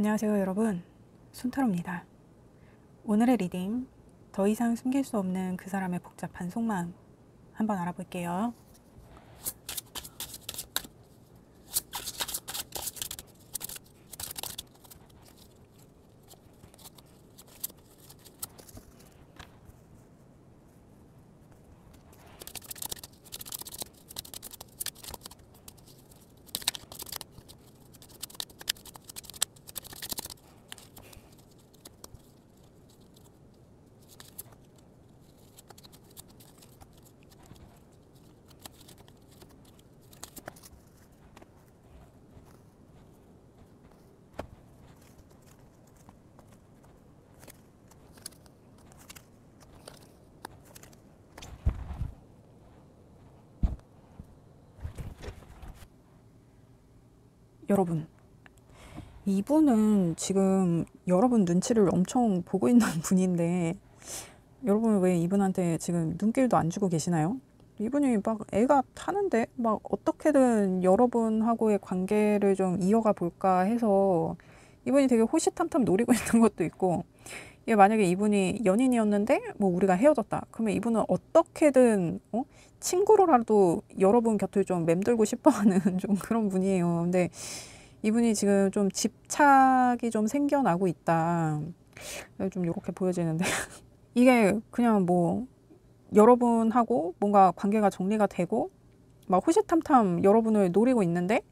안녕하세요 여러분, 순타로입니다. 오늘의 리딩, 더 이상 숨길 수 없는 그 사람의 복잡한 속마음 한번 알아볼게요. 여러분, 이분은 지금 여러분 눈치를 엄청 보고 있는 분인데 여러분 왜 이분한테 지금 눈길도 안 주고 계시나요? 이분이 막 애가 타는데 막 어떻게든 여러분하고의 관계를 좀 이어가 볼까 해서 이분이 되게 호시탐탐 노리고 있는 것도 있고, 이게 만약에 이분이 연인이었는데 뭐 우리가 헤어졌다 그러면 이분은 어떻게든 친구로라도 여러분 곁을 좀 맴돌고 싶어하는 좀 그런 분이에요. 근데 이분이 지금 좀 집착이 좀 생겨나고 있다, 좀 이렇게 보여지는데 이게 그냥 뭐 여러분하고 뭔가 관계가 정리가 되고 막 호시탐탐 여러분을 노리고 있는데,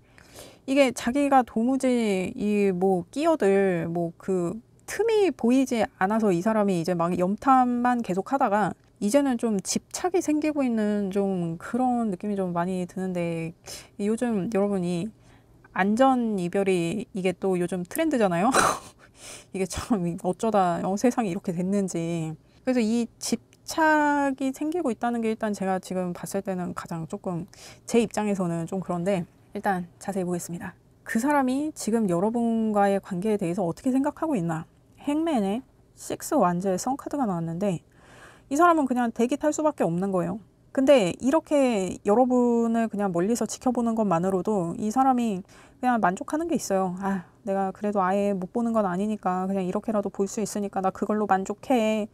이게 자기가 도무지 이 뭐 끼어들 뭐 그 틈이 보이지 않아서 이 사람이 이제 막 염탐만 계속 하다가 이제는 좀 집착이 생기고 있는 좀 그런 느낌이 좀 많이 드는데, 요즘 여러분이 안전 이별이 이게 또 요즘 트렌드잖아요. 이게 참 어쩌다 세상이 이렇게 됐는지. 그래서 이 집착이 생기고 있다는 게 일단 제가 지금 봤을 때는 가장 조금 제 입장에서는 좀 그런데, 일단 자세히 보겠습니다. 그 사람이 지금 여러분과의 관계에 대해서 어떻게 생각하고 있나. 행맨의 식스 완즈의 선카드가 나왔는데 이 사람은 그냥 대기 탈 수밖에 없는 거예요. 근데 이렇게 여러분을 그냥 멀리서 지켜보는 것만으로도 이 사람이 그냥 만족하는 게 있어요. 아, 내가 그래도 아예 못 보는 건 아니니까 그냥 이렇게라도 볼 수 있으니까 나 그걸로 만족해.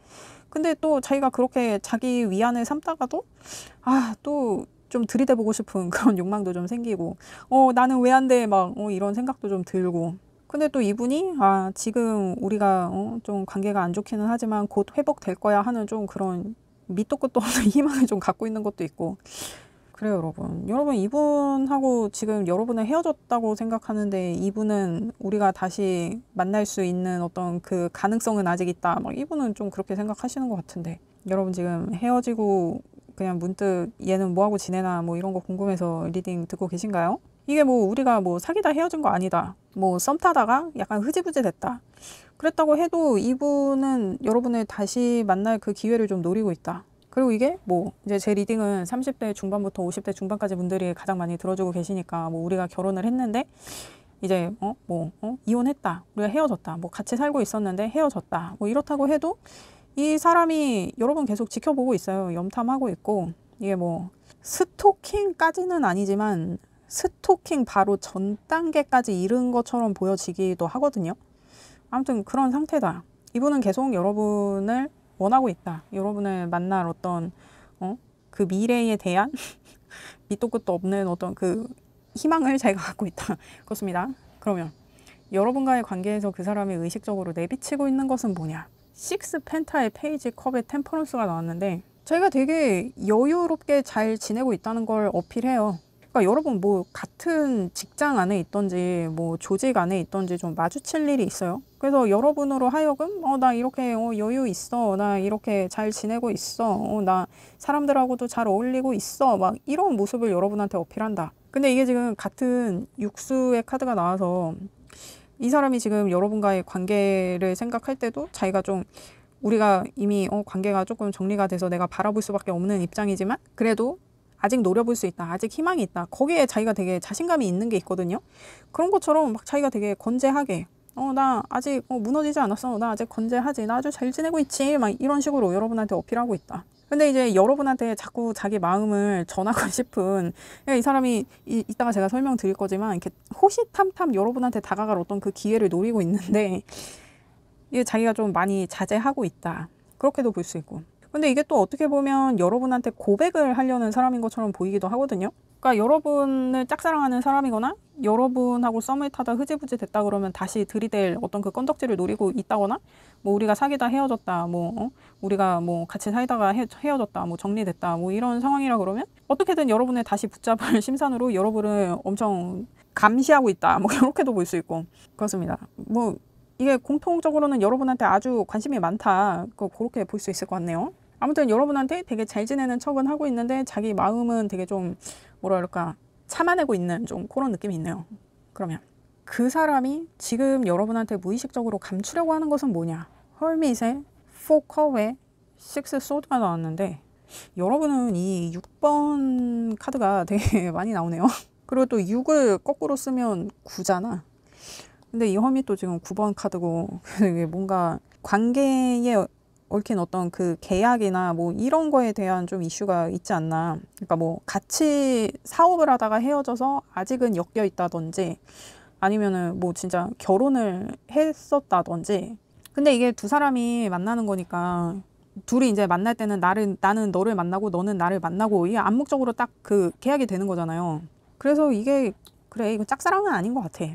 근데 또 자기가 그렇게 자기 위안을 삼다가도 또 좀 들이대보고 싶은 그런 욕망도 좀 생기고, 나는 왜 안 돼? 막 이런 생각도 좀 들고. 근데 또 이분이 지금 우리가 좀 관계가 안 좋기는 하지만 곧 회복될 거야 하는 좀 그런 밑도 끝도 없는 희망을 좀 갖고 있는 것도 있고. 그래요 여러분 이분하고 지금 여러분은 헤어졌다고 생각하는데 이분은 우리가 다시 만날 수 있는 어떤 그 가능성은 아직 있다, 막 이분은 좀 그렇게 생각하시는 것 같은데, 여러분 지금 헤어지고 그냥 문득 얘는 뭐하고 지내나 뭐 이런 거 궁금해서 리딩 듣고 계신가요? 이게 뭐 우리가 뭐 사귀다 헤어진 거 아니다, 뭐 썸 타다가 약간 흐지부지 됐다 그랬다고 해도 이분은 여러분을 다시 만날 그 기회를 좀 노리고 있다. 그리고 이게 뭐 이제 제 리딩은 30대 중반부터 50대 중반까지 분들이 가장 많이 들어주고 계시니까, 뭐 우리가 결혼을 했는데 이제 이혼했다, 우리가 헤어졌다, 뭐 같이 살고 있었는데 헤어졌다, 뭐 이렇다고 해도 이 사람이 여러분 계속 지켜보고 있어요. 염탐하고 있고. 이게 뭐 스토킹까지는 아니지만 스토킹 바로 전 단계까지 이른 것처럼 보여지기도 하거든요. 아무튼 그런 상태다. 이분은 계속 여러분을 원하고 있다. 여러분을 만날 어떤 그 미래에 대한 밑도 끝도 없는 어떤 그 희망을 자기가 갖고 있다. 그렇습니다. 그러면 여러분과의 관계에서 그 사람이 의식적으로 내비치고 있는 것은 뭐냐? 식스 펜타의 페이지 컵의 템퍼런스가 나왔는데 자기가 되게 여유롭게 잘 지내고 있다는 걸 어필해요. 그러니까 여러분 뭐 같은 직장 안에 있던지 뭐 조직 안에 있던지 좀 마주칠 일이 있어요. 그래서 여러분으로 하여금 나 이렇게 여유 있어, 나 이렇게 잘 지내고 있어, 나 사람들하고도 잘 어울리고 있어, 막 이런 모습을 여러분한테 어필한다. 근데 이게 지금 같은 육수의 카드가 나와서 이 사람이 지금 여러분과의 관계를 생각할 때도 자기가 좀, 우리가 이미 관계가 조금 정리가 돼서 내가 바라볼 수밖에 없는 입장이지만 그래도 아직 노려볼 수 있다, 아직 희망이 있다, 거기에 자기가 되게 자신감이 있는 게 있거든요. 그런 것처럼 막 자기가 되게 건재하게 나 아직 무너지지 않았어. 나 아직 건재하지. 나 아주 잘 지내고 있지. 막 이런 식으로 여러분한테 어필하고 있다. 근데 이제 여러분한테 자꾸 자기 마음을 전하고 싶은, 이 사람이 이따가 제가 설명드릴 거지만 이렇게 호시탐탐 여러분한테 다가갈 어떤 그 기회를 노리고 있는데, 이게 자기가 좀 많이 자제하고 있다. 그렇게도 볼 수 있고. 근데 이게 또 어떻게 보면 여러분한테 고백을 하려는 사람인 것처럼 보이기도 하거든요. 그러니까 여러분을 짝사랑하는 사람이거나 여러분하고 썸을 타다 흐지부지 됐다 그러면 다시 들이댈 어떤 그 건덕지를 노리고 있다거나, 뭐 우리가 사귀다 헤어졌다, 뭐 우리가 뭐 같이 살다가 헤어졌다, 뭐 정리됐다, 뭐 이런 상황이라 그러면 어떻게든 여러분을 다시 붙잡을 심산으로 여러분을 엄청 감시하고 있다, 뭐 이렇게도 볼 수 있고. 그렇습니다. 뭐 이게 공통적으로는 여러분한테 아주 관심이 많다, 그렇게 볼 수 있을 것 같네요. 아무튼 여러분한테 되게 잘 지내는 척은 하고 있는데 자기 마음은 되게 좀 뭐랄까 참아내고 있는 좀 그런 느낌이 있네요. 그러면 그 사람이 지금 여러분한테 무의식적으로 감추려고 하는 것은 뭐냐? 헐밋의 4컵의 6 소드가 나왔는데, 여러분은 이 6번 카드가 되게 많이 나오네요. 그리고 또 6을 거꾸로 쓰면 9잖아. 근데 이 헐밋도 지금 9번 카드고, 이게 뭔가 관계에 얽힌 어떤 그 계약이나 뭐 이런 거에 대한 좀 이슈가 있지 않나. 그러니까 뭐 같이 사업을 하다가 헤어져서 아직은 엮여 있다든지, 아니면은 뭐 진짜 결혼을 했었다든지. 근데 이게 두 사람이 만나는 거니까 둘이 이제 만날 때는 나는 너를 만나고 너는 나를 만나고, 이게 암묵적으로 딱 그 계약이 되는 거잖아요. 그래서 이게 그래, 이거 짝사랑은 아닌 것 같아.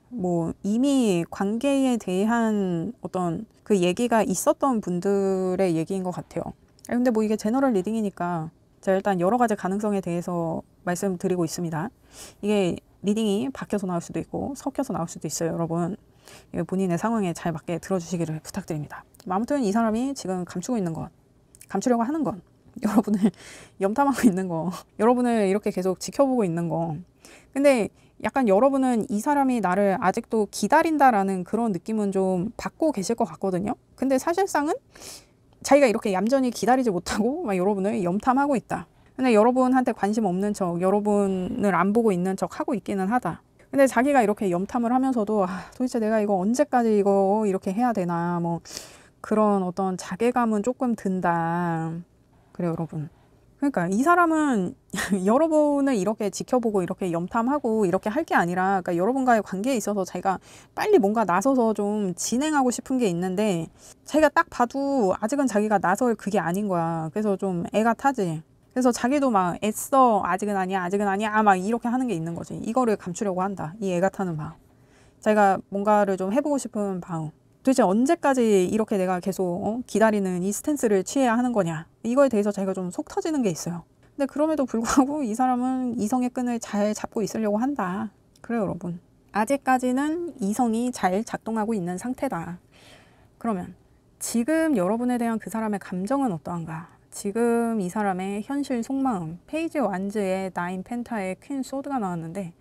뭐 이미 관계에 대한 어떤 그 얘기가 있었던 분들의 얘기인 것 같아요. 근데 뭐 이게 제너럴 리딩이니까 제가 일단 여러 가지 가능성에 대해서 말씀드리고 있습니다. 이게 리딩이 바뀌어서 나올 수도 있고 섞여서 나올 수도 있어요, 여러분. 본인의 상황에 잘 맞게 들어주시기를 부탁드립니다. 아무튼 이 사람이 지금 감추고 있는 것, 감추려고 하는 것, 여러분을 염탐하고 있는 거, 여러분을 이렇게 계속 지켜보고 있는 거. 근데 약간 여러분은 이 사람이 나를 아직도 기다린다라는 그런 느낌은 좀 받고 계실 것 같거든요. 근데 사실상은 자기가 이렇게 얌전히 기다리지 못하고 막 여러분을 염탐하고 있다. 근데 여러분한테 관심 없는 척, 여러분을 안 보고 있는 척 하고 있기는 하다. 근데 자기가 이렇게 염탐을 하면서도 도대체 내가 이거 언제까지 이거 이렇게 해야 되나, 뭐 그런 어떤 자괴감은 조금 든다. 그래요, 여러분. 그러니까 이 사람은 여러분을 이렇게 지켜보고 이렇게 염탐하고 이렇게 할 게 아니라, 그러니까 여러분과의 관계에 있어서 자기가 빨리 뭔가 나서서 좀 진행하고 싶은 게 있는데, 자기가 딱 봐도 아직은 자기가 나설 그게 아닌 거야. 그래서 좀 애가 타지. 그래서 자기도 막 애써 아직은 아니야, 아직은 아니야, 막 이렇게 하는 게 있는 거지. 이거를 감추려고 한다. 이 애가 타는 마음. 자기가 뭔가를 좀 해보고 싶은 마음. 도대체 언제까지 이렇게 내가 계속 기다리는 이 스탠스를 취해야 하는 거냐, 이거에 대해서 자기가 좀 속 터지는 게 있어요. 근데 그럼에도 불구하고 이 사람은 이성의 끈을 잘 잡고 있으려고 한다. 그래요, 여러분. 아직까지는 이성이 잘 작동하고 있는 상태다. 그러면 지금 여러분에 대한 그 사람의 감정은 어떠한가? 지금 이 사람의 현실 속마음, 페이지 완즈의 9 펜타의 퀸 소드가 나왔는데,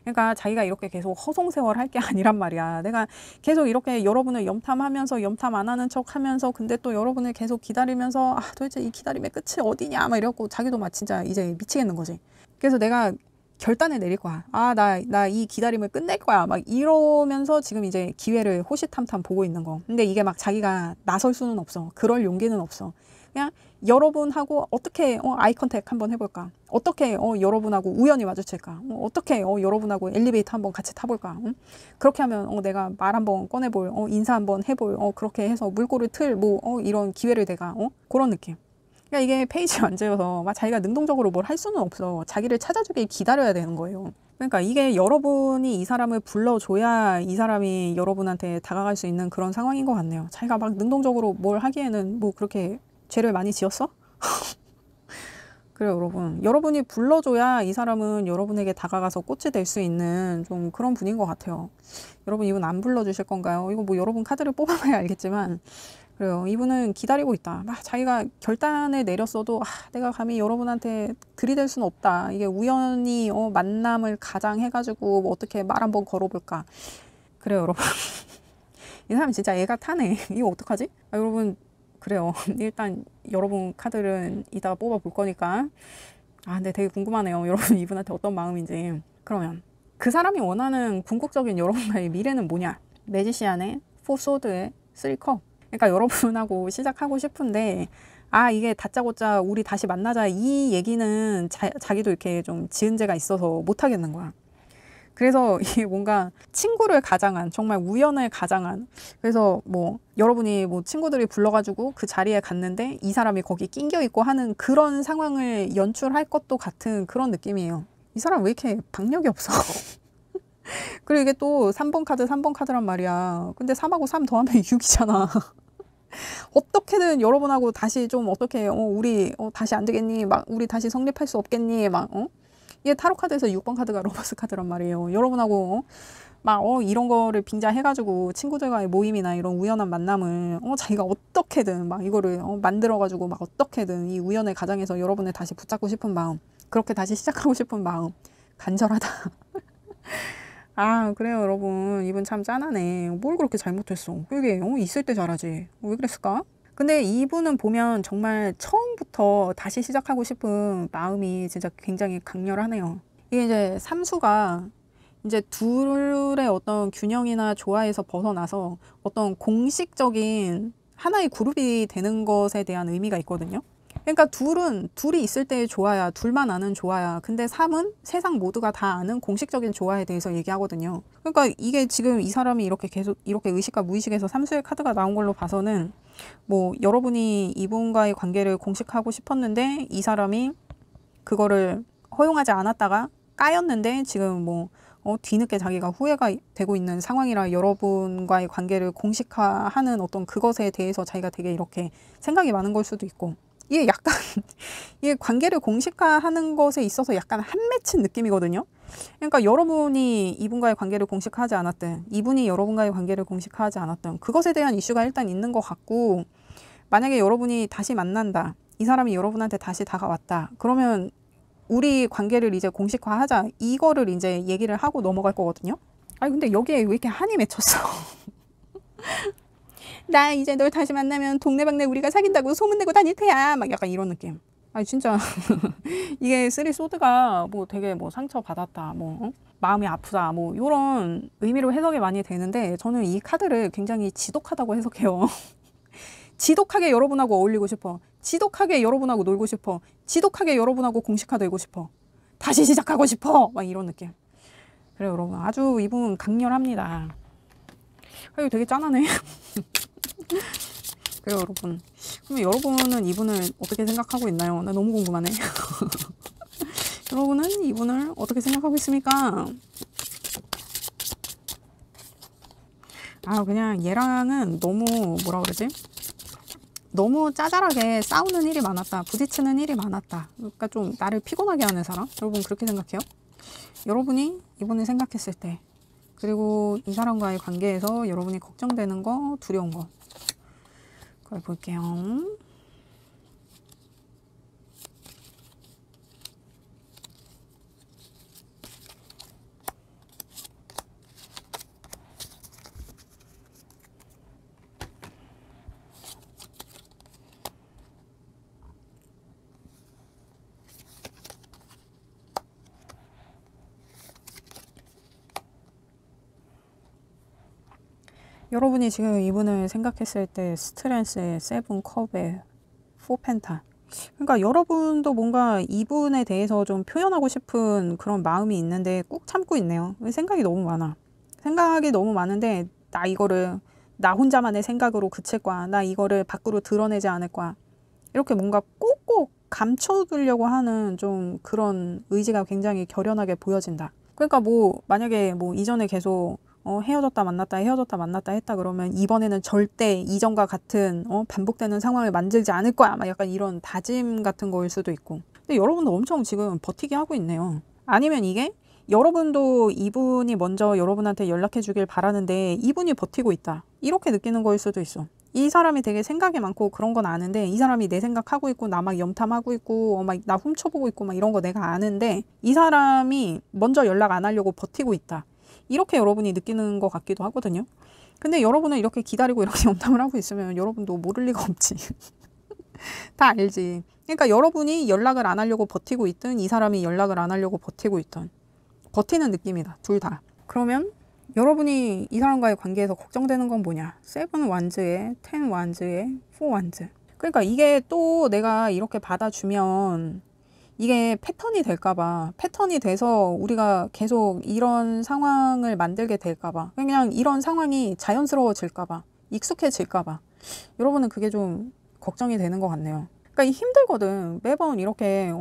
그러니까 자기가 이렇게 계속 허송세월 할 게 아니란 말이야. 내가 계속 이렇게 여러분을 염탐하면서 염탐 안 하는 척 하면서, 근데 또 여러분을 계속 기다리면서 도대체 이 기다림의 끝이 어디냐 막 이래갖고 자기도 막 진짜 이제 미치겠는 거지. 그래서 내가 결단을 내릴 거야. 나 이 기다림을 끝낼 거야. 막 이러면서 지금 이제 기회를 호시탐탐 보고 있는 거. 근데 이게 막 자기가 나설 수는 없어. 그럴 용기는 없어. 그냥 여러분하고 어떻게 아이 컨택 한번 해볼까? 어떻게 여러분하고 우연히 마주칠까? 어떻게 여러분하고 엘리베이터 한번 같이 타볼까? 그렇게 하면 내가 말 한번 꺼내볼, 인사 한번 해볼, 그렇게 해서 물꼬를 틀, 뭐 이런 기회를 내가 그런 느낌. 그러니까 이게 페이지 완제여서 막 자기가 능동적으로 뭘 할 수는 없어. 자기를 찾아주길 기다려야 되는 거예요. 그러니까 이게 여러분이 이 사람을 불러줘야 이 사람이 여러분한테 다가갈 수 있는 그런 상황인 것 같네요. 자기가 막 능동적으로 뭘 하기에는 뭐 그렇게 죄를 많이 지었어? 그래요, 여러분. 여러분이 불러줘야 이 사람은 여러분에게 다가가서 꽃이 될 수 있는 좀 그런 분인 것 같아요. 여러분, 이분 안 불러주실 건가요? 이거 뭐 여러분 카드를 뽑아봐야 알겠지만, 그래요. 이분은 기다리고 있다. 막 자기가 결단을 내렸어도 내가 감히 여러분한테 들이댈 수는 없다. 이게 우연히 만남을 가장해가지고 뭐 어떻게 말 한번 걸어볼까. 그래요, 여러분. 이 사람 진짜 애가 타네. 이거 어떡하지? 여러분, 그래요. 일단 여러분 카드는 이따가 뽑아볼 거니까. 근데 되게 궁금하네요. 여러분 이분한테 어떤 마음인지. 그러면 그 사람이 원하는 궁극적인 여러분과의 미래는 뭐냐? 매지시안의 4소드의 3컵. 그러니까 여러분하고 시작하고 싶은데 아 이게 다짜고짜 우리 다시 만나자 이 얘기는 자기도 이렇게 좀 지은재가 있어서 못하겠는 거야. 그래서 이게 뭔가 친구를 가장한 정말 우연을 가장한 그래서 뭐 여러분이 뭐 친구들이 불러가지고 그 자리에 갔는데 이 사람이 거기 낑겨 있고 하는 그런 상황을 연출할 것도 같은 그런 느낌이에요. 이 사람 왜 이렇게 박력이 없어? 그리고 이게 또 3번 카드란 말이야. 근데 3하고 3 더하면 6이잖아. 어떻게든 여러분하고 다시 좀 어떻게 우리 다시 안 되겠니? 막 우리 다시 성립할 수 없겠니? 막 이게 타로 카드에서 6번 카드가 러버스 카드란 말이에요. 여러분하고 막 이런 거를 빙자해가지고 친구들과의 모임이나 이런 우연한 만남을 자기가 어떻게든 막 이거를 만들어가지고 막 어떻게든 이 우연을 가장해서 여러분을 다시 붙잡고 싶은 마음, 그렇게 다시 시작하고 싶은 마음 간절하다. 아 그래요 여러분, 이분 참 짠하네. 뭘 그렇게 잘못했어. 그게 있을 때 잘하지. 왜 그랬을까? 근데 이분은 보면 정말 처음부터 다시 시작하고 싶은 마음이 진짜 굉장히 강렬하네요. 이게 이제 삼수가 이제 둘의 어떤 균형이나 조화에서 벗어나서 어떤 공식적인 하나의 그룹이 되는 것에 대한 의미가 있거든요. 그러니까 둘이 있을 때의 조화야. 둘만 아는 조화야. 근데 3은 세상 모두가 다 아는 공식적인 조화에 대해서 얘기하거든요. 그러니까 이게 지금 이 사람이 이렇게 계속 이렇게 의식과 무의식에서 삼수의 카드가 나온 걸로 봐서는 뭐 여러분이 이분과의 관계를 공식하고 싶었는데 이 사람이 그거를 허용하지 않았다가 까였는데 지금 뭐 뒤늦게 자기가 후회가 되고 있는 상황이라 여러분과의 관계를 공식화하는 어떤 그것에 대해서 자기가 되게 이렇게 생각이 많은 걸 수도 있고, 이게 약간 이게 관계를 공식화하는 것에 있어서 약간 한 맺힌 느낌이거든요. 그러니까 여러분이 이분과의 관계를 공식화하지 않았든 이분이 여러분과의 관계를 공식화하지 않았든 그것에 대한 이슈가 일단 있는 것 같고, 만약에 여러분이 다시 만난다, 이 사람이 여러분한테 다시 다가왔다, 그러면 우리 관계를 이제 공식화하자, 이거를 이제 얘기를 하고 넘어갈 거거든요. 아니 근데 여기에 왜 이렇게 한이 맺혔어? 나 이제 널 다시 만나면 동네방네 우리가 사귄다고 소문내고 다닐 테야, 막 약간 이런 느낌. 아니 진짜 이게 쓰리 소드가 뭐 되게 뭐 상처 받았다, 뭐 마음이 아프다, 뭐 이런 의미로 해석이 많이 되는데 저는 이 카드를 굉장히 지독하다고 해석해요. 지독하게 여러분하고 어울리고 싶어. 지독하게 여러분하고 놀고 싶어. 지독하게 여러분하고 공식화되고 싶어. 다시 시작하고 싶어. 막 이런 느낌. 그래요 여러분, 아주 이분 강렬합니다. 이거 되게 짠하네. 그래요 여러분, 그러면 여러분은 이분을 어떻게 생각하고 있나요? 나 너무 궁금하네. 여러분은 이분을 어떻게 생각하고 있습니까? 아 그냥 얘랑은 너무 뭐라 그러지? 너무 짜잘하게 싸우는 일이 많았다, 부딪히는 일이 많았다. 그러니까 좀 나를 피곤하게 하는 사람? 여러분 그렇게 생각해요? 여러분이 이분을 생각했을 때, 그리고 이 사람과의 관계에서 여러분이 걱정되는 거, 두려운 거, 그걸 볼게요. 여러분이 지금 이분을 생각했을 때 스트렝스의 세븐 컵의 4펜타, 그러니까 여러분도 뭔가 이분에 대해서 좀 표현하고 싶은 그런 마음이 있는데 꾹 참고 있네요. 생각이 너무 많아. 생각이 너무 많은데 나 이거를 나 혼자만의 생각으로 그칠 거야, 나 이거를 밖으로 드러내지 않을 거야, 이렇게 뭔가 꼭꼭 감춰두려고 하는 좀 그런 의지가 굉장히 결연하게 보여진다. 그러니까 뭐 만약에 뭐 이전에 계속 헤어졌다 만났다 헤어졌다 만났다 했다 그러면 이번에는 절대 이전과 같은 반복되는 상황을 만들지 않을 거야, 막 약간 이런 다짐 같은 거일 수도 있고. 근데 여러분도 엄청 지금 버티게 하고 있네요. 아니면 이게 여러분도 이분이 먼저 여러분한테 연락해 주길 바라는데 이분이 버티고 있다, 이렇게 느끼는 거일 수도 있어. 이 사람이 되게 생각이 많고 그런 건 아는데, 이 사람이 내 생각하고 있고 나 막 염탐하고 있고 막 나 훔쳐보고 있고 막 이런 거 내가 아는데 이 사람이 먼저 연락 안 하려고 버티고 있다, 이렇게 여러분이 느끼는 것 같기도 하거든요. 근데 여러분은 이렇게 기다리고 이렇게 염탐을 하고 있으면 여러분도 모를 리가 없지. 다 알지. 그러니까 여러분이 연락을 안 하려고 버티고 있든 이 사람이 연락을 안 하려고 버티고 있든 버티는 느낌이다, 둘 다. 그러면 여러분이 이 사람과의 관계에서 걱정되는 건 뭐냐? 7 완즈에 10 완즈에 4 완즈. 그러니까 이게 또 내가 이렇게 받아주면 이게 패턴이 될까봐, 패턴이 돼서 우리가 계속 이런 상황을 만들게 될까봐, 그냥 이런 상황이 자연스러워질까봐, 익숙해질까봐, 여러분은 그게 좀 걱정이 되는 것 같네요. 그러니까 힘들거든. 매번 이렇게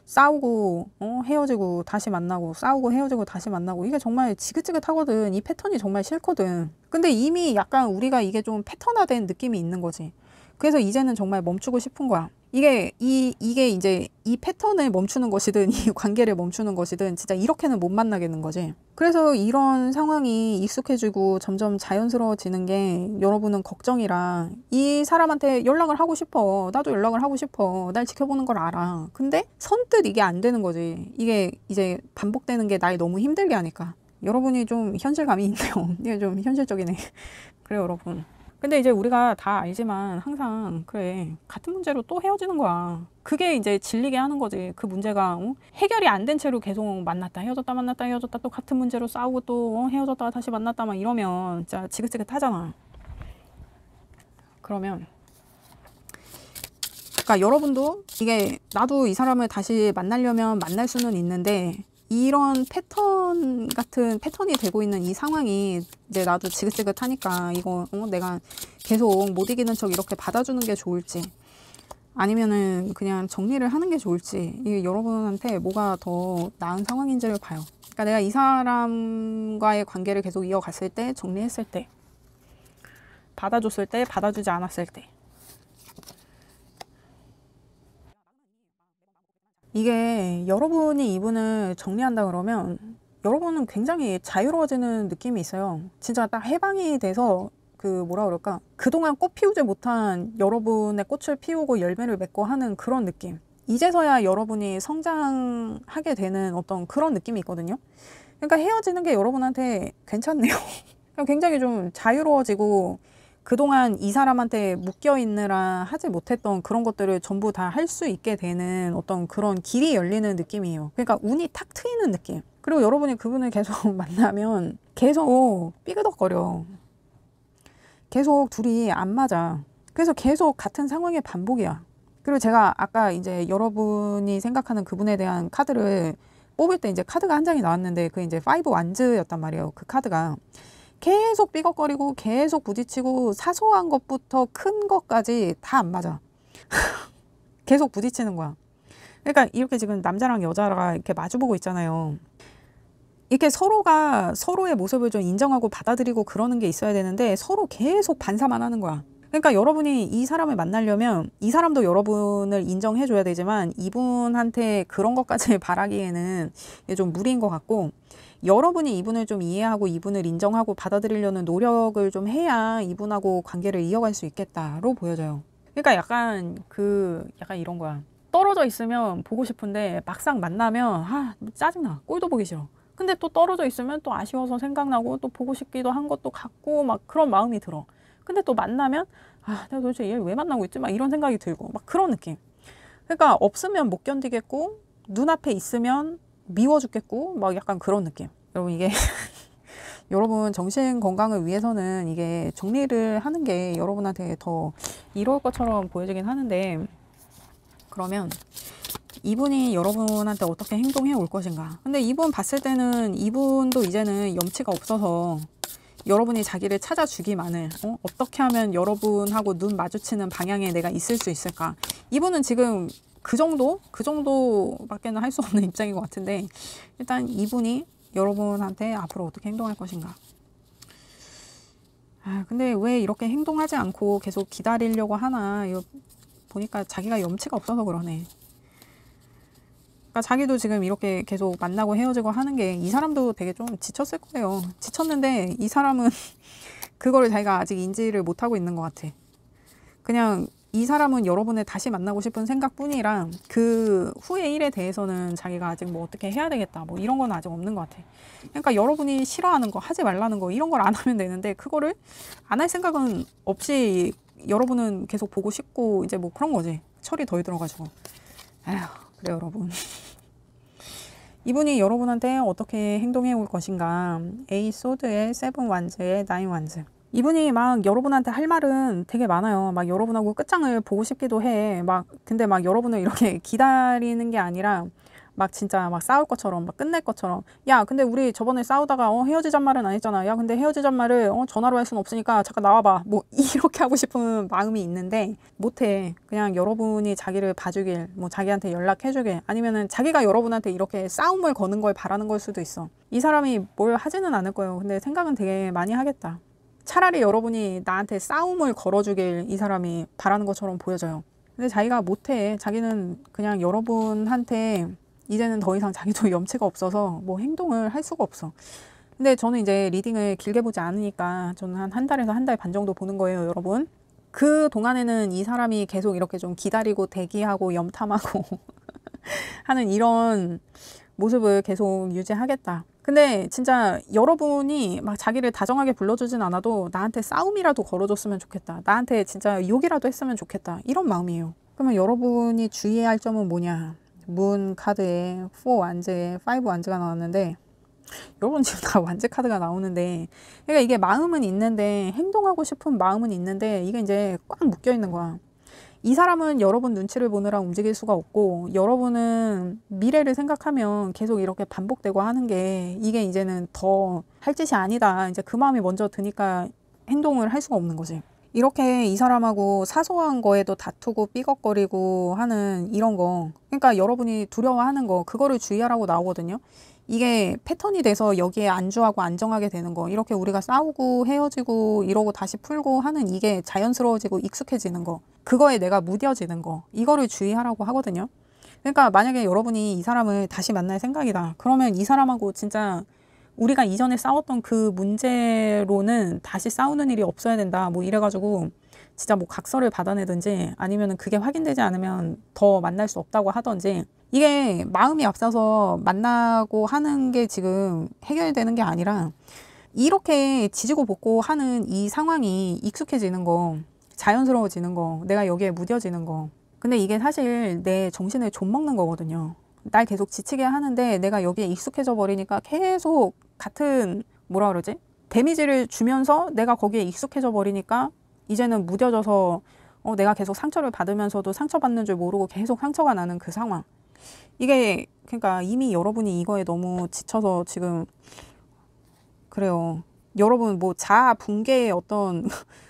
싸우고 헤어지고 다시 만나고, 싸우고 헤어지고 다시 만나고, 이게 정말 지긋지긋하거든. 이 패턴이 정말 싫거든. 근데 이미 약간 우리가 이게 좀 패턴화된 느낌이 있는 거지. 그래서 이제는 정말 멈추고 싶은 거야. 이게 이제 이 패턴을 멈추는 것이든 이 관계를 멈추는 것이든 진짜 이렇게는 못 만나겠는 거지. 그래서 이런 상황이 익숙해지고 점점 자연스러워지는 게 여러분은 걱정이라, 이 사람한테 연락을 하고 싶어. 나도 연락을 하고 싶어. 날 지켜보는 걸 알아. 근데 선뜻 이게 안 되는 거지. 이게 이제 반복되는 게 날 너무 힘들게 하니까. 여러분이 좀 현실감이 있네요. 이게 좀 현실적이네. 그래요, 여러분. 근데 이제 우리가 다 알지만 항상 그래, 같은 문제로 또 헤어지는 거야. 그게 이제 질리게 하는 거지. 그 문제가 해결이 안 된 채로 계속 만났다 헤어졌다 만났다 헤어졌다 또 같은 문제로 싸우고 또 헤어졌다가 다시 만났다 막 이러면 진짜 지긋지긋하잖아. 그러면 그러니까 여러분도 이게, 나도 이 사람을 다시 만나려면 만날 수는 있는데 이런 패턴 같은, 패턴이 되고 있는 이 상황이 이제 나도 지긋지긋하니까 이거 내가 계속 못 이기는 척 이렇게 받아주는 게 좋을지, 아니면은 그냥 정리를 하는 게 좋을지, 이게 여러분한테 뭐가 더 나은 상황인지를 봐요. 그러니까 내가 이 사람과의 관계를 계속 이어갔을 때, 정리했을 때, 받아줬을 때, 받아주지 않았을 때, 이게 여러분이 이분을 정리한다 그러면 여러분은 굉장히 자유로워지는 느낌이 있어요. 진짜 딱 해방이 돼서 그 뭐라 그럴까, 그동안 꽃 피우지 못한 여러분의 꽃을 피우고 열매를 맺고 하는 그런 느낌. 이제서야 여러분이 성장하게 되는 어떤 그런 느낌이 있거든요. 그러니까 헤어지는 게 여러분한테 괜찮네요. 굉장히 좀 자유로워지고, 그동안 이 사람한테 묶여 있느라 하지 못했던 그런 것들을 전부 다 할 수 있게 되는 어떤 그런 길이 열리는 느낌이에요. 그러니까 운이 탁 트이는 느낌. 그리고 여러분이 그분을 계속 만나면 계속 삐그덕거려. 계속 둘이 안 맞아. 그래서 계속 같은 상황의 반복이야. 그리고 제가 아까 이제 여러분이 생각하는 그분에 대한 카드를 뽑을 때 이제 카드가 한 장이 나왔는데, 그 이제 5 완즈였단 말이에요. 그 카드가. 계속 삐걱거리고 계속 부딪히고, 사소한 것부터 큰 것까지 다 안 맞아. 계속 부딪히는 거야. 그러니까 이렇게 지금 남자랑 여자가 이렇게 마주보고 있잖아요. 이렇게 서로가 서로의 모습을 좀 인정하고 받아들이고 그러는 게 있어야 되는데 서로 계속 반사만 하는 거야. 그러니까 여러분이 이 사람을 만나려면 이 사람도 여러분을 인정해 줘야 되지만, 이분한테 그런 것까지 바라기에는 좀 무리인 것 같고, 여러분이 이분을 좀 이해하고 이분을 인정하고 받아들이려는 노력을 좀 해야 이분하고 관계를 이어갈 수 있겠다로 보여져요. 그러니까 약간 이런 거야. 떨어져 있으면 보고 싶은데 막상 만나면 짜증나. 꼴도 보기 싫어. 근데 또 떨어져 있으면 또 아쉬워서 생각나고 또 보고 싶기도 한 것도 같고 막 그런 마음이 들어. 근데 또 만나면 내가 도대체 얘를 왜 만나고 있지? 막 이런 생각이 들고 막 그런 느낌. 그러니까 없으면 못 견디겠고, 눈앞에 있으면 미워 죽겠고, 막 약간 그런 느낌. 여러분, 이게 여러분 정신 건강을 위해서는 이게 정리를 하는 게 여러분한테 더 이로울 것처럼 보여지긴 하는데, 그러면 이분이 여러분한테 어떻게 행동해 올 것인가. 근데 이분 봤을 때는 이분도 이제는 염치가 없어서 여러분이 자기를 찾아주기만을, 어떻게 하면 여러분하고 눈 마주치는 방향에 내가 있을 수 있을까. 이분은 지금 그 정도밖에는 할 수 없는 입장인 것 같은데, 일단 이분이 여러분한테 앞으로 어떻게 행동할 것인가. 근데 왜 이렇게 행동하지 않고 계속 기다리려고 하나. 이거 보니까 자기가 염치가 없어서 그러네. 그러니까 자기도 지금 이렇게 계속 만나고 헤어지고 하는 게, 이 사람도 되게 좀 지쳤을 거예요. 지쳤는데 이 사람은 그거를 자기가 아직 인지를 못하고 있는 것 같아. 그냥 이 사람은 여러분을 다시 만나고 싶은 생각뿐이라, 그 후의 일에 대해서는 자기가 아직 뭐 어떻게 해야 되겠다 뭐 이런 건 아직 없는 것 같아. 그러니까 여러분이 싫어하는 거, 하지 말라는 거, 이런 걸 안 하면 되는데, 그거를 안 할 생각은 없이 여러분은 계속 보고 싶고, 이제 뭐 그런 거지. 철이 더 들어가지고. 그래요 여러분. 이분이 여러분한테 어떻게 행동해 올 것인가. 에이 소드의 세븐 완즈의 나인 완즈. 이분이 막 여러분한테 할 말은 되게 많아요. 막 여러분하고 끝장을 보고 싶기도 해. 근데 막 여러분을 이렇게 기다리는 게 아니라 막 진짜 막 싸울 것처럼 막 끝낼 것처럼, 야 근데 우리 저번에 싸우다가 헤어지잔 말은 안 했잖아. 야 근데 헤어지잔 말을 전화로 할 순 없으니까 잠깐 나와봐. 뭐 이렇게 하고 싶은 마음이 있는데 못해. 그냥 여러분이 자기를 봐주길, 뭐 자기한테 연락해주길, 아니면은 자기가 여러분한테 이렇게 싸움을 거는 걸 바라는 걸 수도 있어. 이 사람이 뭘 하지는 않을 거예요. 근데 생각은 되게 많이 하겠다. 차라리 여러분이 나한테 싸움을 걸어주길 이 사람이 바라는 것처럼 보여져요. 근데 자기가 못해. 자기는 그냥 여러분한테 이제는 더 이상 자기도 염치가 없어서 뭐 행동을 할 수가 없어. 근데 저는 이제 리딩을 길게 보지 않으니까 저는 한 달에서 한 달 반 정도 보는 거예요, 여러분. 그 동안에는 이 사람이 계속 이렇게 좀 기다리고 대기하고 염탐하고 하는 이런 모습을 계속 유지하겠다. 근데 진짜 여러분이 막 자기를 다정하게 불러주진 않아도 나한테 싸움이라도 걸어줬으면 좋겠다. 나한테 진짜 욕이라도 했으면 좋겠다. 이런 마음이에요. 그러면 여러분이 주의해야 할 점은 뭐냐? 문 카드에 4 완즈에 5 완즈가 나왔는데, 여러분 지금 다 완즈 카드가 나오는데, 그러니까 이게 마음은 있는데, 행동하고 싶은 마음은 있는데, 이게 이제 꽉 묶여 있는 거야. 이 사람은 여러분 눈치를 보느라 움직일 수가 없고, 여러분은 미래를 생각하면 계속 이렇게 반복되고 하는 게, 이게 이제는 더 할 짓이 아니다. 이제 그 마음이 먼저 드니까 행동을 할 수가 없는 거지. 이렇게 이 사람하고 사소한 거에도 다투고 삐걱거리고 하는 이런 거, 그러니까 여러분이 두려워하는 거, 그거를 주의하라고 나오거든요. 이게 패턴이 돼서 여기에 안주하고 안정하게 되는 거, 이렇게 우리가 싸우고 헤어지고 이러고 다시 풀고 하는 이게 자연스러워지고 익숙해지는 거, 그거에 내가 무뎌지는 거, 이거를 주의하라고 하거든요. 그러니까 만약에 여러분이 이 사람을 다시 만날 생각이다. 그러면 이 사람하고 진짜 우리가 이전에 싸웠던 그 문제로는 다시 싸우는 일이 없어야 된다. 뭐 이래가지고 진짜 뭐 각서를 받아내든지, 아니면은 그게 확인되지 않으면 더 만날 수 없다고 하든지, 이게 마음이 앞서서 만나고 하는 게 지금 해결되는 게 아니라 이렇게 지지고 볶고 하는 이 상황이 익숙해지는 거, 자연스러워지는 거, 내가 여기에 무뎌지는 거. 근데 이게 사실 내 정신을 좀먹는 거거든요. 날 계속 지치게 하는데 내가 여기에 익숙해져 버리니까 계속 같은, 뭐라 그러지? 데미지를 주면서 내가 거기에 익숙해져 버리니까 이제는 무뎌져서 내가 계속 상처를 받으면서도 상처받는 줄 모르고 계속 상처가 나는 그 상황. 이게 그러니까 이미 여러분이 이거에 너무 지쳐서 지금 그래요. 여러분 뭐 자아 붕괴의 어떤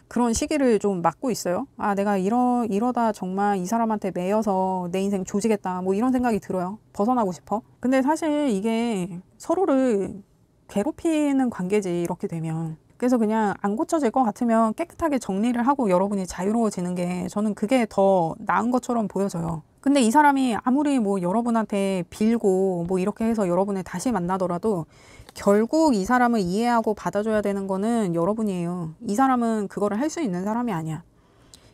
그런 시기를 좀 맞고 있어요. 아, 내가 이러다 정말 이 사람한테 매여서 내 인생 조지겠다. 뭐 이런 생각이 들어요. 벗어나고 싶어. 근데 사실 이게 서로를 괴롭히는 관계지, 이렇게 되면. 그래서 그냥 안 고쳐질 것 같으면 깨끗하게 정리를 하고 여러분이 자유로워지는 게, 저는 그게 더 나은 것처럼 보여져요. 근데 이 사람이 아무리 뭐 여러분한테 빌고 뭐 이렇게 해서 여러분을 다시 만나더라도 결국 이 사람을 이해하고 받아줘야 되는 거는 여러분이에요. 이 사람은 그거를 할 수 있는 사람이 아니야.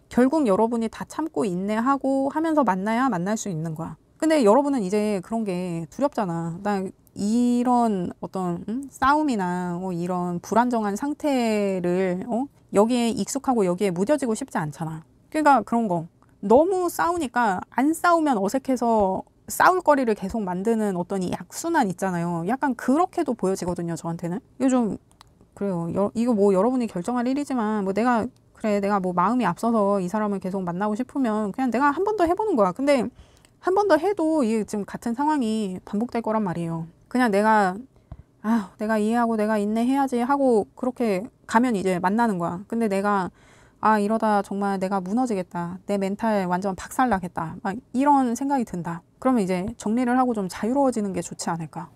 결국 여러분이 다 참고 인내하고 하면서 만나야 만날 수 있는 거야. 근데 여러분은 이제 그런 게 두렵잖아. 나 이런 어떤 싸움이나 이런 불안정한 상태를 여기에 익숙하고 여기에 무뎌지고 싶지 않잖아. 그러니까 그런 거. 너무 싸우니까 안 싸우면 어색해서 싸울 거리를 계속 만드는 어떤 이 악순환 있잖아요. 약간 그렇게도 보여지거든요, 저한테는. 이거 좀 그래요. 이거 뭐 여러분이 결정할 일이지만, 뭐 내가 뭐 마음이 앞서서 이 사람을 계속 만나고 싶으면 그냥 내가 한 번 더 해보는 거야. 근데 한 번 더 해도 이게 지금 같은 상황이 반복될 거란 말이에요. 그냥 내가 이해하고 내가 인내해야지 하고 그렇게 가면 이제 만나는 거야. 근데 내가 이러다 정말 내가 무너지겠다. 내 멘탈 완전 박살나겠다. 막 이런 생각이 든다. 그러면 이제 정리를 하고 좀 자유로워지는 게 좋지 않을까.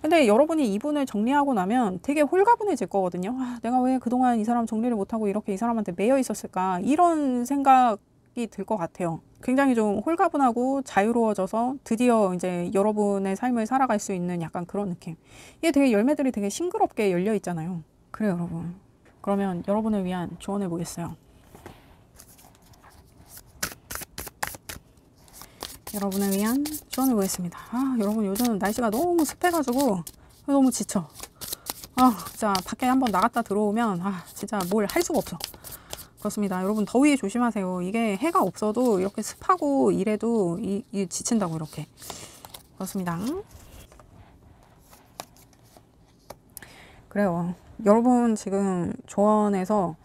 근데 여러분이 이분을 정리하고 나면 되게 홀가분해질 거거든요. 내가 왜 그동안 이 사람 정리를 못하고 이렇게 이 사람한테 매여 있었을까. 이런 생각이 들 것 같아요. 굉장히 좀 홀가분하고 자유로워져서 드디어 이제 여러분의 삶을 살아갈 수 있는 약간 그런 느낌. 이게 되게 열매들이 되게 싱그럽게 열려 있잖아요. 그래요, 여러분. 그러면 여러분을 위한 조언을 보겠어요. 여러분을 위한 조언을 보겠습니다. 여러분 요즘 날씨가 너무 습해가지고 너무 지쳐. 진짜 밖에 한번 나갔다 들어오면 진짜 뭘 할 수가 없어. 그렇습니다. 여러분 더위 조심하세요. 이게 해가 없어도 이렇게 습하고 이래도 지친다고 이렇게. 그렇습니다. 그래요. 여러분 지금 조언에서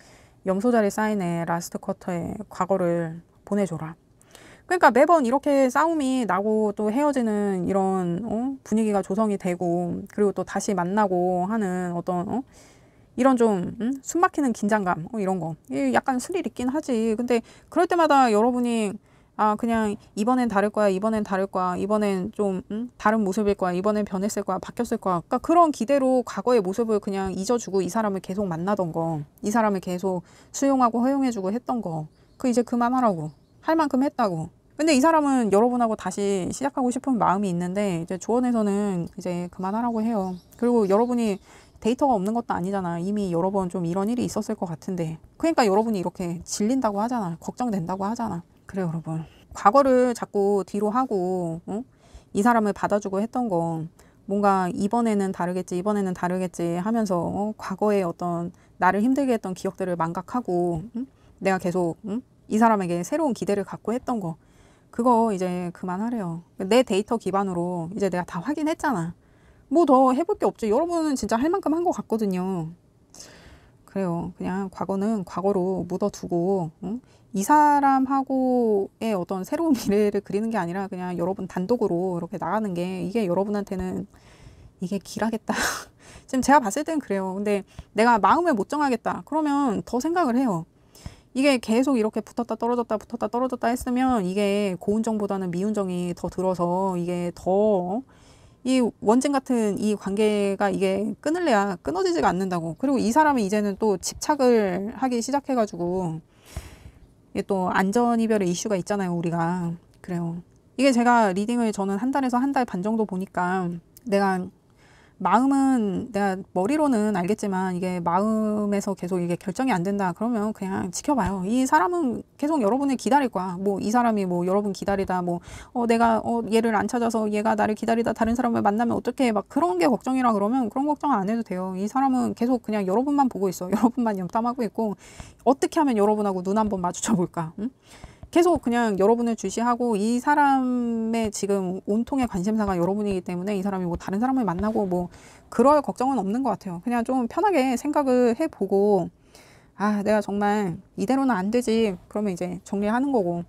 염소자리 사인에 라스트 쿼터에 과거를 보내줘라. 그러니까 매번 이렇게 싸움이 나고 또 헤어지는 이런 분위기가 조성이 되고, 그리고 또 다시 만나고 하는 어떤 이런 좀 숨막히는 긴장감 이런 거 약간 스릴 있긴 하지. 근데 그럴 때마다 여러분이 그냥 이번엔 다를 거야, 이번엔 다를 거야, 이번엔 좀 다른 모습일 거야, 이번엔 변했을 거야, 바뀌었을 거야. 그러니까 그런 기대로 과거의 모습을 그냥 잊어주고 이 사람을 계속 만나던 거, 이 사람을 계속 수용하고 허용해주고 했던 거, 이제 그만하라고. 할 만큼 했다고. 근데 이 사람은 여러분하고 다시 시작하고 싶은 마음이 있는데 이제 조언에서는 이제 그만하라고 해요. 그리고 여러분이 데이터가 없는 것도 아니잖아. 이미 여러 번 좀 이런 일이 있었을 것 같은데. 그러니까 여러분이 이렇게 질린다고 하잖아. 걱정된다고 하잖아. 그래요, 여러분. 과거를 자꾸 뒤로 하고 이 사람을 받아주고 했던 거 뭔가 이번에는 다르겠지, 이번에는 다르겠지 하면서 과거의 어떤 나를 힘들게 했던 기억들을 망각하고 내가 계속 이 사람에게 새로운 기대를 갖고 했던 거 그거 이제 그만하래요. 내 데이터 기반으로 이제 내가 다 확인했잖아. 뭐 더 해볼 게 없죠. 여러분은 진짜 할 만큼 한 것 같거든요. 그래요. 그냥 과거는 과거로 묻어두고 이 사람하고의 어떤 새로운 미래를 그리는 게 아니라 그냥 여러분 단독으로 이렇게 나가는 게 이게 여러분한테는 이게 길하겠다. 지금 제가 봤을 땐 그래요. 근데 내가 마음을 못 정하겠다. 그러면 더 생각을 해요. 이게 계속 이렇게 붙었다 떨어졌다 붙었다 떨어졌다 했으면 이게 고운정보다는 미운정이 더 들어서 이게 더 이 원진 같은 이 관계가 이게 끊을래야 끊어지지가 않는다고. 그리고 이 사람이 이제는 또 집착을 하기 시작해가지고 이게 또 안전 이별의 이슈가 있잖아요, 우리가. 그래요. 이게 제가 리딩을 저는 한 달에서 한 달 반 정도 보니까 내가 마음은 내가 머리로는 알겠지만 이게 마음에서 계속 이게 결정이 안 된다 그러면 그냥 지켜봐요. 이 사람은 계속 여러분을 기다릴 거야. 뭐 이 사람이 뭐 여러분 기다리다 뭐 내가 얘를 안 찾아서 얘가 나를 기다리다 다른 사람을 만나면 어떡해 막 그런 게 걱정이라 그러면 그런 걱정 안 해도 돼요. 이 사람은 계속 그냥 여러분만 보고 있어. 여러분만 염탐하고 있고 어떻게 하면 여러분하고 눈 한번 마주쳐 볼까? 응? 계속 그냥 여러분을 주시하고 이 사람의 지금 온통의 관심사가 여러분이기 때문에 이 사람이 뭐 다른 사람을 만나고 뭐 그럴 걱정은 없는 것 같아요. 그냥 좀 편하게 생각을 해보고 내가 정말 이대로는 안 되지 그러면 이제 정리하는 거고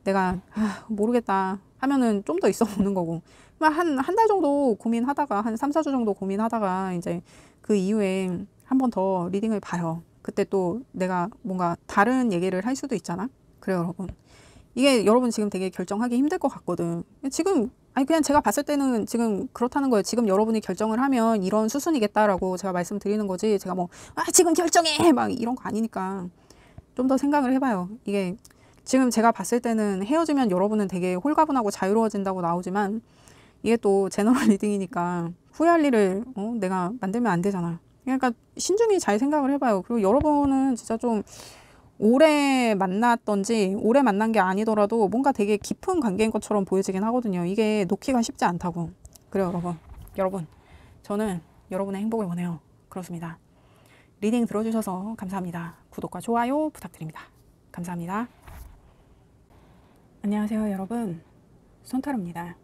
내가 모르겠다 하면은 좀 더 있어 보는 거고 한 달 정도 고민하다가 한 3, 4주 정도 고민하다가 이제 그 이후에 한 번 더 리딩을 봐요. 그때 또 내가 뭔가 다른 얘기를 할 수도 있잖아. 그래요, 여러분. 이게 여러분 지금 되게 결정하기 힘들 것 같거든. 지금 그냥 제가 봤을 때는 지금 그렇다는 거예요. 지금 여러분이 결정을 하면 이런 수순이겠다라고 제가 말씀드리는 거지. 제가 뭐 지금 결정해 막 이런 거 아니니까 좀 더 생각을 해봐요. 이게 지금 제가 봤을 때는 헤어지면 여러분은 되게 홀가분하고 자유로워진다고 나오지만 이게 또 제너럴 리딩이니까 후회할 일을 내가 만들면 안 되잖아. 그러니까 신중히 잘 생각을 해봐요. 그리고 여러분은 진짜 좀 오래 만났던지 오래 만난 게 아니더라도 뭔가 되게 깊은 관계인 것처럼 보여지긴 하거든요. 이게 놓기가 쉽지 않다고. 그래요, 여러분 저는 여러분의 행복을 원해요. 그렇습니다. 리딩 들어주셔서 감사합니다. 구독과 좋아요 부탁드립니다. 감사합니다. 안녕하세요, 여러분. 손타로입니다.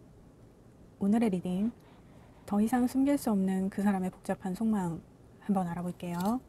오늘의 리딩, 더 이상 숨길 수 없는 그 사람의 복잡한 속마음 한번 알아볼게요.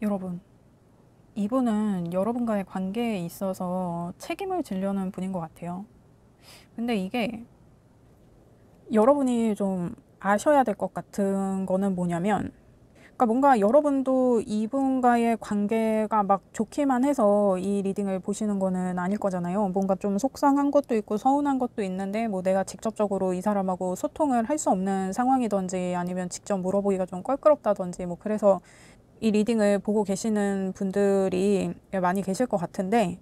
여러분, 이분은 여러분과의 관계에 있어서 책임을 지려는 분인 것 같아요. 근데 이게 여러분이 좀 아셔야 될 것 같은 거는 뭐냐면 그러니까 뭔가 여러분도 이분과의 관계가 막 좋기만 해서 이 리딩을 보시는 거는 아닐 거잖아요. 뭔가 좀 속상한 것도 있고 서운한 것도 있는데 뭐 내가 직접적으로 이 사람하고 소통을 할 수 없는 상황이든지 아니면 직접 물어보기가 좀 껄끄럽다든지 뭐 그래서 이 리딩을 보고 계시는 분들이 많이 계실 것 같은데,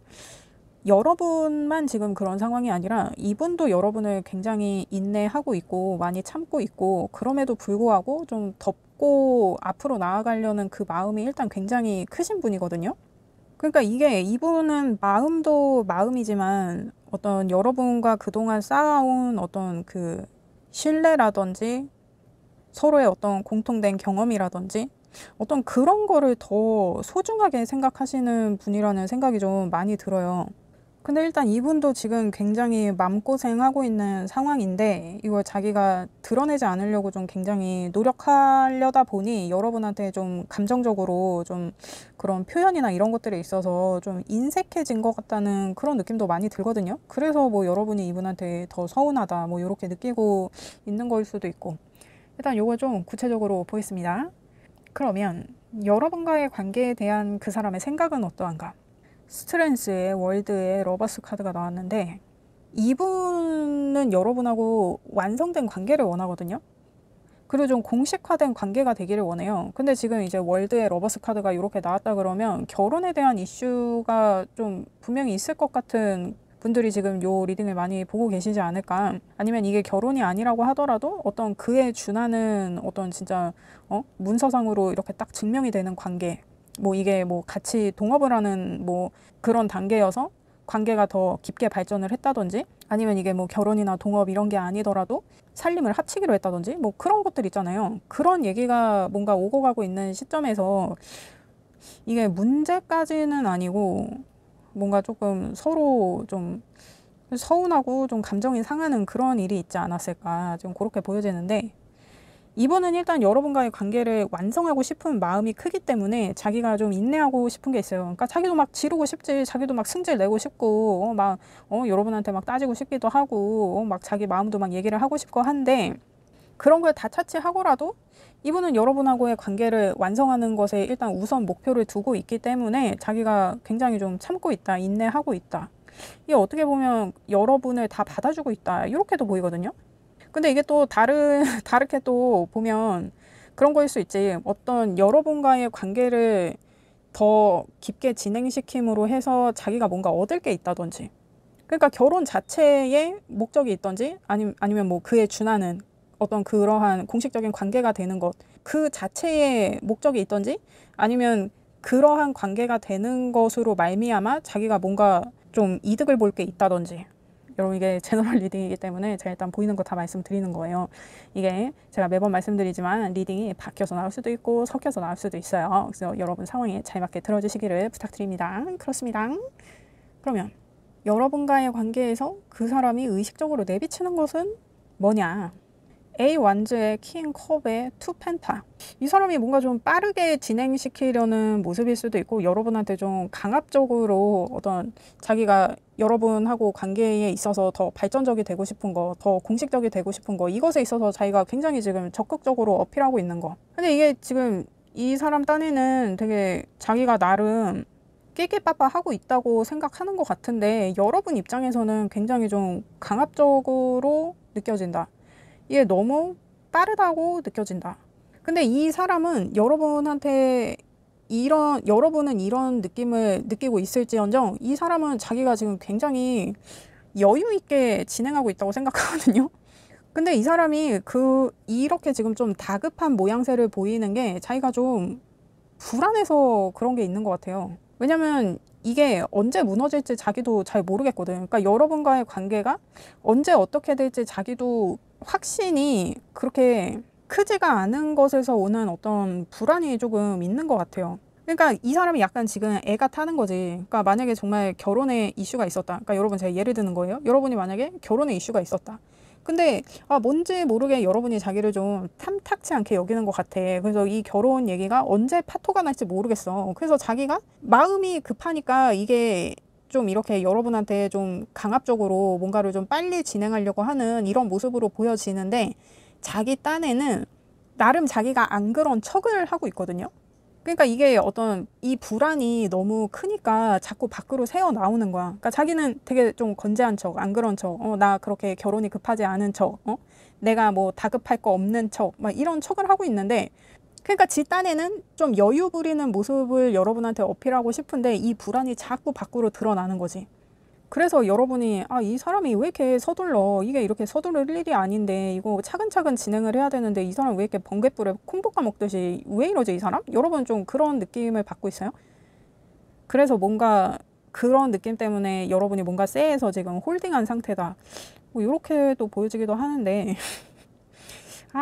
여러분만 지금 그런 상황이 아니라 이분도 여러분을 굉장히 인내하고 있고 많이 참고 있고, 그럼에도 불구하고 좀 덮고 앞으로 나아가려는 그 마음이 일단 굉장히 크신 분이거든요. 그러니까 이게 이분은 마음도 마음이지만 어떤 여러분과 그동안 쌓아온 어떤 그 신뢰라든지 서로의 어떤 공통된 경험이라든지 어떤 그런 거를 더 소중하게 생각하시는 분이라는 생각이 좀 많이 들어요. 근데 일단 이분도 지금 굉장히 마음고생하고 있는 상황인데 이걸 자기가 드러내지 않으려고 좀 굉장히 노력하려다 보니 여러분한테 좀 감정적으로 좀 그런 표현이나 이런 것들에 있어서 좀 인색해진 것 같다는 그런 느낌도 많이 들거든요. 그래서 뭐 여러분이 이분한테 더 서운하다 뭐 이렇게 느끼고 있는 거일 수도 있고. 일단 요거 좀 구체적으로 보겠습니다. 그러면 여러분과의 관계에 대한 그 사람의 생각은 어떠한가? 스트렝스의 월드의 러버스 카드가 나왔는데, 이분은 여러분하고 완성된 관계를 원하거든요. 그리고 좀 공식화된 관계가 되기를 원해요. 근데 지금 이제 월드의 러버스 카드가 이렇게 나왔다 그러면 결혼에 대한 이슈가 좀 분명히 있을 것 같은 분들이 지금 요 리딩을 많이 보고 계시지 않을까. 아니면 이게 결혼이 아니라고 하더라도 어떤 그에 준하는 어떤 진짜 문서상으로 이렇게 딱 증명이 되는 관계, 뭐 이게 뭐 같이 동업을 하는 뭐 그런 단계여서 관계가 더 깊게 발전을 했다든지, 아니면 이게 뭐 결혼이나 동업 이런 게 아니더라도 살림을 합치기로 했다든지 뭐 그런 것들 있잖아요. 그런 얘기가 뭔가 오고 가고 있는 시점에서 이게 문제까지는 아니고 뭔가 조금 서로 좀 서운하고 좀 감정이 상하는 그런 일이 있지 않았을까, 좀 그렇게 보여지는데, 이분은 일단 여러분과의 관계를 완성하고 싶은 마음이 크기 때문에 자기가 좀 인내하고 싶은 게 있어요. 그러니까 자기도 막 지르고 싶지, 자기도 막 승질 내고 싶고 여러분한테 막 따지고 싶기도 하고 막 자기 마음도 막 얘기를 하고 싶고 한데, 그런 걸 다 차치하고라도 이분은 여러분하고의 관계를 완성하는 것에 일단 우선 목표를 두고 있기 때문에 자기가 굉장히 좀 참고 있다, 인내하고 있다. 이게 어떻게 보면 여러분을 다 받아주고 있다, 이렇게도 보이거든요. 근데 이게 또 다르게 또 보면 그런 거일 수 있지. 어떤 여러분과의 관계를 더 깊게 진행시킴으로 해서 자기가 뭔가 얻을 게 있다든지, 그러니까 결혼 자체에 목적이 있던지 아니면 뭐 그에 준하는 어떤 그러한 공식적인 관계가 되는 것, 그 자체에 목적이 있던지, 아니면 그러한 관계가 되는 것으로 말미암아 자기가 뭔가 좀 이득을 볼 게 있다든지. 여러분, 이게 제너럴 리딩이기 때문에 제가 일단 보이는 거 다 말씀드리는 거예요. 이게 제가 매번 말씀드리지만 리딩이 바뀌어서 나올 수도 있고 섞여서 나올 수도 있어요. 그래서 여러분 상황에 잘 맞게 들어주시기를 부탁드립니다. 그렇습니다. 그러면 여러분과의 관계에서 그 사람이 의식적으로 내비치는 것은 뭐냐? A 완즈의 킹 컵의 투 펜타. 이 사람이 뭔가 좀 빠르게 진행시키려는 모습일 수도 있고, 여러분한테 좀 강압적으로 어떤 자기가 여러분하고 관계에 있어서 더 발전적이 되고 싶은 거, 더 공식적이 되고 싶은 거, 이것에 있어서 자기가 굉장히 지금 적극적으로 어필하고 있는 거. 근데 이게 지금 이 사람 딴에는 되게 자기가 나름 깨깨빠빠 하고 있다고 생각하는 것 같은데, 여러분 입장에서는 굉장히 좀 강압적으로 느껴진다. 이게 너무 빠르다고 느껴진다. 근데 이 사람은 여러분은 이런 느낌을 느끼고 있을지언정 이 사람은 자기가 지금 굉장히 여유 있게 진행하고 있다고 생각하거든요. 근데 이 사람이 이렇게 지금 좀 다급한 모양새를 보이는 게 자기가 좀 불안해서 그런 게 있는 것 같아요. 왜냐면 이게 언제 무너질지 자기도 잘 모르겠거든. 그러니까 여러분과의 관계가 언제 어떻게 될지 자기도 확신이 그렇게 크지가 않은 것에서 오는 어떤 불안이 조금 있는 것 같아요. 그러니까 이 사람이 약간 지금 애가 타는 거지. 그러니까 만약에 정말 결혼에 이슈가 있었다. 그러니까 여러분, 제가 예를 드는 거예요. 여러분이 만약에 결혼에 이슈가 있었다. 근데 뭔지 모르게 여러분이 자기를 좀 탐탁치 않게 여기는 것 같아. 그래서 이 결혼 얘기가 언제 파토가 날지 모르겠어. 그래서 자기가 마음이 급하니까 이게 좀 이렇게 여러분한테 좀 강압적으로 뭔가를 좀 빨리 진행하려고 하는 이런 모습으로 보여지는데, 자기 딴에는 나름 자기가 안 그런 척을 하고 있거든요. 그러니까 이게 어떤 이 불안이 너무 크니까 자꾸 밖으로 새어 나오는 거야. 그러니까 자기는 되게 좀 건재한 척, 안 그런 척, 나 그렇게 결혼이 급하지 않은 척, 내가 뭐 다급할 거 없는 척, 막 이런 척을 하고 있는데, 그러니까 지 딴에는 좀 여유 부리는 모습을 여러분한테 어필하고 싶은데 이 불안이 자꾸 밖으로 드러나는 거지. 그래서 여러분이 이 사람이 왜 이렇게 서둘러, 이게 이렇게 서두를 일이 아닌데 이거 차근차근 진행을 해야 되는데 이 사람 왜 이렇게 번갯불에 콩볶아 먹듯이 왜 이러지 이 사람? 여러분 좀 그런 느낌을 받고 있어요? 그래서 뭔가 그런 느낌 때문에 여러분이 뭔가 쎄해서 지금 홀딩한 상태다, 뭐 이렇게도 보여지기도 하는데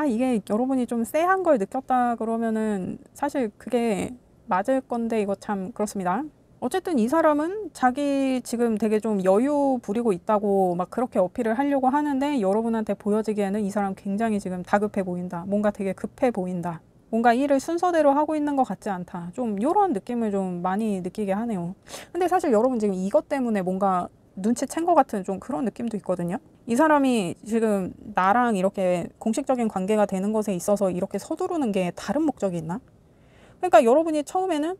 이게 여러분이 좀 쎄한 걸 느꼈다 그러면은 사실 그게 맞을 건데 이거 참 그렇습니다. 어쨌든 이 사람은 자기 지금 되게 좀 여유 부리고 있다고 막 그렇게 어필을 하려고 하는데 여러분한테 보여지기에는 이 사람 굉장히 지금 다급해 보인다. 뭔가 되게 급해 보인다. 뭔가 일을 순서대로 하고 있는 것 같지 않다. 좀 이런 느낌을 좀 많이 느끼게 하네요. 근데 사실 여러분 지금 이것 때문에 뭔가 눈치챈 것 같은 좀 그런 느낌도 있거든요. 이 사람이 지금 나랑 이렇게 공식적인 관계가 되는 것에 있어서 이렇게 서두르는 게 다른 목적이 있나? 그러니까 여러분이 처음에는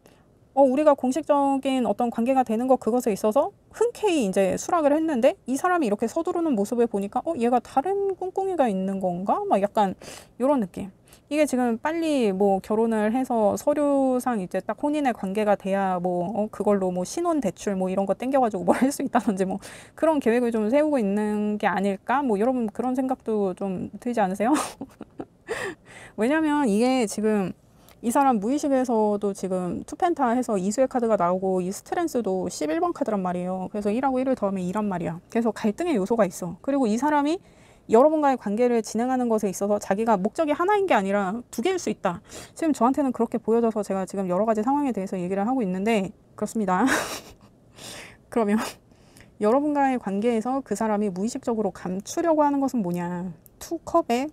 우리가 공식적인 어떤 관계가 되는 것 그것에 있어서 흔쾌히 이제 수락을 했는데 이 사람이 이렇게 서두르는 모습을 보니까 얘가 다른 꿍꿍이가 있는 건가? 막 약간 이런 느낌. 이게 지금 빨리 뭐 결혼을 해서 서류상 이제 딱 혼인의 관계가 돼야 뭐 그걸로 뭐 신혼 대출 뭐 이런 거 땡겨가지고 뭘 할 수 있다든지 뭐 그런 계획을 좀 세우고 있는 게 아닐까? 뭐 여러분 그런 생각도 좀 들지 않으세요? 왜냐면 이게 지금 이 사람 무의식에서도 지금 투펜타 해서 이수의 카드가 나오고 이 스트렝스도 11번 카드란 말이에요. 그래서 1하고 1을 더하면 2란 말이야. 그래서 갈등의 요소가 있어. 그리고 이 사람이 여러분과의 관계를 진행하는 것에 있어서 자기가 목적이 하나인 게 아니라 두 개일 수 있다. 지금 저한테는 그렇게 보여져서 제가 지금 여러 가지 상황에 대해서 얘기를 하고 있는데 그렇습니다. 그러면 여러분과의 관계에서 그 사람이 무의식적으로 감추려고 하는 것은 뭐냐. 투 컵에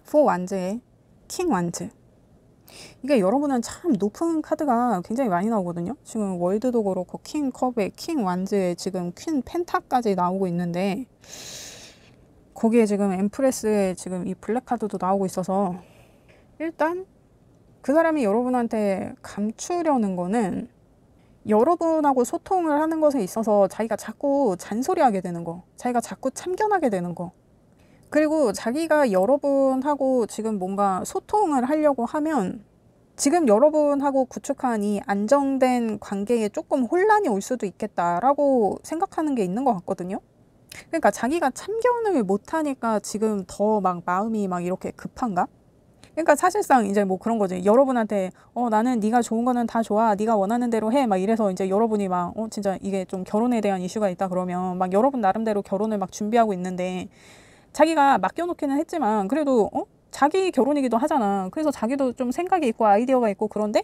포 완즈에 킹 완즈. 이게 여러분은 참 높은 카드가 굉장히 많이 나오거든요. 지금 월드도 그렇고 킹 컵에 킹 완즈에 지금 퀸 펜타까지 나오고 있는데 거기에 지금 엠프레스에 지금 이 블랙 카드도 나오고 있어서 일단 그 사람이 여러분한테 감추려는 거는 여러분하고 소통을 하는 것에 있어서 자기가 자꾸 잔소리하게 되는 거, 자기가 자꾸 참견하게 되는 거, 그리고 자기가 여러분하고 지금 뭔가 소통을 하려고 하면 지금 여러분하고 구축한 이 안정된 관계에 조금 혼란이 올 수도 있겠다라고 생각하는 게 있는 것 같거든요. 그러니까 자기가 참견을 못하니까 지금 더 막 마음이 막 이렇게 급한가? 그러니까 사실상 이제 뭐 그런 거지. 여러분한테 나는 네가 좋은 거는 다 좋아, 네가 원하는 대로 해, 막 이래서 이제 여러분이 막 진짜 이게 좀 결혼에 대한 이슈가 있다 그러면 막 여러분 나름대로 결혼을 막 준비하고 있는데 자기가 맡겨놓기는 했지만 그래도 자기 결혼이기도 하잖아. 그래서 자기도 좀 생각이 있고 아이디어가 있고 그런데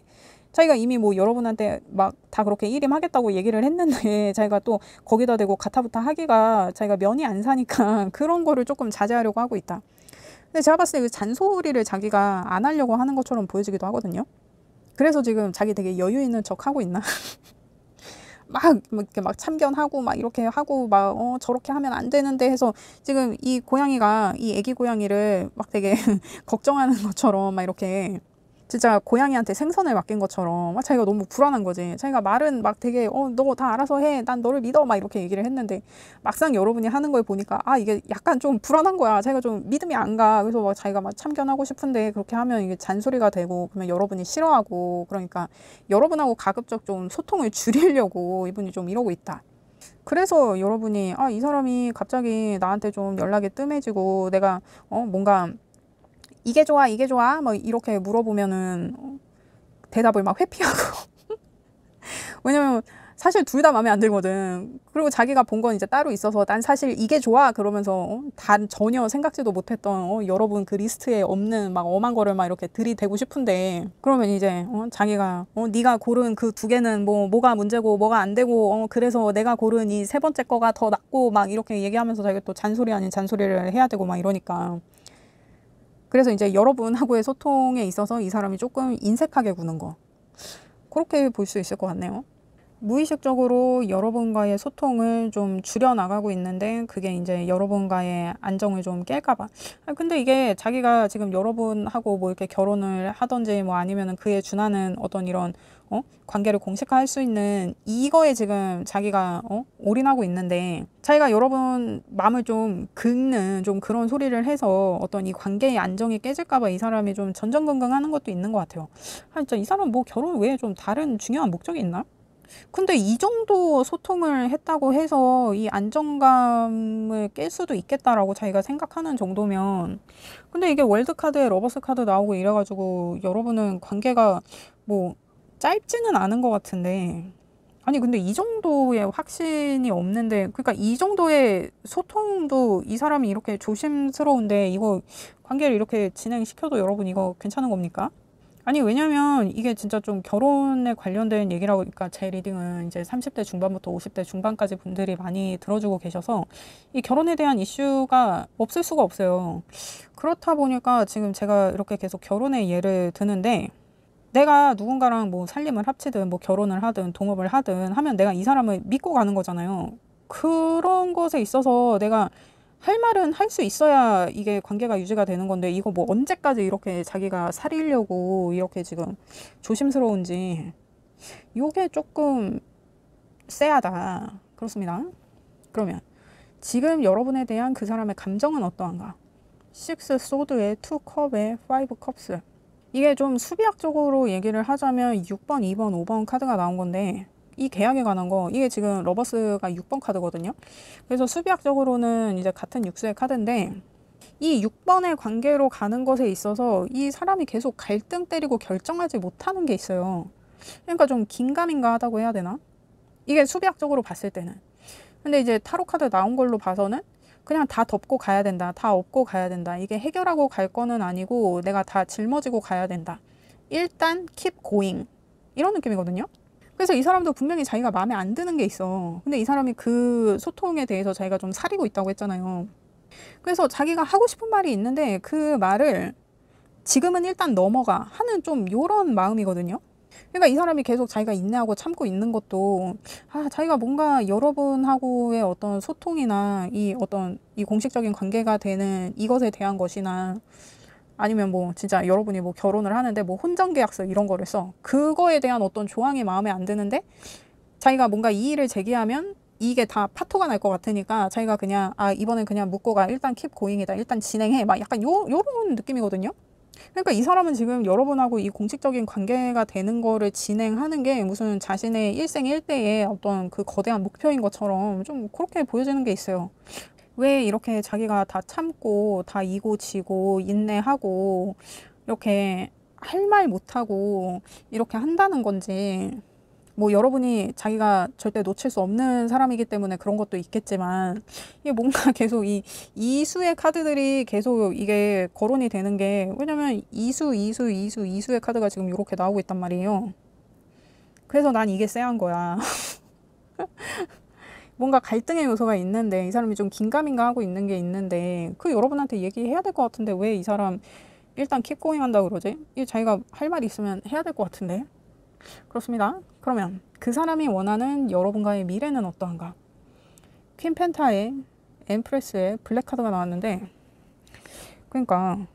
자기가 이미 뭐 여러분한테 막 다 그렇게 일임하겠다고 얘기를 했는데 자기가 또 거기다 대고 가타부타 하기가 자기가 면이 안 사니까 그런 거를 조금 자제하려고 하고 있다. 근데 제가 봤을 때 그 잔소리를 자기가 안 하려고 하는 것처럼 보여지기도 하거든요. 그래서 지금 자기 되게 여유 있는 척 하고 있나? 막 이렇게 막 참견하고 막 이렇게 하고 막 저렇게 하면 안 되는데 해서 지금 이 고양이가 이 애기 고양이를 막 되게 걱정하는 것처럼 막 이렇게 진짜 고양이한테 생선을 맡긴 것처럼 막 자기가 너무 불안한 거지. 자기가 말은 막 되게 너 다 알아서 해, 난 너를 믿어, 막 이렇게 얘기를 했는데 막상 여러분이 하는 걸 보니까 이게 약간 좀 불안한 거야. 자기가 좀 믿음이 안 가. 그래서 막 자기가 막 참견하고 싶은데 그렇게 하면 이게 잔소리가 되고 그러면 여러분이 싫어하고 그러니까 여러분하고 가급적 좀 소통을 줄이려고 이분이 좀 이러고 있다. 그래서 여러분이 이 사람이 갑자기 나한테 좀 연락이 뜸해지고 내가 뭔가 이게 좋아 이게 좋아 뭐 이렇게 물어보면은 대답을 막 회피하고 왜냐면 사실 둘 다 마음에 안 들거든. 그리고 자기가 본 건 이제 따로 있어서 난 사실 이게 좋아 그러면서 단 전혀 생각지도 못했던 여러분 그 리스트에 없는 막 엄한 거를 막 이렇게 들이대고 싶은데 그러면 이제 자기가 네가 고른 그 두 개는 뭐가 문제고 뭐가 안 되고 그래서 내가 고른 이 세 번째 거가 더 낫고 막 이렇게 얘기하면서 자기가 또 잔소리 아닌 잔소리를 해야 되고 막 이러니까 그래서 이제 여러분하고의 소통에 있어서 이 사람이 조금 인색하게 구는 거 그렇게 볼 수 있을 것 같네요. 무의식적으로 여러분과의 소통을 좀 줄여나가고 있는데 그게 이제 여러분과의 안정을 좀 깰까봐. 근데 이게 자기가 지금 여러분하고 뭐 이렇게 결혼을 하던지 뭐 아니면은 그에 준하는 어떤 이런 관계를 공식화할 수 있는 이거에 지금 자기가 올인하고 있는데 자기가 여러분 마음을 좀 긁는 좀 그런 소리를 해서 어떤 이 관계의 안정이 깨질까봐 이 사람이 좀 전전긍긍하는 것도 있는 것 같아요. 진짜 이 사람 뭐 결혼 외에 좀 다른 중요한 목적이 있나? 근데 이 정도 소통을 했다고 해서 이 안정감을 깰 수도 있겠다라고 자기가 생각하는 정도면 근데 이게 월드카드에 러버스 카드 나오고 이래가지고 여러분은 관계가 뭐 짧지는 않은 것 같은데 아니 근데 이 정도의 확신이 없는데 그러니까 이 정도의 소통도 이 사람이 이렇게 조심스러운데 이거 관계를 이렇게 진행시켜도 여러분 이거 괜찮은 겁니까? 아니 왜냐면 이게 진짜 좀 결혼에 관련된 얘기라고 그러니까 제 리딩은 이제 30대 중반부터 50대 중반까지 분들이 많이 들어주고 계셔서 이 결혼에 대한 이슈가 없을 수가 없어요. 그렇다 보니까 지금 제가 이렇게 계속 결혼의 예를 드는데 내가 누군가랑 뭐 살림을 합치든 뭐 결혼을 하든 동업을 하든 하면 내가 이 사람을 믿고 가는 거잖아요. 그런 것에 있어서 내가 할 말은 할 수 있어야 이게 관계가 유지가 되는 건데 이거 뭐 언제까지 이렇게 자기가 사리려고 이렇게 지금 조심스러운지 요게 조금 쎄하다. 그렇습니다. 그러면 지금 여러분에 대한 그 사람의 감정은 어떠한가? 6 소드에 2 컵에 5 컵스 이게 좀 수비학적으로 얘기를 하자면 6번, 2번, 5번 카드가 나온 건데 이 계약에 관한 거 이게 지금 러버스가 6번 카드거든요. 그래서 수비학적으로는 이제 같은 육수의 카드인데 이 6번의 관계로 가는 것에 있어서 이 사람이 계속 갈등 때리고 결정하지 못하는 게 있어요. 그러니까 좀 긴가민가하다고 해야 되나? 이게 수비학적으로 봤을 때는. 근데 이제 타로 카드 나온 걸로 봐서는 그냥 다 덮고 가야 된다. 다 업고 가야 된다. 이게 해결하고 갈 거는 아니고 내가 다 짊어지고 가야 된다. 일단 keep going. 이런 느낌이거든요. 그래서 이 사람도 분명히 자기가 마음에 안 드는 게 있어. 근데 이 사람이 그 소통에 대해서 자기가 좀 사리고 있다고 했잖아요. 그래서 자기가 하고 싶은 말이 있는데 그 말을 지금은 일단 넘어가 하는 좀 요런 마음이거든요. 그러니까 이 사람이 계속 자기가 인내하고 참고 있는 것도 자기가 뭔가 여러분하고의 어떤 소통이나 이 어떤 이 공식적인 관계가 되는 이것에 대한 것이나 아니면 뭐 진짜 여러분이 뭐 결혼을 하는데 뭐 혼전계약서 이런 거를 써. 그거에 대한 어떤 조항이 마음에 안 드는데 자기가 뭔가 이의를 제기하면 이게 다 파토가 날 것 같으니까 자기가 그냥 이번엔 그냥 묻고 가. 일단 킵 고잉이다. 일단 진행해. 막 약간 요런 느낌이거든요. 그러니까 이 사람은 지금 여러분하고 이 공식적인 관계가 되는 거를 진행하는 게 무슨 자신의 일생일대의 어떤 그 거대한 목표인 것처럼 좀 그렇게 보여지는 게 있어요. 왜 이렇게 자기가 다 참고 다 이고 지고 인내하고 이렇게 할 말 못하고 이렇게 한다는 건지 뭐 여러분이 자기가 절대 놓칠 수 없는 사람이기 때문에 그런 것도 있겠지만 이게 뭔가 계속 이 이수의 카드들이 계속 이게 거론이 되는 게 왜냐면 이수의 카드가 지금 이렇게 나오고 있단 말이에요. 그래서 난 이게 쎄한 거야. 뭔가 갈등의 요소가 있는데 이 사람이 좀 긴가민가 하고 있는 게 있는데 그 여러분한테 얘기해야 될 것 같은데 왜 이 사람 일단 킵고잉 한다 그러지? 이 자기가 할 말이 있으면 해야 될 것 같은데. 그렇습니다. 그러면 그 사람이 원하는 여러분과의 미래는 어떠한가? 퀸 펜타에 엠프레스에 블랙 카드가 나왔는데 그러니까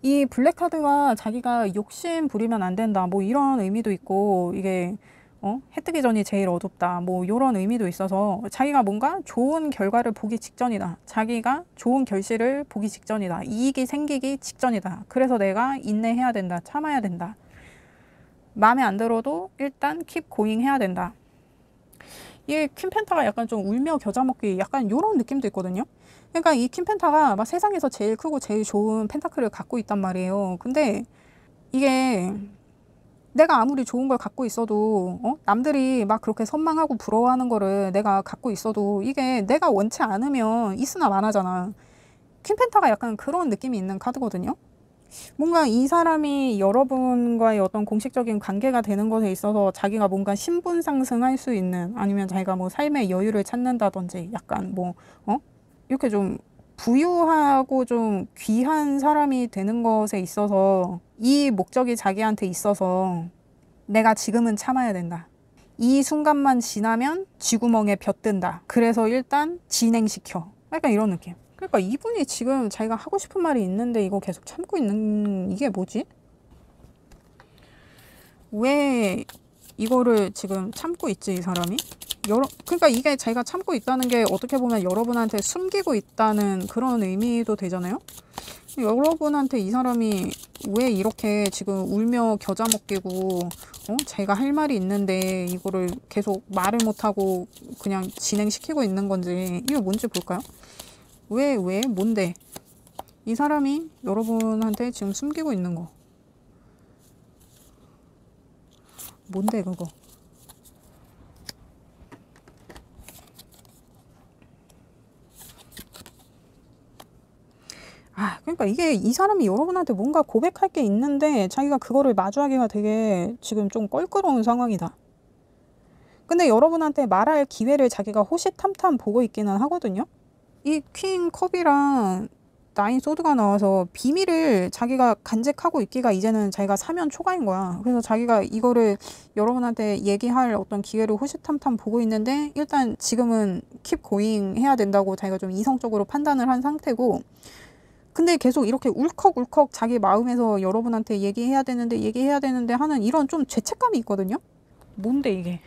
이 블랙 카드가 자기가 욕심 부리면 안 된다 뭐 이런 의미도 있고 이게 해 뜨기 전이 제일 어둡다 뭐 이런 의미도 있어서 자기가 뭔가 좋은 결과를 보기 직전이다. 자기가 좋은 결실을 보기 직전이다. 이익이 생기기 직전이다. 그래서 내가 인내해야 된다. 참아야 된다. 마음에 안 들어도 일단 keep going 해야 된다. 이 퀸펜타가 약간 좀 울며 겨자 먹기 약간 이런 느낌도 있거든요. 그러니까 이 퀸펜타가 막 세상에서 제일 크고 제일 좋은 펜타클을 갖고 있단 말이에요. 근데 이게 내가 아무리 좋은 걸 갖고 있어도 남들이 막 그렇게 선망하고 부러워하는 거를 내가 갖고 있어도 이게 내가 원치 않으면 있으나 마나잖아. 퀸펜타가 약간 그런 느낌이 있는 카드거든요. 뭔가 이 사람이 여러분과의 어떤 공식적인 관계가 되는 것에 있어서 자기가 뭔가 신분 상승할 수 있는 아니면 자기가 뭐 삶의 여유를 찾는다든지 약간 뭐 이렇게 좀 부유하고 좀 귀한 사람이 되는 것에 있어서 이 목적이 자기한테 있어서 내가 지금은 참아야 된다. 이 순간만 지나면 쥐구멍에 벼뜬다. 그래서 일단 진행시켜. 약간 이런 느낌. 그러니까 이분이 지금 자기가 하고 싶은 말이 있는데 이거 계속 참고 있는 이게 뭐지? 왜 이거를 지금 참고 있지, 이 사람이? 그러니까 이게 자기가 참고 있다는 게 어떻게 보면 여러분한테 숨기고 있다는 그런 의미도 되잖아요? 여러분한테 이 사람이 왜 이렇게 지금 울며 겨자 먹기고 자기가 할 말이 있는데 이거를 계속 말을 못하고 그냥 진행시키고 있는 건지 이거 뭔지 볼까요? 왜? 뭔데? 이 사람이 여러분한테 지금 숨기고 있는 거 뭔데 그거? 그러니까 이게 이 사람이 여러분한테 뭔가 고백할 게 있는데 자기가 그거를 마주하기가 되게 지금 좀 껄끄러운 상황이다. 근데 여러분한테 말할 기회를 자기가 호시탐탐 보고 있기는 하거든요. 이 퀸 컵이랑 나인 소드가 나와서 비밀을 자기가 간직하고 있기가 이제는 자기가 사면 초과인 거야. 그래서 자기가 이거를 여러분한테 얘기할 어떤 기회를 호시탐탐 보고 있는데 일단 지금은 keep going 해야 된다고 자기가 좀 이성적으로 판단을 한 상태고, 근데 계속 이렇게 울컥울컥 자기 마음에서 여러분한테 얘기해야 되는데 하는 이런 좀 죄책감이 있거든요. 뭔데 이게?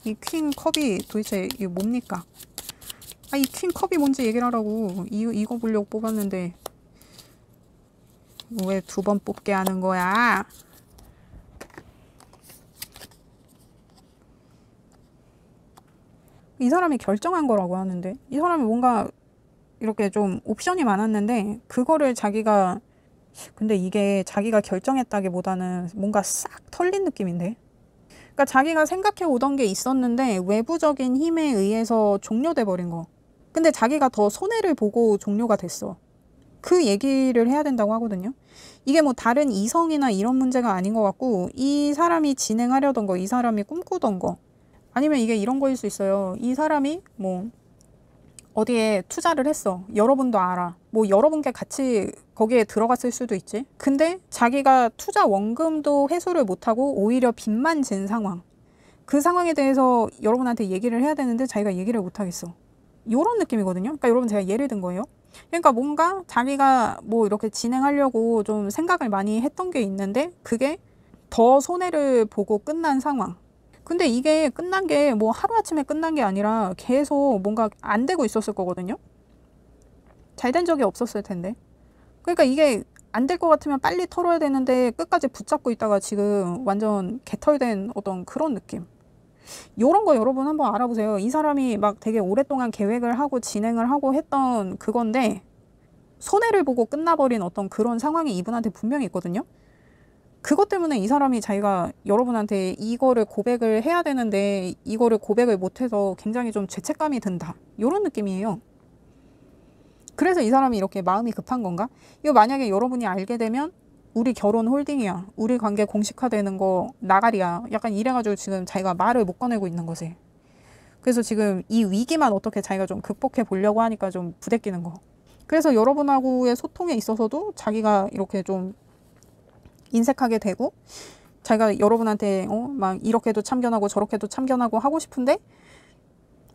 이 퀸 컵이 도대체 이게 뭡니까? 이 퀸 컵이 뭔지 얘기를 하라고. 이거 보려고 뽑았는데 왜 2번 뽑게 하는 거야? 이 사람이 결정한 거라고 하는데, 이 사람이 뭔가 이렇게 좀 옵션이 많았는데 그거를 자기가, 근데 이게 자기가 결정했다기보다는 뭔가 싹 털린 느낌인데, 그러니까 자기가 생각해 오던 게 있었는데 외부적인 힘에 의해서 종료돼 버린 거. 근데 자기가 더 손해를 보고 종료가 됐어. 그 얘기를 해야 된다고 하거든요. 이게 뭐 다른 이성이나 이런 문제가 아닌 것 같고, 이 사람이 진행하려던 거, 이 사람이 꿈꾸던 거, 아니면 이게 이런 거일 수 있어요. 이 사람이 뭐 어디에 투자를 했어. 여러분도 알아. 뭐 여러분께 같이 거기에 들어갔을 수도 있지. 근데 자기가 투자 원금도 회수를 못하고 오히려 빚만 진 상황. 그 상황에 대해서 여러분한테 얘기를 해야 되는데 자기가 얘기를 못하겠어. 요런 느낌이거든요. 그러니까 여러분 제가 예를 든 거예요. 그러니까 뭔가 자기가 뭐 이렇게 진행하려고 좀 생각을 많이 했던 게 있는데 그게 더 손해를 보고 끝난 상황. 근데 이게 끝난 게 뭐 하루아침에 끝난 게 아니라 계속 뭔가 안 되고 있었을 거거든요. 잘 된 적이 없었을 텐데. 그러니까 이게 안 될 것 같으면 빨리 털어야 되는데 끝까지 붙잡고 있다가 지금 완전 개털된 어떤 그런 느낌. 요런 거 여러분 한번 알아보세요. 이 사람이 막 되게 오랫동안 계획을 하고 진행을 하고 했던 그건데 손해를 보고 끝나버린 어떤 그런 상황이 이분한테 분명히 있거든요. 그것 때문에 이 사람이 자기가 여러분한테 이거를 고백을 해야 되는데 이거를 고백을 못해서 굉장히 좀 죄책감이 든다. 이런 느낌이에요. 그래서 이 사람이 이렇게 마음이 급한 건가? 이거 만약에 여러분이 알게 되면 우리 결혼 홀딩이야. 우리 관계 공식화되는 거 나가리야. 약간 이래가지고 지금 자기가 말을 못 꺼내고 있는 거지. 그래서 지금 이 위기만 어떻게 자기가 좀 극복해 보려고 하니까 좀 부대끼는 거. 그래서 여러분하고의 소통에 있어서도 자기가 이렇게 좀 인색하게 되고 자기가 여러분한테 막 이렇게도 참견하고 저렇게도 참견하고 하고 싶은데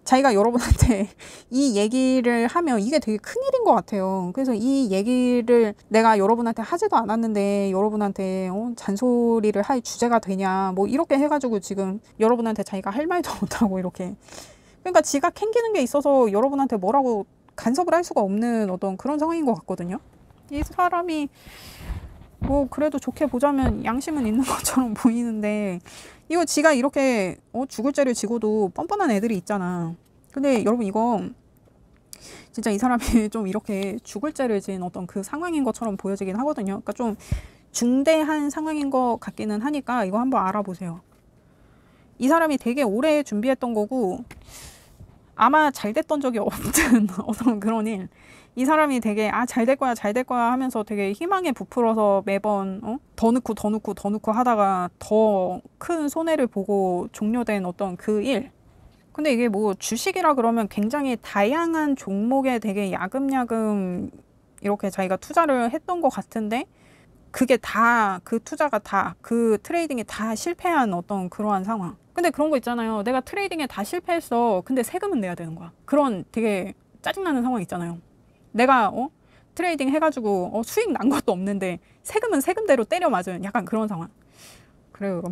자기가 여러분한테 이 얘기를 하면 이게 되게 큰일인 것 같아요. 그래서 이 얘기를 내가 여러분한테 하지도 않았는데 여러분한테 잔소리를 할 주제가 되냐 뭐 이렇게 해가지고 지금 여러분한테 자기가 할 말도 못하고 이렇게, 그러니까 지가 캥기는 게 있어서 여러분한테 뭐라고 간섭을 할 수가 없는 어떤 그런 상황인 것 같거든요. 이 사람이 뭐 그래도 좋게 보자면 양심은 있는 것처럼 보이는데 이거 지가 이렇게 죽을 죄를 지고도 뻔뻔한 애들이 있잖아. 근데 여러분 이거 진짜 이 사람이 좀 이렇게 죽을 죄를 진 어떤 그 상황인 것처럼 보여지긴 하거든요. 그러니까 좀 중대한 상황인 것 같기는 하니까 이거 한번 알아보세요. 이 사람이 되게 오래 준비했던 거고 아마 잘 됐던 적이 없는 어떤 그런 일. 이 사람이 되게 잘 될 거야 잘 될 거야 하면서 되게 희망에 부풀어서 매번 더 넣고 하다가 더 큰 손해를 보고 종료된 어떤 그 일. 근데 이게 뭐 주식이라 그러면 굉장히 다양한 종목에 되게 야금야금 이렇게 자기가 투자를 했던 것 같은데 그게 다, 그 투자가 다, 그 트레이딩이 다 실패한 어떤 그러한 상황. 근데 그런 거 있잖아요. 내가 트레이딩에 다 실패했어. 근데 세금은 내야 되는 거야. 그런 되게 짜증나는 상황 있잖아요. 내가 트레이딩 해가지고 수익 난 것도 없는데 세금은 세금대로 때려 맞은 약간 그런 상황. 그래요, 여러분.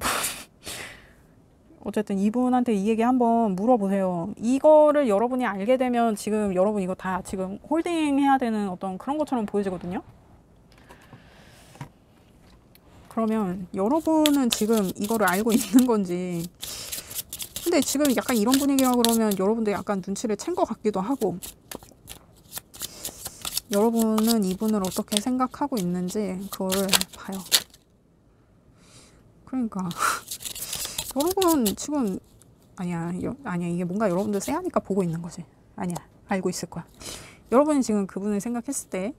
어쨌든 이분한테 이 얘기 한번 물어보세요. 이거를 여러분이 알게 되면 지금 여러분 이거 다 지금 홀딩 해야 되는 어떤 그런 것처럼 보여지거든요. 그러면 여러분은 지금 이거를 알고 있는 건지. 근데 지금 약간 이런 분위기라 그러면 여러분도 약간 눈치를 챈 것 같기도 하고. 여러분은 이분을 어떻게 생각하고 있는지 그거를 봐요. 그러니까 여러분 지금 아니야 이게 뭔가 여러분들 쎄하니까 보고 있는 거지. 아니야, 알고 있을 거야. 여러분이 지금 그분을 생각했을 때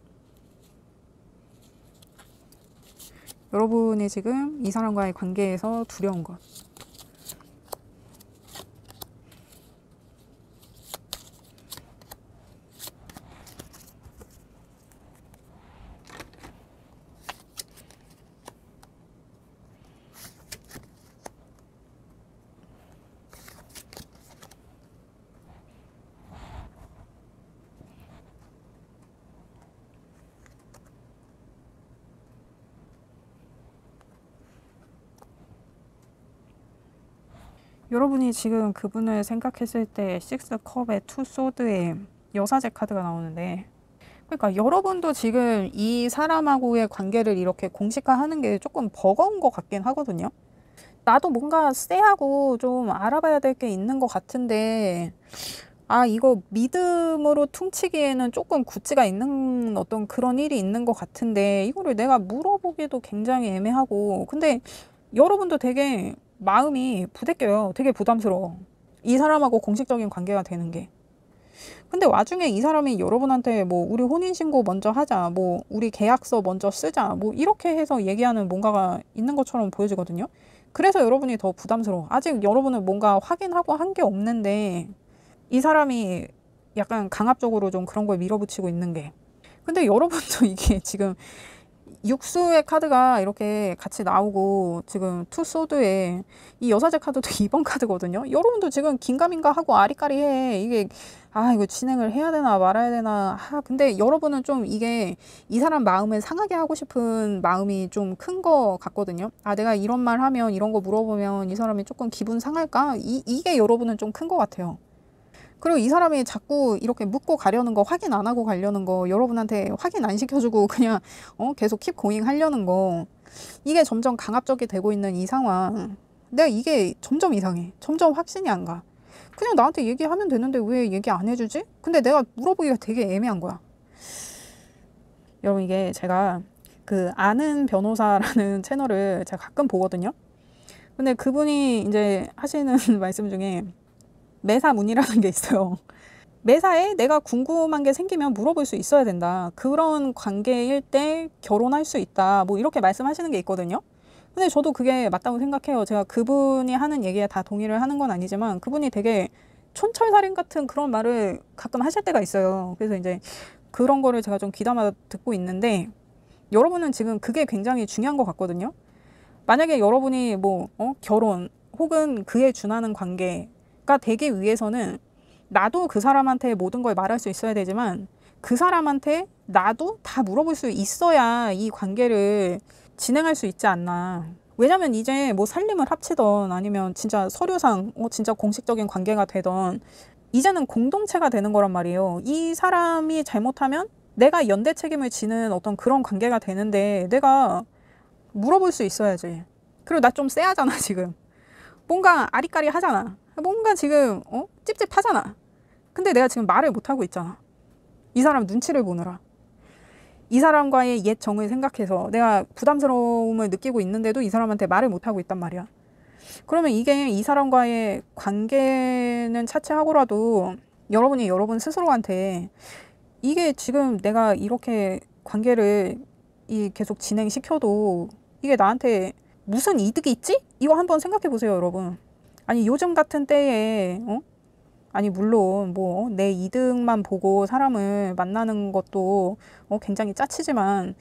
여러분이 지금 이 사람과의 관계에서 두려운 것, 여러분이 지금 그분을 생각했을 때 식스 컵의 투 소드의 여사제 카드가 나오는데, 그러니까 여러분도 지금 이 사람하고의 관계를 이렇게 공식화하는 게 조금 버거운 것 같긴 하거든요. 나도 뭔가 쎄하고 좀 알아봐야 될 게 있는 것 같은데 이거 믿음으로 퉁치기에는 조금 구찌가 있는 어떤 그런 일이 있는 것 같은데 이거를 내가 물어보기도 굉장히 애매하고, 근데 여러분도 되게 마음이 부대껴요. 되게 부담스러워. 이 사람하고 공식적인 관계가 되는 게. 근데 와중에 이 사람이 여러분한테 뭐 우리 혼인신고 먼저 하자, 뭐 우리 계약서 먼저 쓰자, 뭐 이렇게 해서 얘기하는 뭔가가 있는 것처럼 보여지거든요. 그래서 여러분이 더 부담스러워. 아직 여러분은 뭔가 확인하고 한 게 없는데 이 사람이 약간 강압적으로 좀 그런 걸 밀어붙이고 있는 게. 근데 여러분도 이게 지금 육수의 카드가 이렇게 같이 나오고 지금 투 소드에 이 여사제 카드도 2번 카드거든요. 여러분도 지금 긴가민가 하고 아리까리해. 이게 이거 진행을 해야 되나 말아야 되나. 근데 여러분은 좀 이게 이 사람 마음을 상하게 하고 싶은 마음이 좀 큰 거 같거든요. 내가 이런 말 하면 이런 거 물어보면 이 사람이 조금 기분 상할까? 이게 여러분은 좀 큰 거 같아요. 그리고 이 사람이 자꾸 이렇게 묻고 가려는 거, 확인 안 하고 가려는 거, 여러분한테 확인 안 시켜주고 그냥 계속 킵 고잉 하려는 거, 이게 점점 강압적이 되고 있는 이 상황. 내가 이게 점점 이상해. 점점 확신이 안 가. 그냥 나한테 얘기하면 되는데 왜 얘기 안 해주지? 근데 내가 물어보기가 되게 애매한 거야. 여러분, 이게 제가 그 아는 변호사라는 채널을 제가 가끔 보거든요. 근데 그분이 이제 하시는 말씀 중에 매사문이라는 게 있어요. 매사에 내가 궁금한 게 생기면 물어볼 수 있어야 된다. 그런 관계일 때 결혼할 수 있다. 뭐 이렇게 말씀하시는 게 있거든요. 근데 저도 그게 맞다고 생각해요. 제가 그분이 하는 얘기에 다 동의를 하는 건 아니지만 그분이 되게 촌철살인 같은 그런 말을 가끔 하실 때가 있어요. 그래서 이제 그런 거를 제가 좀 귀담아 듣고 있는데, 여러분은 지금 그게 굉장히 중요한 것 같거든요. 만약에 여러분이 뭐 결혼 혹은 그에 준하는 관계가 되기 위해서는 나도 그 사람한테 모든 걸 말할 수 있어야 되지만 그 사람한테 나도 다 물어볼 수 있어야 이 관계를 진행할 수 있지 않나. 왜냐면 이제 뭐 살림을 합치던 아니면 진짜 서류상 진짜 공식적인 관계가 되던 이제는 공동체가 되는 거란 말이에요. 이 사람이 잘못하면 내가 연대 책임을 지는 어떤 그런 관계가 되는데 내가 물어볼 수 있어야지. 그리고 나 좀 쎄하잖아 지금. 뭔가 아리까리 하잖아. 뭔가 지금 찝찝하잖아. 근데 내가 지금 말을 못하고 있잖아. 이 사람 눈치를 보느라. 이 사람과의 옛 정을 생각해서 내가 부담스러움을 느끼고 있는데도 이 사람한테 말을 못하고 있단 말이야. 그러면 이게 이 사람과의 관계는 차치하고라도 여러분이 여러분 스스로한테 이게 지금 내가 이렇게 관계를 계속 진행시켜도 이게 나한테 무슨 이득이 있지? 이거 한번 생각해 보세요, 여러분. 아니 요즘 같은 때에 아니 물론 뭐 내 이득만 보고 사람을 만나는 것도 굉장히 짜치지만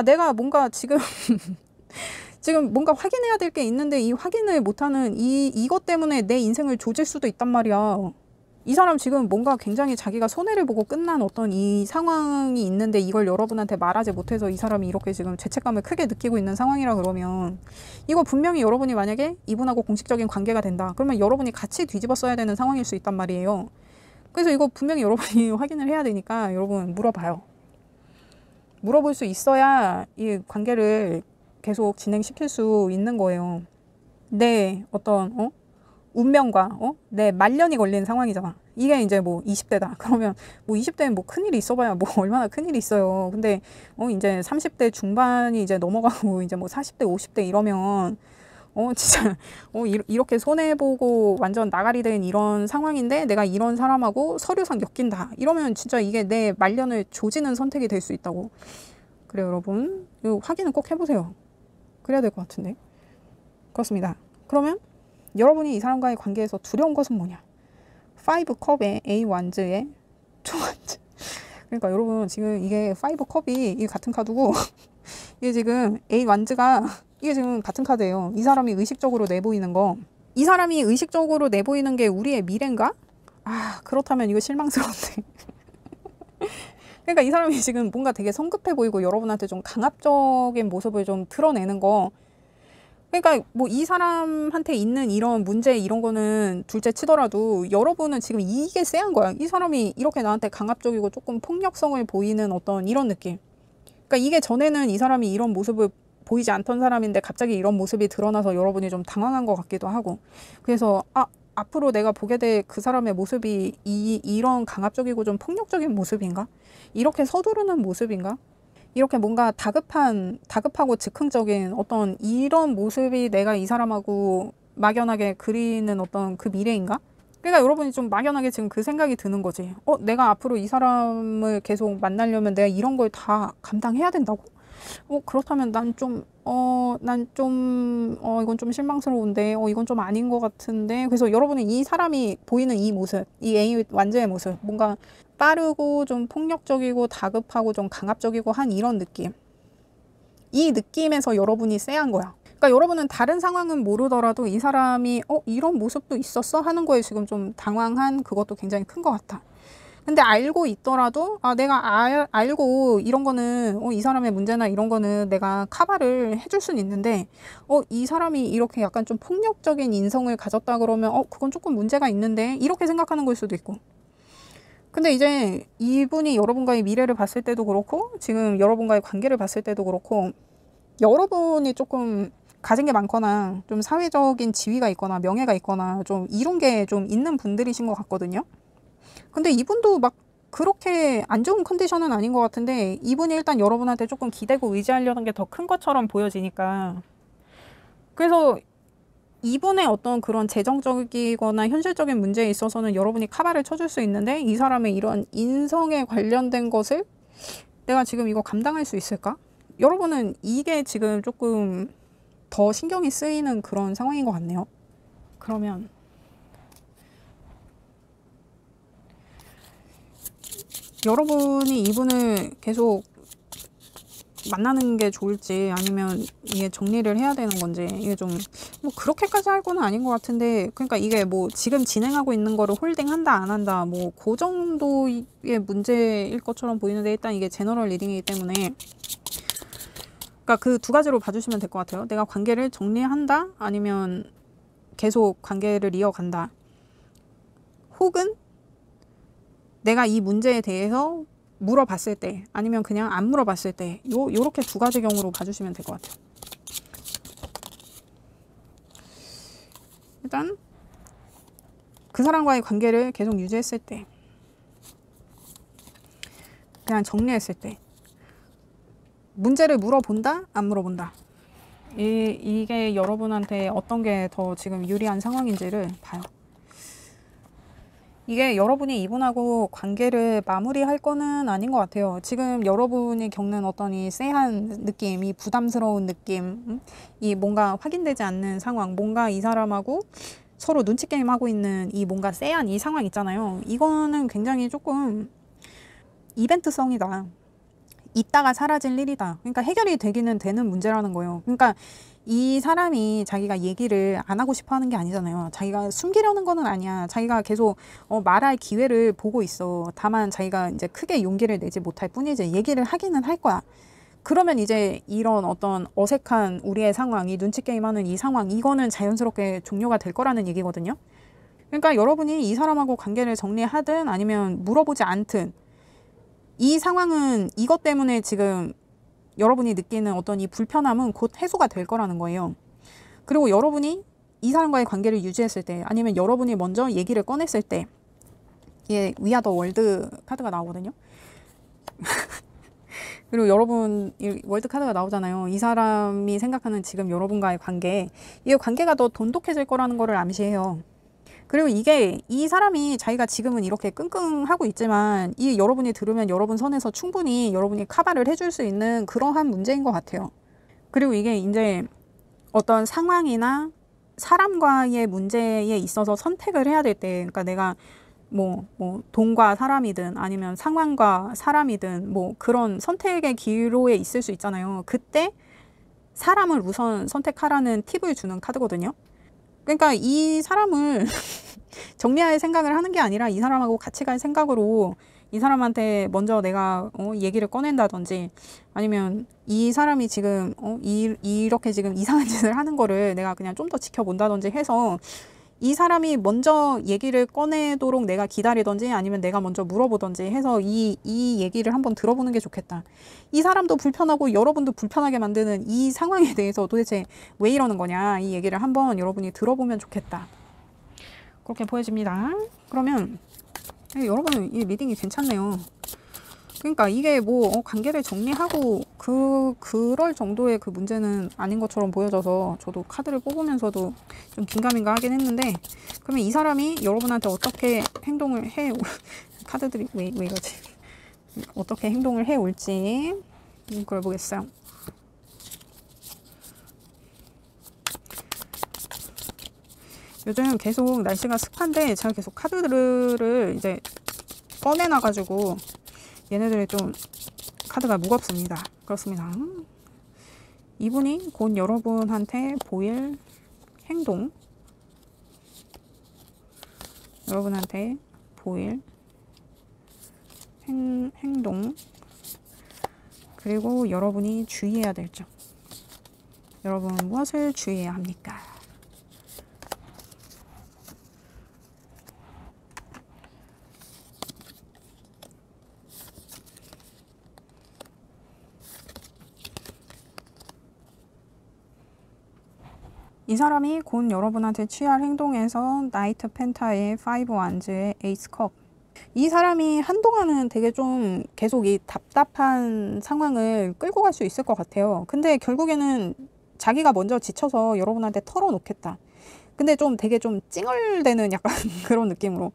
내가 뭔가 지금 지금 뭔가 확인해야 될 게 있는데 이 확인을 못하는 이것 때문에 내 인생을 조질 수도 있단 말이야. 이 사람 지금 뭔가 굉장히 자기가 손해를 보고 끝난 어떤 이 상황이 있는데 이걸 여러분한테 말하지 못해서 이 사람이 이렇게 지금 죄책감을 크게 느끼고 있는 상황이라 그러면 이거 분명히 여러분이 만약에 이분하고 공식적인 관계가 된다. 그러면 여러분이 같이 뒤집어 써야 되는 상황일 수 있단 말이에요. 그래서 이거 분명히 여러분이 확인을 해야 되니까 여러분 물어봐요. 물어볼 수 있어야 이 관계를 계속 진행시킬 수 있는 거예요. 내 어떤 운명과 내 말년이 걸린 상황이잖아. 이게 이제 뭐 20대다. 그러면 뭐 20대는 뭐 큰일이 있어봐야 뭐 얼마나 큰일이 있어요. 근데 이제 30대 중반이 이제 넘어가고 이제 뭐 40대 50대 이러면 진짜 이렇게 손해보고 완전 나가리 된 이런 상황인데 내가 이런 사람하고 서류상 엮인다. 이러면 진짜 이게 내 말년을 조지는 선택이 될 수 있다고. 그래요 여러분. 이거 확인은 꼭 해보세요. 그래야 될 것 같은데. 그렇습니다. 그러면 여러분이 이 사람과의 관계에서 두려운 것은 뭐냐? 5컵의 A 완즈의 2 완즈. 그러니까 여러분 지금 이게 5컵이 이 같은 카드고 이게 지금 A 완즈가 이게 지금 같은 카드예요. 이 사람이 의식적으로 내보이는 거. 이 사람이 의식적으로 내보이는 게 우리의 미래인가? 그렇다면 이거 실망스러운데. 그러니까 이 사람이 지금 뭔가 되게 성급해 보이고 여러분한테 좀 강압적인 모습을 좀 드러내는 거. 그러니까 뭐 이 사람한테 있는 이런 문제 이런 거는 둘째 치더라도 여러분은 지금 이게 쎄한 거야. 이 사람이 이렇게 나한테 강압적이고 조금 폭력성을 보이는 어떤 이런 느낌. 그러니까 이게 전에는 이 사람이 이런 모습을 보이지 않던 사람인데 갑자기 이런 모습이 드러나서 여러분이 좀 당황한 것 같기도 하고. 그래서 앞으로 내가 보게 될 그 사람의 모습이 이런 강압적이고 좀 폭력적인 모습인가? 이렇게 서두르는 모습인가? 이렇게 뭔가 다급하고 즉흥적인 어떤 이런 모습이 내가 이 사람하고 막연하게 그리는 어떤 그 미래인가? 그러니까 여러분이 좀 막연하게 지금 그 생각이 드는 거지. 내가 앞으로 이 사람을 계속 만나려면 내가 이런 걸 다 감당해야 된다고? 그렇다면 이건 좀 실망스러운데, 이건 좀 아닌 것 같은데. 그래서 여러분은 이 사람이 보이는 이 모습, 이 A 완전의 모습, 뭔가 빠르고 좀 폭력적이고 다급하고 좀 강압적이고 한 이런 느낌. 이 느낌에서 여러분이 쎄한 거야. 그러니까 여러분은 다른 상황은 모르더라도 이 사람이 이런 모습도 있었어? 하는 거에 지금 좀 당황한 그것도 굉장히 큰 것 같아. 근데 알고 있더라도 내가 알고 이런 거는 이 사람의 문제나 이런 거는 내가 커버를 해줄 수는 있는데 이 사람이 이렇게 약간 좀 폭력적인 인성을 가졌다 그러면 그건 조금 문제가 있는데 이렇게 생각하는 걸 수도 있고. 근데 이제 이분이 여러분과의 미래를 봤을 때도 그렇고 지금 여러분과의 관계를 봤을 때도 그렇고 여러분이 조금 가진 게 많거나 좀 사회적인 지위가 있거나 명예가 있거나 좀 이런 게 좀 있는 분들이신 것 같거든요. 근데 이분도 막 그렇게 안 좋은 컨디션은 아닌 것 같은데 이분이 일단 여러분한테 조금 기대고 의지하려는 게 더 큰 것처럼 보여지니까 그래서 이분의 어떤 그런 재정적이거나 현실적인 문제에 있어서는 여러분이 카바를 쳐줄 수 있는데 이 사람의 이런 인성에 관련된 것을 내가 지금 이거 감당할 수 있을까? 여러분은 이게 지금 조금 더 신경이 쓰이는 그런 상황인 것 같네요. 그러면 여러분이 이분을 계속 만나는 게 좋을지 아니면 이게 정리를 해야 되는 건지 이게 좀 뭐 그렇게까지 할 거는 아닌 것 같은데 그러니까 이게 뭐 지금 진행하고 있는 거를 홀딩한다 안 한다 뭐 그 정도의 문제일 것처럼 보이는데 일단 이게 제너럴 리딩이기 때문에 그러니까 그 두 가지로 봐주시면 될 것 같아요. 내가 관계를 정리한다 아니면 계속 관계를 이어간다 혹은 내가 이 문제에 대해서 물어봤을 때 아니면 그냥 안 물어봤을 때 요렇게 두 가지 경우로 봐주시면 될 것 같아요. 일단 그 사람과의 관계를 계속 유지했을 때 그냥 정리했을 때 문제를 물어본다 안 물어본다 이게 여러분한테 어떤 게 더 지금 유리한 상황인지를 봐요. 이게 여러분이 이분하고 관계를 마무리할 거는 아닌 것 같아요. 지금 여러분이 겪는 어떤 이 쎄한 느낌, 이 부담스러운 느낌, 이 뭔가 확인되지 않는 상황, 뭔가 이 사람하고 서로 눈치 게임 하고 있는 이 뭔가 쎄한 이 상황 있잖아요. 이거는 굉장히 조금 이벤트성이다. 있다가 사라질 일이다. 그러니까 해결이 되기는 되는 문제라는 거예요. 그러니까 이 사람이 자기가 얘기를 안 하고 싶어 하는 게 아니잖아요. 자기가 숨기려는 거는 아니야. 자기가 계속 말할 기회를 보고 있어. 다만 자기가 이제 크게 용기를 내지 못할 뿐이지 얘기를 하기는 할 거야. 그러면 이제 이런 어떤 어색한 우리의 상황, 이 눈치 게임하는 이 상황, 이거는 자연스럽게 종료가 될 거라는 얘기거든요. 그러니까 여러분이 이 사람하고 관계를 정리하든 아니면 물어보지 않든 이 상황은 이것 때문에 지금 여러분이 느끼는 어떤 이 불편함은 곧 해소가 될 거라는 거예요. 그리고 여러분이 이 사람과의 관계를 유지했을 때 아니면 여러분이 먼저 얘기를 꺼냈을 때 이게 We Are the World 카드가 나오거든요. 그리고 여러분 이 월드 카드가 나오잖아요. 이 사람이 생각하는 지금 여러분과의 관계, 이 관계가 더 돈독해질 거라는 거를 암시해요. 그리고 이게 이 사람이 자기가 지금은 이렇게 끙끙하고 있지만 이 여러분이 들으면 여러분 선에서 충분히 여러분이 커버를 해줄 수 있는 그러한 문제인 것 같아요. 그리고 이게 이제 어떤 상황이나 사람과의 문제에 있어서 선택을 해야 될 때, 그러니까 내가 뭐 돈과 사람이든 아니면 상황과 사람이든 뭐 그런 선택의 기로에 있을 수 있잖아요. 그때 사람을 우선 선택하라는 팁을 주는 카드거든요. 그러니까 이 사람을 정리할 생각을 하는 게 아니라 이 사람하고 같이 갈 생각으로 이 사람한테 먼저 내가 얘기를 꺼낸다든지 아니면 이 사람이 지금 이렇게 지금 이상한 짓을 하는 거를 내가 그냥 좀 더 지켜본다든지 해서 이 사람이 먼저 얘기를 꺼내도록 내가 기다리든지 아니면 내가 먼저 물어보든지 해서 이 얘기를 한번 들어보는 게 좋겠다. 이 사람도 불편하고 여러분도 불편하게 만드는 이 상황에 대해서 도대체 왜 이러는 거냐 이 얘기를 한번 여러분이 들어보면 좋겠다. 그렇게 보여집니다. 그러면 여러분 이 리딩이 괜찮네요. 그러니까 이게 뭐 관계를 정리하고 그럴 정도의 그 문제는 아닌 것처럼 보여져서 저도 카드를 뽑으면서도 좀 긴가민가 하긴 했는데 그러면 이 사람이 여러분한테 어떻게 행동을 해 카드들이 왜 이러지? 어떻게 행동을 해 올지 그걸 보겠어요. 요즘 계속 날씨가 습한데 제가 계속 카드들을 이제 꺼내놔가지고 얘네들이 좀 카드가 무겁습니다. 그렇습니다. 이분이 곧 여러분한테 보일 행동, 여러분한테 보일 행동, 그리고 여러분이 주의해야 될 점. 여러분 무엇을 주의해야 합니까? 이 사람이 곧 여러분한테 취할 행동에서 나이트 펜타의 5 완즈의 에이스 컵. 이 사람이 한동안은 되게 좀 계속 이 답답한 상황을 끌고 갈 수 있을 것 같아요. 근데 결국에는 자기가 먼저 지쳐서 여러분한테 털어놓겠다. 근데 좀 되게 좀 찡얼대는 약간 그런 느낌으로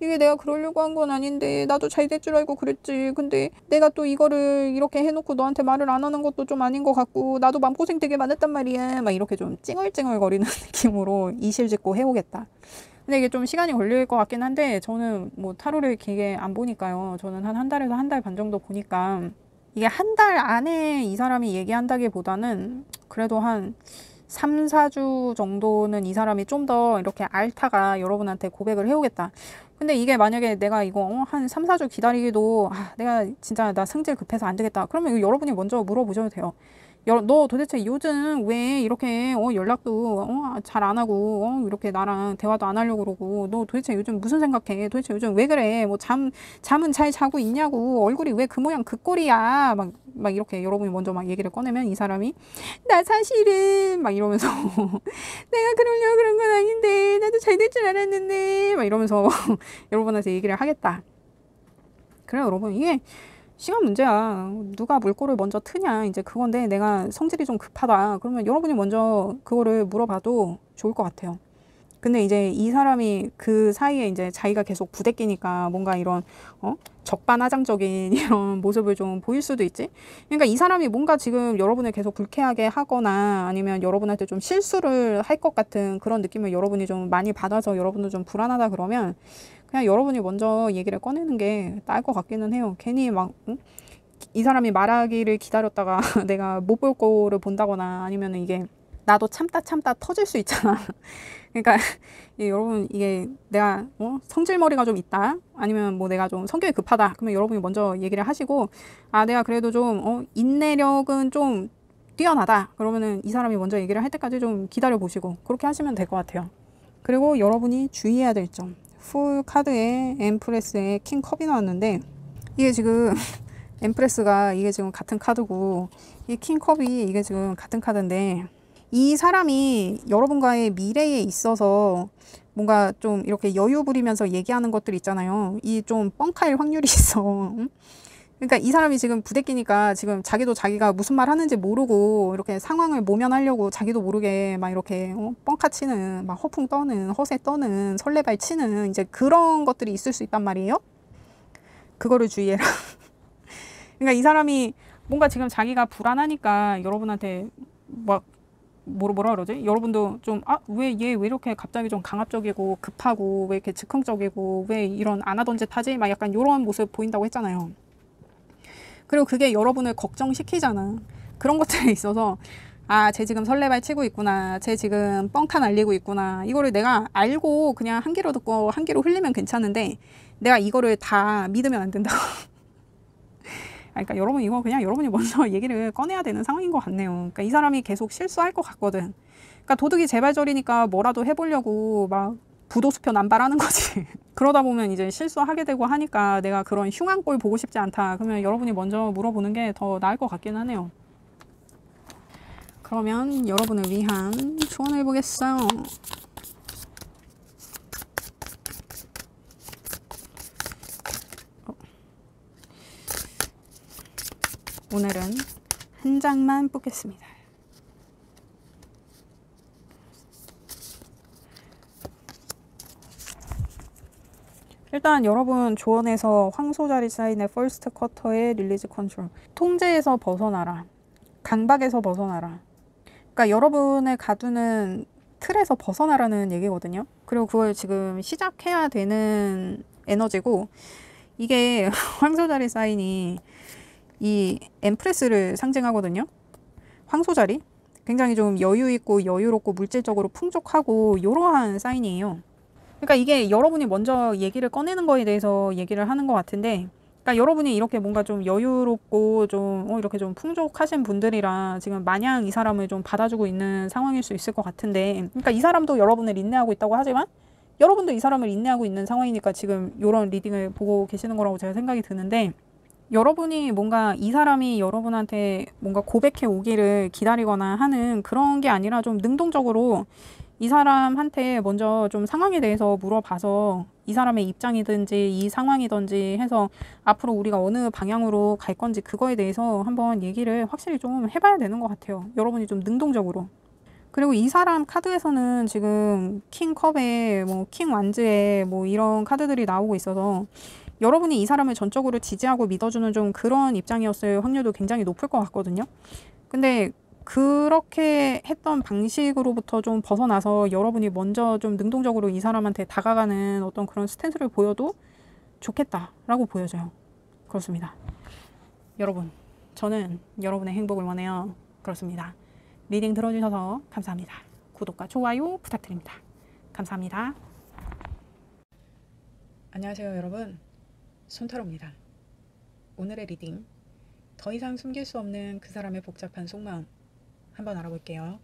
이게 내가 그러려고 한 건 아닌데 나도 잘 될 줄 알고 그랬지. 근데 내가 또 이거를 이렇게 해놓고 너한테 말을 안 하는 것도 좀 아닌 것 같고 나도 마음고생 되게 많았단 말이야. 막 이렇게 좀 찡얼찡얼거리는 느낌으로 이실직고 해오겠다. 근데 이게 좀 시간이 걸릴 것 같긴 한데 저는 뭐 타로를 길게 안 보니까요. 저는 한 달에서 한 달 반 정도 보니까 이게 한 달 안에 이 사람이 얘기한다기보다는 그래도 한 3, 4주 정도는 이 사람이 좀 더 이렇게 앓다가 여러분한테 고백을 해오겠다. 근데 이게 만약에 내가 이거 한 3, 4주 기다리기도 내가 진짜 나 성질 급해서 안 되겠다. 그러면 이거 여러분이 먼저 물어보셔도 돼요. 너 도대체 요즘 왜 이렇게 연락도 잘 안 하고 이렇게 나랑 대화도 안 하려고 그러고 너 도대체 요즘 무슨 생각해? 도대체 요즘 왜 그래? 뭐 잠은 잘 자고 있냐고 얼굴이 왜 그 모양 그 꼴이야? 막 이렇게 여러분이 먼저 막 얘기를 꺼내면 이 사람이 나 사실은 막 이러면서 내가 그러려고 그런 건 아닌데 나도 잘 될 줄 알았는데 막 이러면서 여러분한테 얘기를 하겠다. 그래요 여러분 이게 시간 문제야. 누가 물꼬를 먼저 트냐 이제 그건데 내가 성질이 좀 급하다 그러면 여러분이 먼저 그거를 물어봐도 좋을 것 같아요. 근데 이제 이 사람이 그 사이에 이제 자기가 계속 부대끼니까 뭔가 이런 적반하장적인 이런 모습을 좀 보일 수도 있지. 그러니까 이 사람이 뭔가 지금 여러분을 계속 불쾌하게 하거나 아니면 여러분한테 좀 실수를 할 것 같은 그런 느낌을 여러분이 좀 많이 받아서 여러분도 좀 불안하다 그러면 그냥 여러분이 먼저 얘기를 꺼내는 게 나을 것 같기는 해요. 괜히 막 이 사람이 말하기를 기다렸다가 내가 못 볼 거를 본다거나 아니면 이게 나도 참다 터질 수 있잖아. 그러니까 여러분 이게 내가 성질머리가 좀 있다 아니면 뭐 내가 좀 성격이 급하다 그러면 여러분이 먼저 얘기를 하시고 아 내가 그래도 좀 인내력은 좀 뛰어나다 그러면은 이 사람이 먼저 얘기를 할 때까지 좀 기다려 보시고 그렇게 하시면 될 것 같아요. 그리고 여러분이 주의해야 될 점, 풀 카드에 엠프레스에 킹 컵이 나왔는데 이게 지금 엠프레스가 이게 지금 같은 카드고 이 킹컵이 이게 지금 같은 카드인데 이 사람이 여러분과의 미래에 있어서 뭔가 좀 이렇게 여유 부리면서 얘기하는 것들 있잖아요. 이 좀 뻥카일 확률이 있어. 그러니까 이 사람이 지금 부대끼니까 지금 자기도 자기가 무슨 말 하는지 모르고 이렇게 상황을 모면하려고 자기도 모르게 막 이렇게 뻥카 치는 막 허풍 떠는 허세 떠는 설레발 치는 이제 그런 것들이 있을 수 있단 말이에요. 그거를 주의해라. 그러니까 이 사람이 뭔가 지금 자기가 불안하니까 여러분한테 막 뭐라 그러지? 여러분도 좀 왜 얘 왜 이렇게 갑자기 좀 강압적이고 급하고 왜 이렇게 즉흥적이고 왜 이런 안 하던 짓 하지? 막 약간 이런 모습 보인다고 했잖아요. 그리고 그게 여러분을 걱정시키잖아. 그런 것들에 있어서 쟤 지금 설레발 치고 있구나. 쟤 지금 뻥카 날리고 있구나. 이거를 내가 알고 그냥 한 귀로 듣고 한 귀로 흘리면 괜찮은데 내가 이거를 다 믿으면 안 된다. 그러니까 여러분 이거 그냥 여러분이 먼저 얘기를 꺼내야 되는 상황인 것 같네요. 그러니까 이 사람이 계속 실수할 것 같거든. 그러니까 도둑이 제발저리니까 뭐라도 해보려고 막 부도수표 남발하는 거지. 그러다 보면 이제 실수하게 되고 하니까 내가 그런 흉한 꼴 보고 싶지 않다. 그러면 여러분이 먼저 물어보는 게 더 나을 것 같긴 하네요. 그러면 여러분을 위한 조언을 해보겠어요. 오늘은 한 장만 뽑겠습니다. 일단 여러분 조언에서 황소자리 사인의 퍼스트 쿼터의 릴리즈 컨트롤 통제에서 벗어나라. 강박에서 벗어나라. 그러니까 여러분을 가두는 틀에서 벗어나라는 얘기거든요. 그리고 그걸 지금 시작해야 되는 에너지고 이게 황소자리 사인이 이 엠프레스를 상징하거든요. 황소자리 굉장히 좀 여유 있고 여유롭고 물질적으로 풍족하고 이러한 사인이에요. 그러니까 이게 여러분이 먼저 얘기를 꺼내는 거에 대해서 얘기를 하는 것 같은데 그러니까 여러분이 이렇게 뭔가 좀 여유롭고 좀 이렇게 좀 풍족하신 분들이라 지금 마냥 이 사람을 좀 받아주고 있는 상황일 수 있을 것 같은데 그러니까 이 사람도 여러분을 인내하고 있다고 하지만 여러분도 이 사람을 인내하고 있는 상황이니까 지금 이런 리딩을 보고 계시는 거라고 제가 생각이 드는데 여러분이 뭔가 이 사람이 여러분한테 뭔가 고백해 오기를 기다리거나 하는 그런 게 아니라 좀 능동적으로 이 사람한테 먼저 좀 상황에 대해서 물어봐서 이 사람의 입장이든지 이 상황이든지 해서 앞으로 우리가 어느 방향으로 갈 건지 그거에 대해서 한번 얘기를 확실히 좀 해봐야 되는 것 같아요. 여러분이 좀 능동적으로. 그리고 이 사람 카드에서는 지금 킹컵에 뭐 킹 완즈에 뭐 이런 카드들이 나오고 있어서 여러분이 이 사람을 전적으로 지지하고 믿어주는 좀 그런 입장이었을 확률도 굉장히 높을 것 같거든요. 근데 그렇게 했던 방식으로부터 좀 벗어나서 여러분이 먼저 좀 능동적으로 이 사람한테 다가가는 어떤 그런 스탠스를 보여도 좋겠다라고 보여져요. 그렇습니다. 여러분, 저는 여러분의 행복을 원해요. 그렇습니다. 리딩 들어주셔서 감사합니다. 구독과 좋아요 부탁드립니다. 감사합니다. 안녕하세요 여러분. 손타로입니다. 오늘의 리딩, 더 이상 숨길 수 없는 그 사람의 복잡한 속마음 한번 알아볼게요.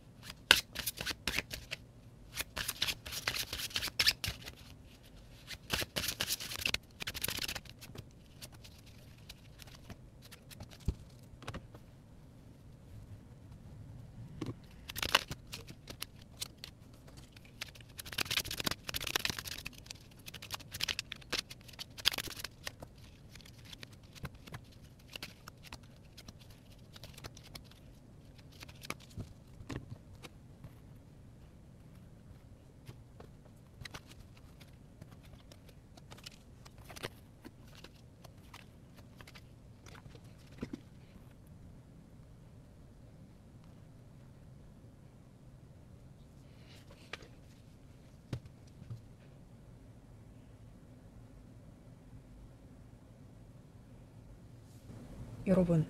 여러분,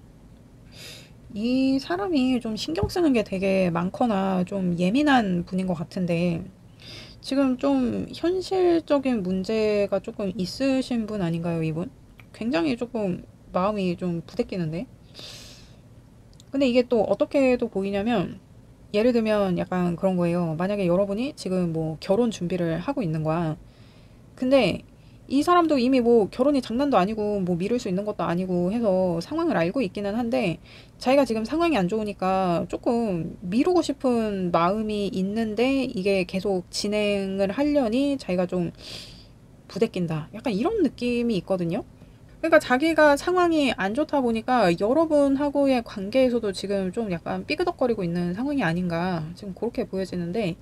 이 사람이 좀 신경 쓰는 게 되게 많거나 좀 예민한 분인 것 같은데 지금 좀 현실적인 문제가 조금 있으신 분 아닌가요, 이분? 굉장히 조금 마음이 좀 부대끼는데. 근데 이게 또 어떻게도 보이냐면 예를 들면 약간 그런 거예요. 만약에 여러분이 지금 뭐 결혼 준비를 하고 있는 거야. 근데 이 사람도 이미 뭐 결혼이 장난도 아니고 뭐 미룰 수 있는 것도 아니고 해서 상황을 알고 있기는 한데 자기가 지금 상황이 안 좋으니까 조금 미루고 싶은 마음이 있는데 이게 계속 진행을 하려니 자기가 좀 부대낀다. 약간 이런 느낌이 있거든요. 그러니까 자기가 상황이 안 좋다 보니까 여러분하고의 관계에서도 지금 좀 약간 삐그덕거리고 있는 상황이 아닌가 지금 그렇게 보여지는데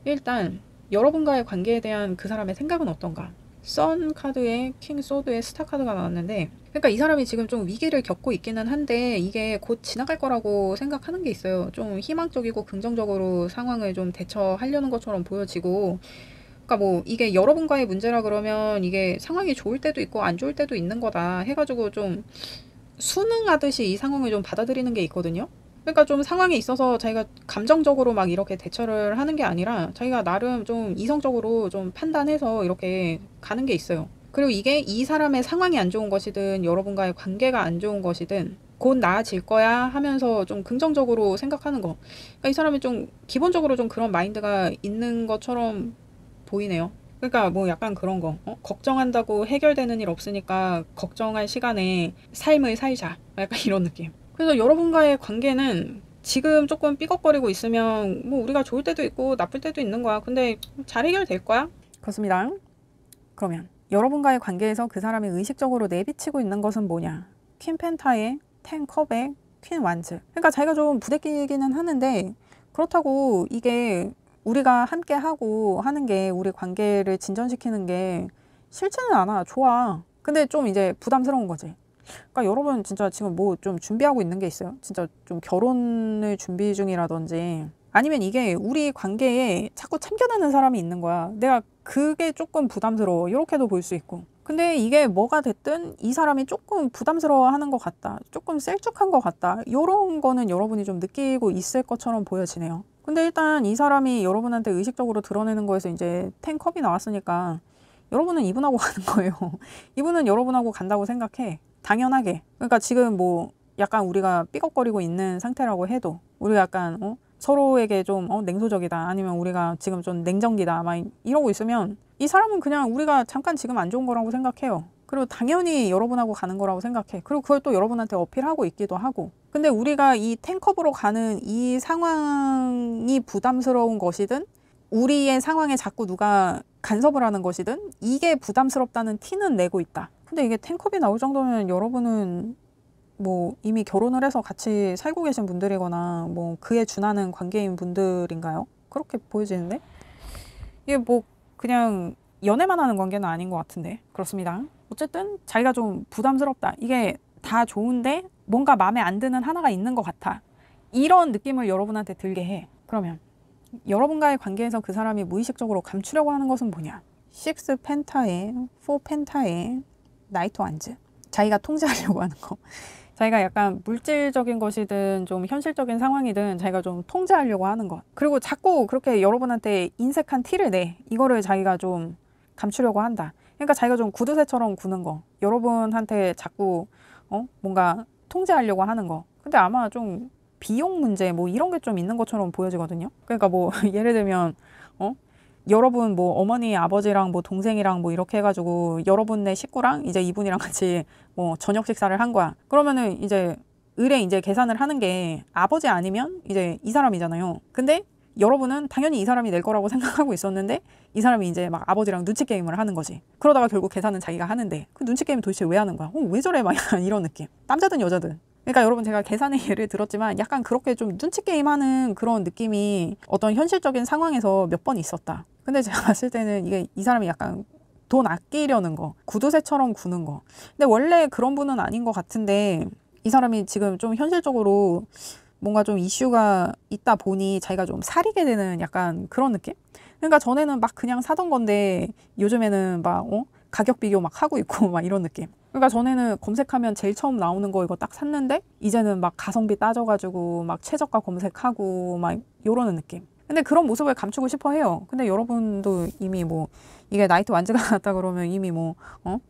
일단 여러분과의 관계에 대한 그 사람의 생각은 어떤가? 선 카드에 킹 소드에 스타 카드가 나왔는데 그러니까 이 사람이 지금 좀 위기를 겪고 있기는 한데 이게 곧 지나갈 거라고 생각하는 게 있어요. 좀 희망적이고 긍정적으로 상황을 좀 대처하려는 것처럼 보여지고 그러니까 뭐 이게 여러분과의 문제라 그러면 이게 상황이 좋을 때도 있고 안 좋을 때도 있는 거다 해가지고 좀 순응하듯이 이 상황을 좀 받아들이는 게 있거든요. 그러니까 좀 상황에 있어서 자기가 감정적으로 막 이렇게 대처를 하는 게 아니라 자기가 나름 좀 이성적으로 좀 판단해서 이렇게 가는 게 있어요. 그리고 이게 이 사람의 상황이 안 좋은 것이든 여러분과의 관계가 안 좋은 것이든 곧 나아질 거야 하면서 좀 긍정적으로 생각하는 거. 그러니까 이 사람이 좀 기본적으로 좀 그런 마인드가 있는 것처럼 보이네요. 그러니까 뭐 약간 그런 거. 걱정한다고 해결되는 일 없으니까 걱정할 시간에 삶을 살자. 약간 이런 느낌. 그래서 여러분과의 관계는 지금 조금 삐걱거리고 있으면 뭐 우리가 좋을 때도 있고 나쁠 때도 있는 거야. 근데 잘 해결될 거야. 그렇습니다. 그러면 여러분과의 관계에서 그 사람이 의식적으로 내비치고 있는 것은 뭐냐? 퀸 펜타의 텐 컵의 퀸 완즈. 그러니까 자기가 좀 부대끼기는 하는데 그렇다고 이게 우리가 함께 하고 하는 게 우리 관계를 진전시키는 게 싫지는 않아. 좋아. 근데 좀 이제 부담스러운 거지. 그러니까 여러분 진짜 지금 뭐 좀 준비하고 있는 게 있어요? 진짜 좀 결혼을 준비 중이라든지 아니면 이게 우리 관계에 자꾸 참견하는 사람이 있는 거야. 내가 그게 조금 부담스러워. 이렇게도 볼 수 있고. 근데 이게 뭐가 됐든 이 사람이 조금 부담스러워하는 것 같다. 조금 셀쭉한 것 같다. 이런 거는 여러분이 좀 느끼고 있을 것처럼 보여지네요. 근데 일단 이 사람이 여러분한테 의식적으로 드러내는 거에서 이제 10컵이 나왔으니까 여러분은 이분하고 가는 거예요. 이분은 여러분하고 간다고 생각해. 당연하게. 그러니까 지금 뭐 약간 우리가 삐걱거리고 있는 상태라고 해도 우리가 약간 서로에게 좀 냉소적이다 아니면 우리가 지금 좀 냉정기다 막 이러고 있으면 이 사람은 그냥 우리가 잠깐 지금 안 좋은 거라고 생각해요. 그리고 당연히 여러분하고 가는 거라고 생각해. 그리고 그걸 또 여러분한테 어필하고 있기도 하고. 근데 우리가 이 텐컵으로 가는 이 상황이 부담스러운 것이든 우리의 상황에 자꾸 누가 간섭을 하는 것이든 이게 부담스럽다는 티는 내고 있다. 근데 이게 텐컵이 나올 정도면 여러분은 뭐 이미 결혼을 해서 같이 살고 계신 분들이거나 뭐 그에 준하는 관계인 분들인가요? 그렇게 보여지는데? 이게 뭐 그냥 연애만 하는 관계는 아닌 것 같은데. 그렇습니다. 어쨌든 자기가 좀 부담스럽다. 이게 다 좋은데 뭔가 마음에 안 드는 하나가 있는 것 같아. 이런 느낌을 여러분한테 들게 해. 그러면 여러분과의 관계에서 그 사람이 무의식적으로 감추려고 하는 것은 뭐냐? 6 펜타에 4 펜타에 나이트 완즈. 자기가 통제하려고 하는 거. 자기가 약간 물질적인 것이든 좀 현실적인 상황이든 자기가 좀 통제하려고 하는 것. 그리고 자꾸 그렇게 여러분한테 인색한 티를 내. 이거를 자기가 좀 감추려고 한다. 그러니까 자기가 좀 구두쇠처럼 구는 거. 여러분한테 자꾸 뭔가 통제하려고 하는 거. 근데 아마 좀 비용 문제 뭐 이런 게 좀 있는 것처럼 보여지거든요. 그러니까 뭐 예를 들면 여러분 뭐 어머니 아버지랑 뭐 동생이랑 뭐 이렇게 해가지고 여러분네 식구랑 이제 이분이랑 같이 뭐 저녁 식사를 한 거야. 그러면은 이제 을에 이제 계산을 하는 게 아버지 아니면 이제 이 사람이잖아요. 근데 여러분은 당연히 이 사람이 낼 거라고 생각하고 있었는데 이 사람이 이제 막 아버지랑 눈치 게임을 하는 거지. 그러다가 결국 계산은 자기가 하는데 그 눈치 게임 도대체 왜 하는 거야? 왜 저래? 막 약간 이런 느낌. 남자든 여자든. 그러니까 여러분 제가 계산의 예를 들었지만 약간 그렇게 좀 눈치 게임하는 그런 느낌이 어떤 현실적인 상황에서 몇 번 있었다. 근데 제가 봤을 때는 이게 이 사람이 약간 돈 아끼려는 거, 구두쇠처럼 구는 거. 근데 원래 그런 분은 아닌 것 같은데 이 사람이 지금 좀 현실적으로 뭔가 좀 이슈가 있다 보니 자기가 좀 사리게 되는 약간 그런 느낌? 그러니까 전에는 막 그냥 사던 건데 요즘에는 막 가격 비교 막 하고 있고 막 이런 느낌. 그러니까 전에는 검색하면 제일 처음 나오는 거 이거 딱 샀는데 이제는 막 가성비 따져가지고 막 최저가 검색하고 막 요러는 느낌. 근데 그런 모습을 감추고 싶어 해요. 근데 여러분도 이미 뭐 이게 나이트 완즈가 났다 그러면 이미 뭐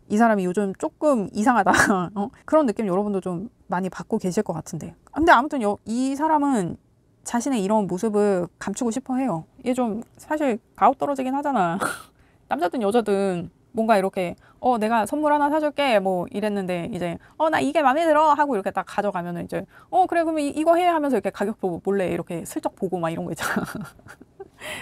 이 사람이 요즘 조금 이상하다 그런 느낌 여러분도 좀 많이 받고 계실 것 같은데. 근데 아무튼 이 사람은 자신의 이런 모습을 감추고 싶어 해요. 이게 좀 사실 가오 떨어지긴 하잖아. 남자든 여자든 뭔가 이렇게 내가 선물 하나 사줄게 뭐 이랬는데 이제 나 이게 마음에 들어 하고 이렇게 딱 가져가면은 이제 그래 그러면 이거 해 하면서 이렇게 가격 보고 몰래 이렇게 슬쩍 보고 막 이런 거 있잖아.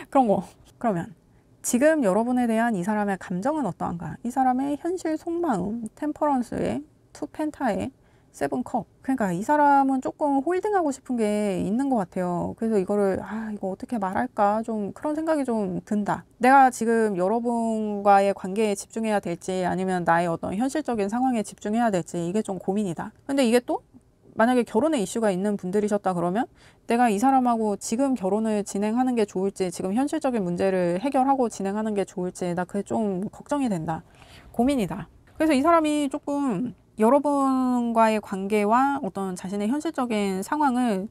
그런 거. 그러면 지금 여러분에 대한 이 사람의 감정은 어떠한가? 이 사람의 현실 속마음, 템퍼런스의 투 펜타의 세븐컵. 그러니까 이 사람은 조금 홀딩하고 싶은 게 있는 것 같아요. 그래서 이거를 이거 어떻게 말할까 좀 그런 생각이 좀 든다. 내가 지금 여러분과의 관계에 집중해야 될지 아니면 나의 어떤 현실적인 상황에 집중해야 될지 이게 좀 고민이다. 근데 이게 또 만약에 결혼의 이슈가 있는 분들이셨다 그러면 내가 이 사람하고 지금 결혼을 진행하는 게 좋을지 지금 현실적인 문제를 해결하고 진행하는 게 좋을지 나 그게 좀 걱정이 된다. 고민이다. 그래서 이 사람이 조금 여러분과의 관계와 어떤 자신의 현실적인 상황을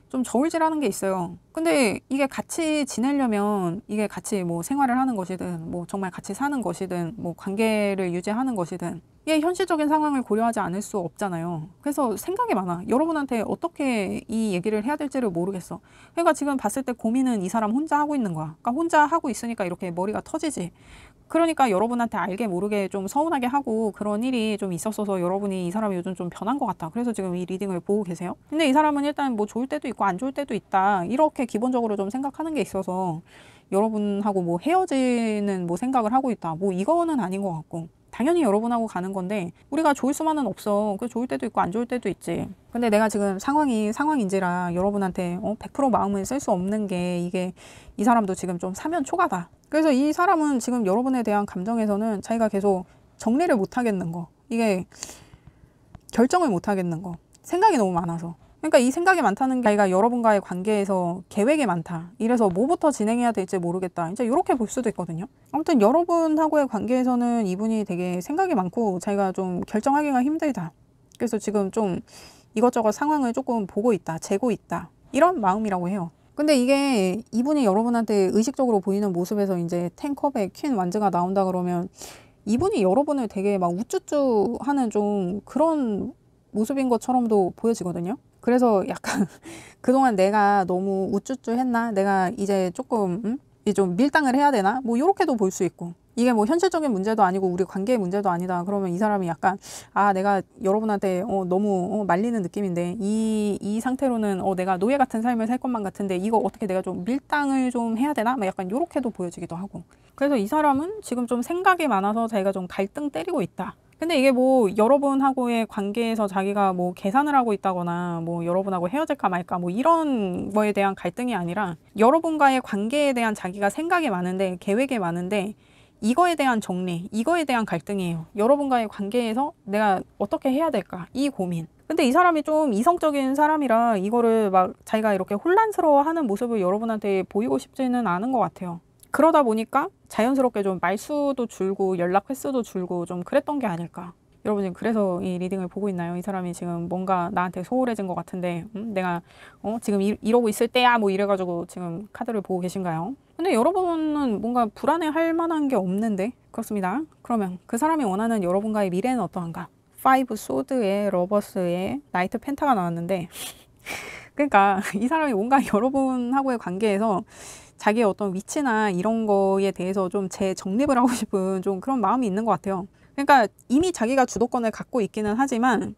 좀 저울질하는 게 있어요. 근데 이게 같이 지내려면 이게 같이 뭐 생활을 하는 것이든 뭐 정말 같이 사는 것이든 뭐 관계를 유지하는 것이든 이게 현실적인 상황을 고려하지 않을 수 없잖아요. 그래서 생각이 많아. 여러분한테 어떻게 이 얘기를 해야 될지를 모르겠어. 그러니까 지금 봤을 때 고민은 이 사람 혼자 하고 있는 거야. 그러니까 혼자 하고 있으니까 이렇게 머리가 터지지. 그러니까 여러분한테 알게 모르게 좀 서운하게 하고 그런 일이 좀 있었어서 여러분이 이 사람이 요즘 좀 변한 것 같다. 그래서 지금 이 리딩을 보고 계세요. 근데 이 사람은 일단 뭐 좋을 때도 있고 안 좋을 때도 있다. 이렇게 기본적으로 좀 생각하는 게 있어서 여러분하고 뭐 헤어지는 뭐 생각을 하고 있다. 뭐 이거는 아닌 것 같고. 당연히 여러분하고 가는 건데 우리가 좋을 수만은 없어. 그 좋을 때도 있고 안 좋을 때도 있지. 근데 내가 지금 상황이 상황인지라 여러분한테 100% 마음을 쓸 수 없는 게 이게 이 사람도 지금 좀 사면 초가다. 그래서 이 사람은 지금 여러분에 대한 감정에서는 자기가 계속 정리를 못 하겠는 거. 이게 결정을 못 하겠는 거. 생각이 너무 많아서. 그러니까 이 생각이 많다는 게 자기가 여러분과의 관계에서 계획이 많다. 이래서 뭐부터 진행해야 될지 모르겠다. 이제 이렇게 볼 수도 있거든요. 아무튼 여러분하고의 관계에서는 이분이 되게 생각이 많고 자기가 좀 결정하기가 힘들다. 그래서 지금 좀 이것저것 상황을 조금 보고 있다. 재고 있다. 이런 마음이라고 해요. 근데 이게 이분이 여러분한테 의식적으로 보이는 모습에서 이제 10컵의 퀸 완즈가 나온다 그러면 이분이 여러분을 되게 막 우쭈쭈 하는 좀 그런 모습인 것처럼도 보여지거든요. 그래서 약간 그동안 내가 너무 우쭈쭈 했나? 내가 이제 조금 이제 좀 밀당을 해야 되나? 뭐 이렇게도 볼 수 있고. 이게 뭐 현실적인 문제도 아니고 우리 관계의 문제도 아니다. 그러면 이 사람이 약간 내가 여러분한테 너무 말리는 느낌인데 이 상태로는 내가 노예 같은 삶을 살 것만 같은데 이거 어떻게 내가 좀 밀당을 좀 해야 되나? 막 약간 이렇게도 보여지기도 하고. 그래서 이 사람은 지금 좀 생각이 많아서 자기가 좀 갈등 때리고 있다. 근데 이게 뭐 여러분하고의 관계에서 자기가 뭐 계산을 하고 있다거나 뭐 여러분하고 헤어질까 말까 뭐 이런 거에 대한 갈등이 아니라 여러분과의 관계에 대한 자기가 생각이 많은데 계획이 많은데 이거에 대한 정리, 이거에 대한 갈등이에요. 여러분과의 관계에서 내가 어떻게 해야 될까? 이 고민. 근데 이 사람이 좀 이성적인 사람이라 이거를 막 자기가 이렇게 혼란스러워하는 모습을 여러분한테 보이고 싶지는 않은 것 같아요. 그러다 보니까 자연스럽게 좀 말수도 줄고 연락 횟수도 줄고 좀 그랬던 게 아닐까. 여러분 그래서 이 리딩을 보고 있나요? 이 사람이 지금 뭔가 나한테 소홀해진 것 같은데 내가 지금 이러고 있을 때야 뭐 이래가지고 지금 카드를 보고 계신가요? 근데 여러분은 뭔가 불안해할 만한 게 없는데 그렇습니다. 그러면 그 사람이 원하는 여러분과의 미래는 어떠한가? 5 소드의 러버스의 나이트 펜타가 나왔는데 그러니까 이 사람이 뭔가 여러분하고의 관계에서 자기의 어떤 위치나 이런 거에 대해서 좀 재정립을 하고 싶은 좀 그런 마음이 있는 것 같아요. 그러니까 이미 자기가 주도권을 갖고 있기는 하지만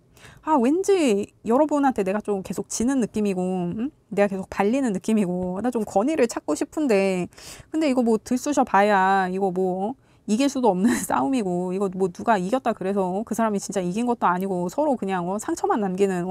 왠지 여러분한테 내가 좀 계속 지는 느낌이고 내가 계속 발리는 느낌이고 나 좀 권위를 찾고 싶은데 근데 이거 뭐 들쑤셔 봐야 이거 뭐 이길 수도 없는 싸움이고 이거 뭐 누가 이겼다 그래서 그 사람이 진짜 이긴 것도 아니고 서로 그냥 상처만 남기는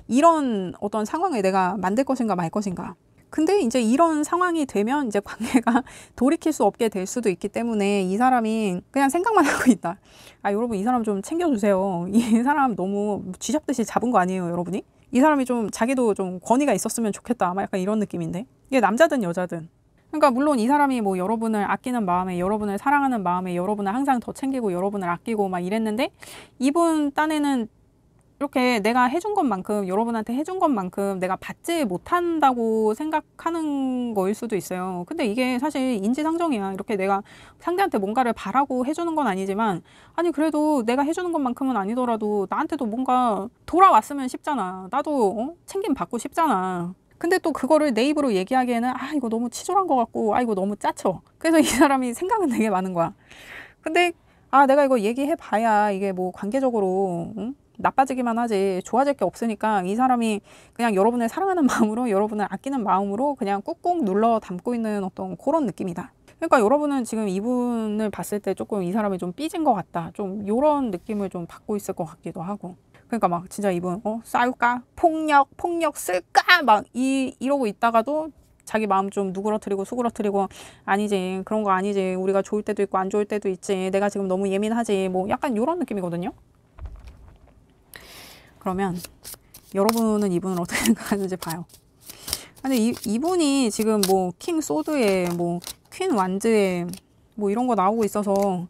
이런 어떤 상황을 내가 만들 것인가 말 것인가. 근데 이제 이런 상황이 되면 이제 관계가 돌이킬 수 없게 될 수도 있기 때문에 이 사람이 그냥 생각만 하고 있다. 여러분 이 사람 좀 챙겨주세요. 이 사람 너무 쥐잡듯이 잡은 거 아니에요, 여러분이? 이 사람이 좀 자기도 좀 권위가 있었으면 좋겠다. 아마 약간 이런 느낌인데. 이게 남자든 여자든. 그러니까 물론 이 사람이 뭐 여러분을 아끼는 마음에, 여러분을 사랑하는 마음에, 여러분을 항상 더 챙기고 여러분을 아끼고 막 이랬는데, 이분 딴에는 이렇게 내가 해준 것만큼, 여러분한테 해준 것만큼 내가 받지 못한다고 생각하는 거일 수도 있어요. 근데 이게 사실 인지상정이야. 이렇게 내가 상대한테 뭔가를 바라고 해주는 건 아니지만, 아니 그래도 내가 해주는 것만큼은 아니더라도 나한테도 뭔가 돌아왔으면 싶잖아. 나도 챙김 받고 싶잖아. 근데 또 그거를 내 입으로 얘기하기에는 아 이거 너무 치졸한 것 같고, 아 이거 너무 짜쳐. 그래서 이 사람이 생각은 되게 많은 거야. 근데 아 내가 이거 얘기해 봐야 이게 뭐 관계적으로 나빠지기만 하지 좋아질 게 없으니까, 이 사람이 그냥 여러분을 사랑하는 마음으로, 여러분을 아끼는 마음으로 그냥 꾹꾹 눌러 담고 있는 어떤 그런 느낌이다. 그러니까 여러분은 지금 이분을 봤을 때 조금 이 사람이 좀 삐진 것 같다, 좀 요런 느낌을 좀 받고 있을 것 같기도 하고. 그러니까 막 진짜 이분 싸울까? 폭력 쓸까? 막 이러고 있다가도 자기 마음 좀 누그러뜨리고 수그러뜨리고, 아니지 그런 거 아니지, 우리가 좋을 때도 있고 안 좋을 때도 있지, 내가 지금 너무 예민하지, 뭐 약간 요런 느낌이거든요. 그러면 여러분은 이분을 어떻게 생각하는지 봐요. 근데 이분이 지금 뭐 킹 소드에 뭐 퀸 완즈에 뭐 이런 거 나오고 있어서,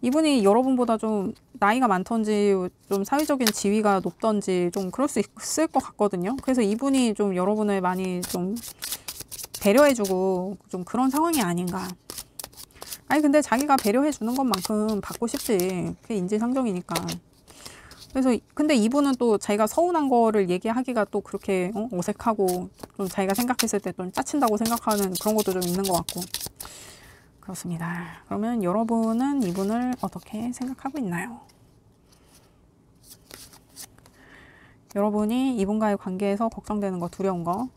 이분이 여러분보다 좀 나이가 많던지 좀 사회적인 지위가 높던지 좀 그럴 수 있을 것 같거든요. 그래서 이분이 좀 여러분을 많이 좀 배려해주고 좀 그런 상황이 아닌가. 아니 근데 자기가 배려해주는 것만큼 받고 싶지, 그게 인지상정이니까. 그래서 근데 이분은 또 자기가 서운한 거를 얘기하기가 또 그렇게 어색하고, 좀 자기가 생각했을 때 좀 짜친다고 생각하는 그런 것도 좀 있는 것 같고 그렇습니다. 그러면 여러분은 이분을 어떻게 생각하고 있나요? 여러분이 이분과의 관계에서 걱정되는 거, 두려운 거.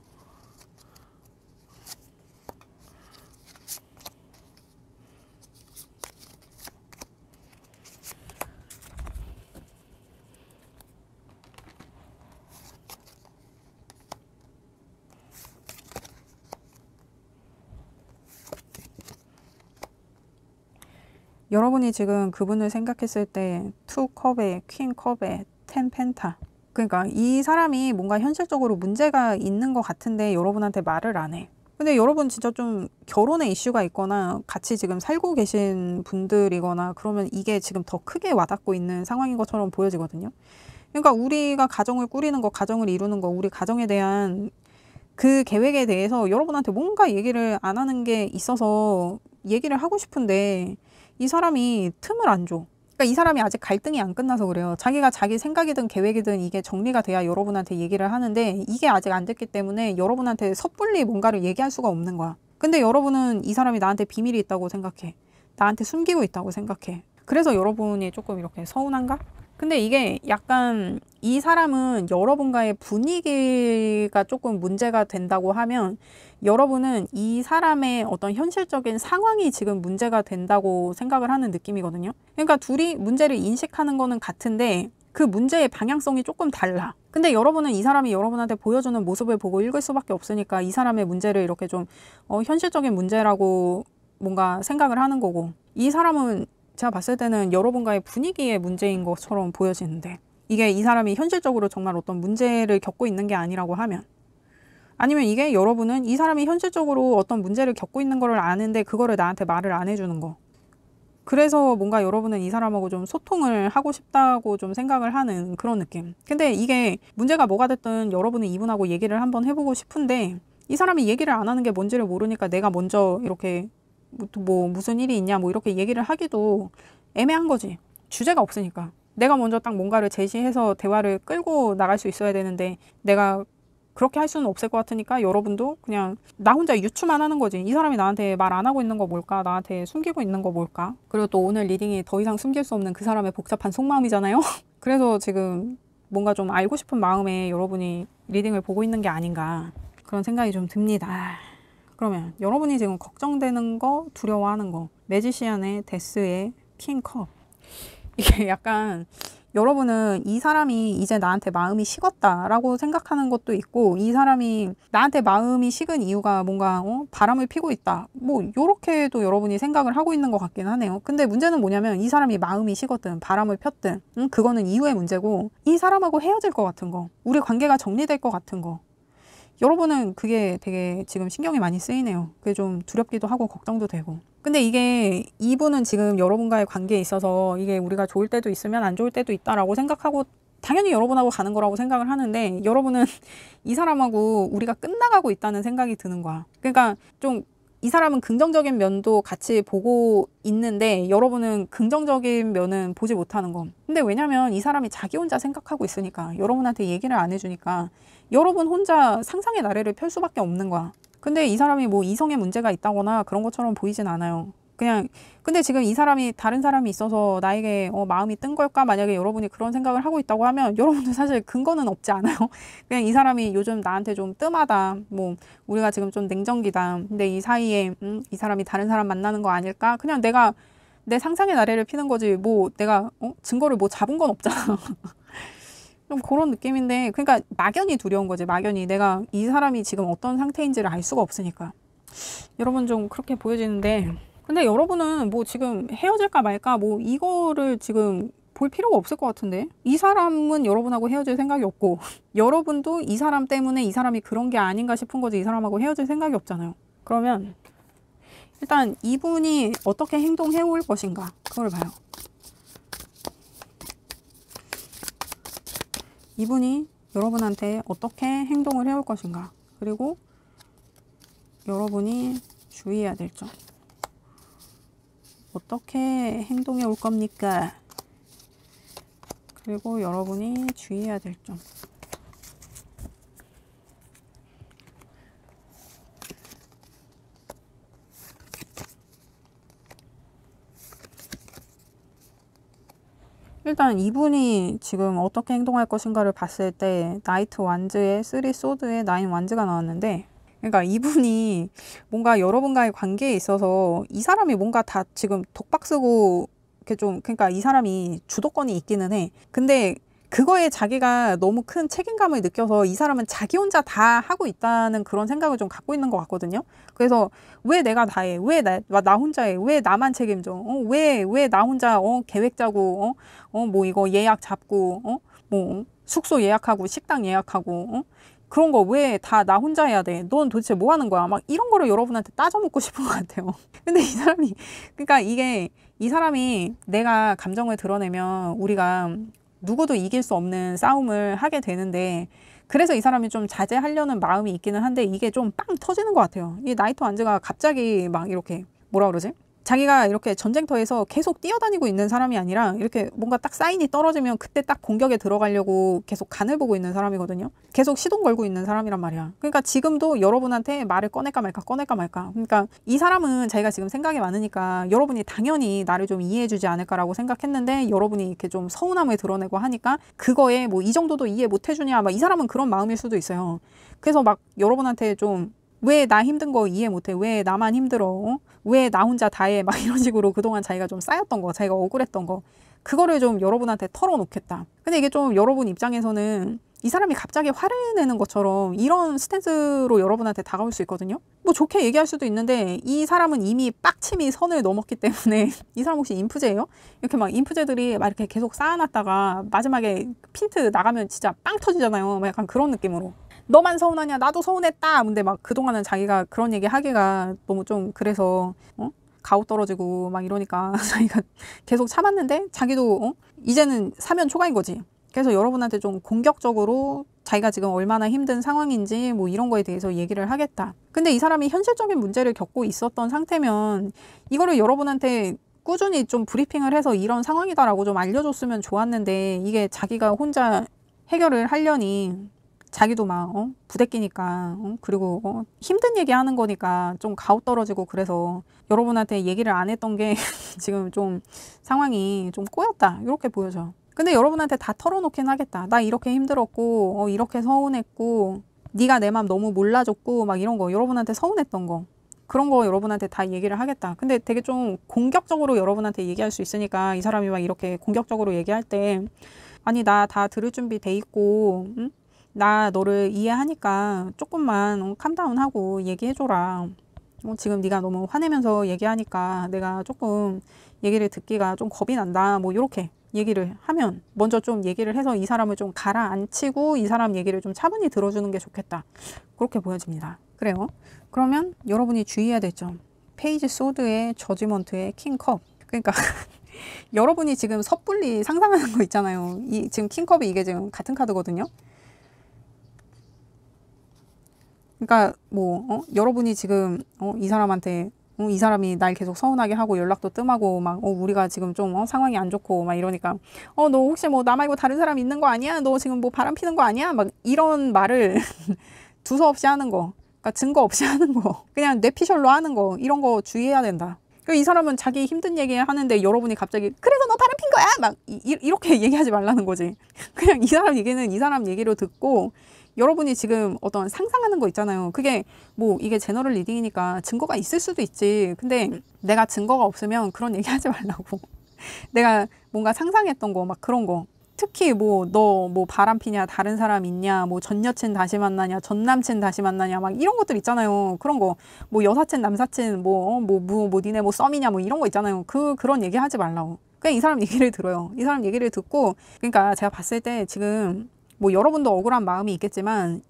여러분이 지금 그분을 생각했을 때 투 컵에 퀸 컵에 텐 펜타, 그러니까 이 사람이 뭔가 현실적으로 문제가 있는 것 같은데 여러분한테 말을 안 해. 근데 여러분 진짜 좀 결혼에 이슈가 있거나 같이 지금 살고 계신 분들이거나 그러면 이게 지금 더 크게 와닿고 있는 상황인 것처럼 보여지거든요. 그러니까 우리가 가정을 꾸리는 거, 가정을 이루는 거, 우리 가정에 대한 그 계획에 대해서 여러분한테 뭔가 얘기를 안 하는 게 있어서 얘기를 하고 싶은데, 이 사람이 틈을 안 줘. 그러니까 이 사람이 아직 갈등이 안 끝나서 그래요. 자기가 자기 생각이든 계획이든 이게 정리가 돼야 여러분한테 얘기를 하는데, 이게 아직 안 됐기 때문에 여러분한테 섣불리 뭔가를 얘기할 수가 없는 거야. 근데 여러분은 이 사람이 나한테 비밀이 있다고 생각해. 나한테 숨기고 있다고 생각해. 그래서 여러분이 조금 이렇게 서운한가? 근데 이게 약간 이 사람은 여러분과의 분위기가 조금 문제가 된다고 하면, 여러분은 이 사람의 어떤 현실적인 상황이 지금 문제가 된다고 생각을 하는 느낌이거든요. 그러니까 둘이 문제를 인식하는 거는 같은데 그 문제의 방향성이 조금 달라. 근데 여러분은 이 사람이 여러분한테 보여주는 모습을 보고 읽을 수밖에 없으니까 이 사람의 문제를 이렇게 좀 현실적인 문제라고 뭔가 생각을 하는 거고, 이 사람은 제가 봤을 때는 여러분과의 분위기의 문제인 것처럼 보여지는데, 이게 이 사람이 현실적으로 정말 어떤 문제를 겪고 있는 게 아니라고 하면, 아니면 이게 여러분은 이 사람이 현실적으로 어떤 문제를 겪고 있는 거를 아는데 그거를 나한테 말을 안 해주는 거. 그래서 뭔가 여러분은 이 사람하고 좀 소통을 하고 싶다고 좀 생각을 하는 그런 느낌. 근데 이게 문제가 뭐가 됐든 여러분은 이분하고 얘기를 한번 해보고 싶은데, 이 사람이 얘기를 안 하는 게 뭔지를 모르니까 내가 먼저 이렇게 뭐 무슨 일이 있냐 뭐 이렇게 얘기를 하기도 애매한 거지. 주제가 없으니까. 내가 먼저 딱 뭔가를 제시해서 대화를 끌고 나갈 수 있어야 되는데, 내가 그렇게 할 수는 없을 것 같으니까 여러분도 그냥 나 혼자 유추만 하는 거지. 이 사람이 나한테 말 안 하고 있는 거 뭘까? 나한테 숨기고 있는 거 뭘까? 그리고 또 오늘 리딩이 더 이상 숨길 수 없는 그 사람의 복잡한 속마음이잖아요. 그래서 지금 뭔가 좀 알고 싶은 마음에 여러분이 리딩을 보고 있는 게 아닌가, 그런 생각이 좀 듭니다. 그러면 여러분이 지금 걱정되는 거, 두려워하는 거, 매지시안의 데스의 킹컵. 이게 약간 여러분은 이 사람이 이제 나한테 마음이 식었다라고 생각하는 것도 있고, 이 사람이 나한테 마음이 식은 이유가 뭔가 바람을 피고 있다, 뭐 요렇게도 여러분이 생각을 하고 있는 것 같긴 하네요. 근데 문제는 뭐냐면, 이 사람이 마음이 식었든 바람을 폈든 그거는 이후의 문제고, 이 사람하고 헤어질 것 같은 거, 우리 관계가 정리될 것 같은 거, 여러분은 그게 되게 지금 신경이 많이 쓰이네요. 그게 좀 두렵기도 하고 걱정도 되고. 근데 이게 이분은 지금 여러분과의 관계에 있어서 이게 우리가 좋을 때도 있으면 안 좋을 때도 있다라고 생각하고 당연히 여러분하고 가는 거라고 생각을 하는데 여러분은 이 사람하고 우리가 끝나가고 있다는 생각이 드는 거야. 그러니까 좀 이 사람은 긍정적인 면도 같이 보고 있는데 여러분은 긍정적인 면은 보지 못하는 거. 근데 왜냐면 이 사람이 자기 혼자 생각하고 있으니까 여러분한테 얘기를 안 해주니까 여러분 혼자 상상의 나래를 펼 수밖에 없는 거야. 근데 이 사람이 뭐 이성에 문제가 있다거나 그런 것처럼 보이진 않아요. 그냥 근데 지금 이 사람이 다른 사람이 있어서 나에게 마음이 뜬 걸까? 만약에 여러분이 그런 생각을 하고 있다고 하면 여러분도 사실 근거는 없지 않아요? 그냥 이 사람이 요즘 나한테 좀 뜸하다. 뭐 우리가 지금 좀 냉정기다. 근데 이 사이에 이 사람이 다른 사람 만나는 거 아닐까? 그냥 내가 내 상상의 나래를 피는 거지. 뭐 내가 증거를 뭐 잡은 건 없잖아. 좀 그런 느낌인데 그러니까 막연히 두려운 거지. 막연히 내가 이 사람이 지금 어떤 상태인지를 알 수가 없으니까. 여러분 좀 그렇게 보여지는데 근데 여러분은 뭐 지금 헤어질까 말까 뭐 이거를 지금 볼 필요가 없을 것 같은데 이 사람은 여러분하고 헤어질 생각이 없고 여러분도 이 사람 때문에 이 사람이 그런 게 아닌가 싶은 거지 이 사람하고 헤어질 생각이 없잖아요. 그러면 일단 이분이 어떻게 행동해 올 것인가 그걸 봐요. 이분이 여러분한테 어떻게 행동을 해올 것인가 그리고 여러분이 주의해야 될 점 어떻게 행동해 올 겁니까? 그리고 여러분이 주의해야 될 점. 일단 이분이 지금 어떻게 행동할 것인가를 봤을 때 나이트 완즈에 3 소드에 9 완즈가 나왔는데 그러니까 이분이 뭔가 여러분과의 관계에 있어서 이 사람이 뭔가 다 지금 독박 쓰고 이렇게 좀 그러니까 이 사람이 주도권이 있기는 해. 근데 그거에 자기가 너무 큰 책임감을 느껴서 이 사람은 자기 혼자 다 하고 있다는 그런 생각을 좀 갖고 있는 것 같거든요. 그래서 왜 내가 다 해? 왜 나 혼자 해? 왜 나만 책임져? 왜 나 혼자 계획 짜고 뭐 이거 예약 잡고 뭐 숙소 예약하고 식당 예약하고 그런 거 왜 다 나 혼자 해야 돼? 넌 도대체 뭐 하는 거야? 막 이런 거를 여러분한테 따져묻고 싶은 것 같아요. 근데 이 사람이 그러니까 이게 이 사람이 내가 감정을 드러내면 우리가 누구도 이길 수 없는 싸움을 하게 되는데 그래서 이 사람이 좀 자제하려는 마음이 있기는 한데 이게 좀 빵 터지는 것 같아요. 이 나이트 완즈가 갑자기 막 이렇게 뭐라 그러지? 자기가 이렇게 전쟁터에서 계속 뛰어다니고 있는 사람이 아니라 이렇게 뭔가 딱 사인이 떨어지면 그때 딱 공격에 들어가려고 계속 간을 보고 있는 사람이거든요. 계속 시동 걸고 있는 사람이란 말이야. 그러니까 지금도 여러분한테 말을 꺼낼까 말까 꺼낼까 말까. 그러니까 이 사람은 자기가 지금 생각이 많으니까 여러분이 당연히 나를 좀 이해해주지 않을까라고 생각했는데 여러분이 이렇게 좀 서운함을 드러내고 하니까 그거에 뭐 이 정도도 이해 못 해주냐 막 이 사람은 그런 마음일 수도 있어요. 그래서 막 여러분한테 좀 왜 나 힘든 거 이해 못해? 왜 나만 힘들어? 왜 나 혼자 다 해? 막 이런 식으로 그동안 자기가 좀 쌓였던 거, 자기가 억울했던 거 그거를 좀 여러분한테 털어놓겠다. 근데 이게 좀 여러분 입장에서는 이 사람이 갑자기 화를 내는 것처럼 이런 스탠스로 여러분한테 다가올 수 있거든요. 뭐 좋게 얘기할 수도 있는데 이 사람은 이미 빡침이 선을 넘었기 때문에 이 사람 혹시 인프제예요? 이렇게 막 인프제들이 막 이렇게 계속 쌓아놨다가 마지막에 핀트 나가면 진짜 빵 터지잖아요. 막 약간 그런 느낌으로. 너만 서운하냐? 나도 서운했다. 근데 막 그동안은 자기가 그런 얘기 하기가 너무 좀 그래서 가오 떨어지고 막 이러니까 자기가 계속 참았는데 자기도 이제는 사면 초과인 거지. 그래서 여러분한테 좀 공격적으로 자기가 지금 얼마나 힘든 상황인지 뭐 이런 거에 대해서 얘기를 하겠다. 근데 이 사람이 현실적인 문제를 겪고 있었던 상태면 이거를 여러분한테 꾸준히 좀 브리핑을 해서 이런 상황이다라고 좀 알려줬으면 좋았는데 이게 자기가 혼자 해결을 하려니 자기도 막 부대끼니까 그리고 힘든 얘기 하는 거니까 좀 가오 떨어지고 그래서 여러분한테 얘기를 안 했던 게 지금 좀 상황이 좀 꼬였다 이렇게 보여져. 근데 여러분한테 다 털어놓긴 하겠다. 나 이렇게 힘들었고 이렇게 서운했고 네가 내 맘 너무 몰라줬고 막 이런 거 여러분한테 서운했던 거 그런 거 여러분한테 다 얘기를 하겠다. 근데 되게 좀 공격적으로 여러분한테 얘기할 수 있으니까 이 사람이 막 이렇게 공격적으로 얘기할 때 아니 나 다 들을 준비 돼 있고 응? 나 너를 이해하니까 조금만 캄다운하고 얘기해줘라. 지금 네가 너무 화내면서 얘기하니까 내가 조금 얘기를 듣기가 좀 겁이 난다. 뭐 이렇게 얘기를 하면 먼저 좀 얘기를 해서 이 사람을 좀 가라앉히고 이 사람 얘기를 좀 차분히 들어주는 게 좋겠다. 그렇게 보여집니다. 그래요. 그러면 여러분이 주의해야 될 점. 페이지 소드의 저지먼트의 킹컵. 그러니까 여러분이 지금 섣불리 상상하는 거 있잖아요. 지금 킹컵이 이게 지금 같은 카드거든요. 그러니까 뭐 여러분이 지금 이 사람한테 이 사람이 날 계속 서운하게 하고 연락도 뜸하고 막 우리가 지금 좀 상황이 안 좋고 막 이러니까 너 혹시 뭐 나 말고 다른 사람 있는 거 아니야? 너 지금 뭐 바람 피는 거 아니야? 막 이런 말을 두서없이 하는 거. 그러니까 증거 없이 하는 거. 그냥 뇌피셜로 하는 거. 이런 거 주의해야 된다. 이 사람은 자기 힘든 얘기 하는데 여러분이 갑자기 그래서 너 바람 핀 거야? 막 이렇게 얘기하지 말라는 거지. 그냥 이 사람 얘기는 이 사람 얘기로 듣고 여러분이 지금 어떤 상상하는 거 있잖아요. 그게 뭐 이게 제너럴 리딩이니까 증거가 있을 수도 있지. 근데 내가 증거가 없으면 그런 얘기 하지 말라고. 내가 뭔가 상상했던 거 막 그런 거. 특히 뭐 너 뭐 바람 피냐, 다른 사람 있냐, 뭐 전 여친 다시 만나냐, 전 남친 다시 만나냐, 막 이런 것들 있잖아요. 그런 거 뭐 여사친, 남사친, 뭐 니네 뭐 썸이냐, 뭐 이런 거 있잖아요. 그런 얘기 하지 말라고. 그냥 이 사람 얘기를 들어요. 이 사람 얘기를 듣고, 그러니까 제가 봤을 때 지금 뭐 여러분도 억울한 마음이 있겠지만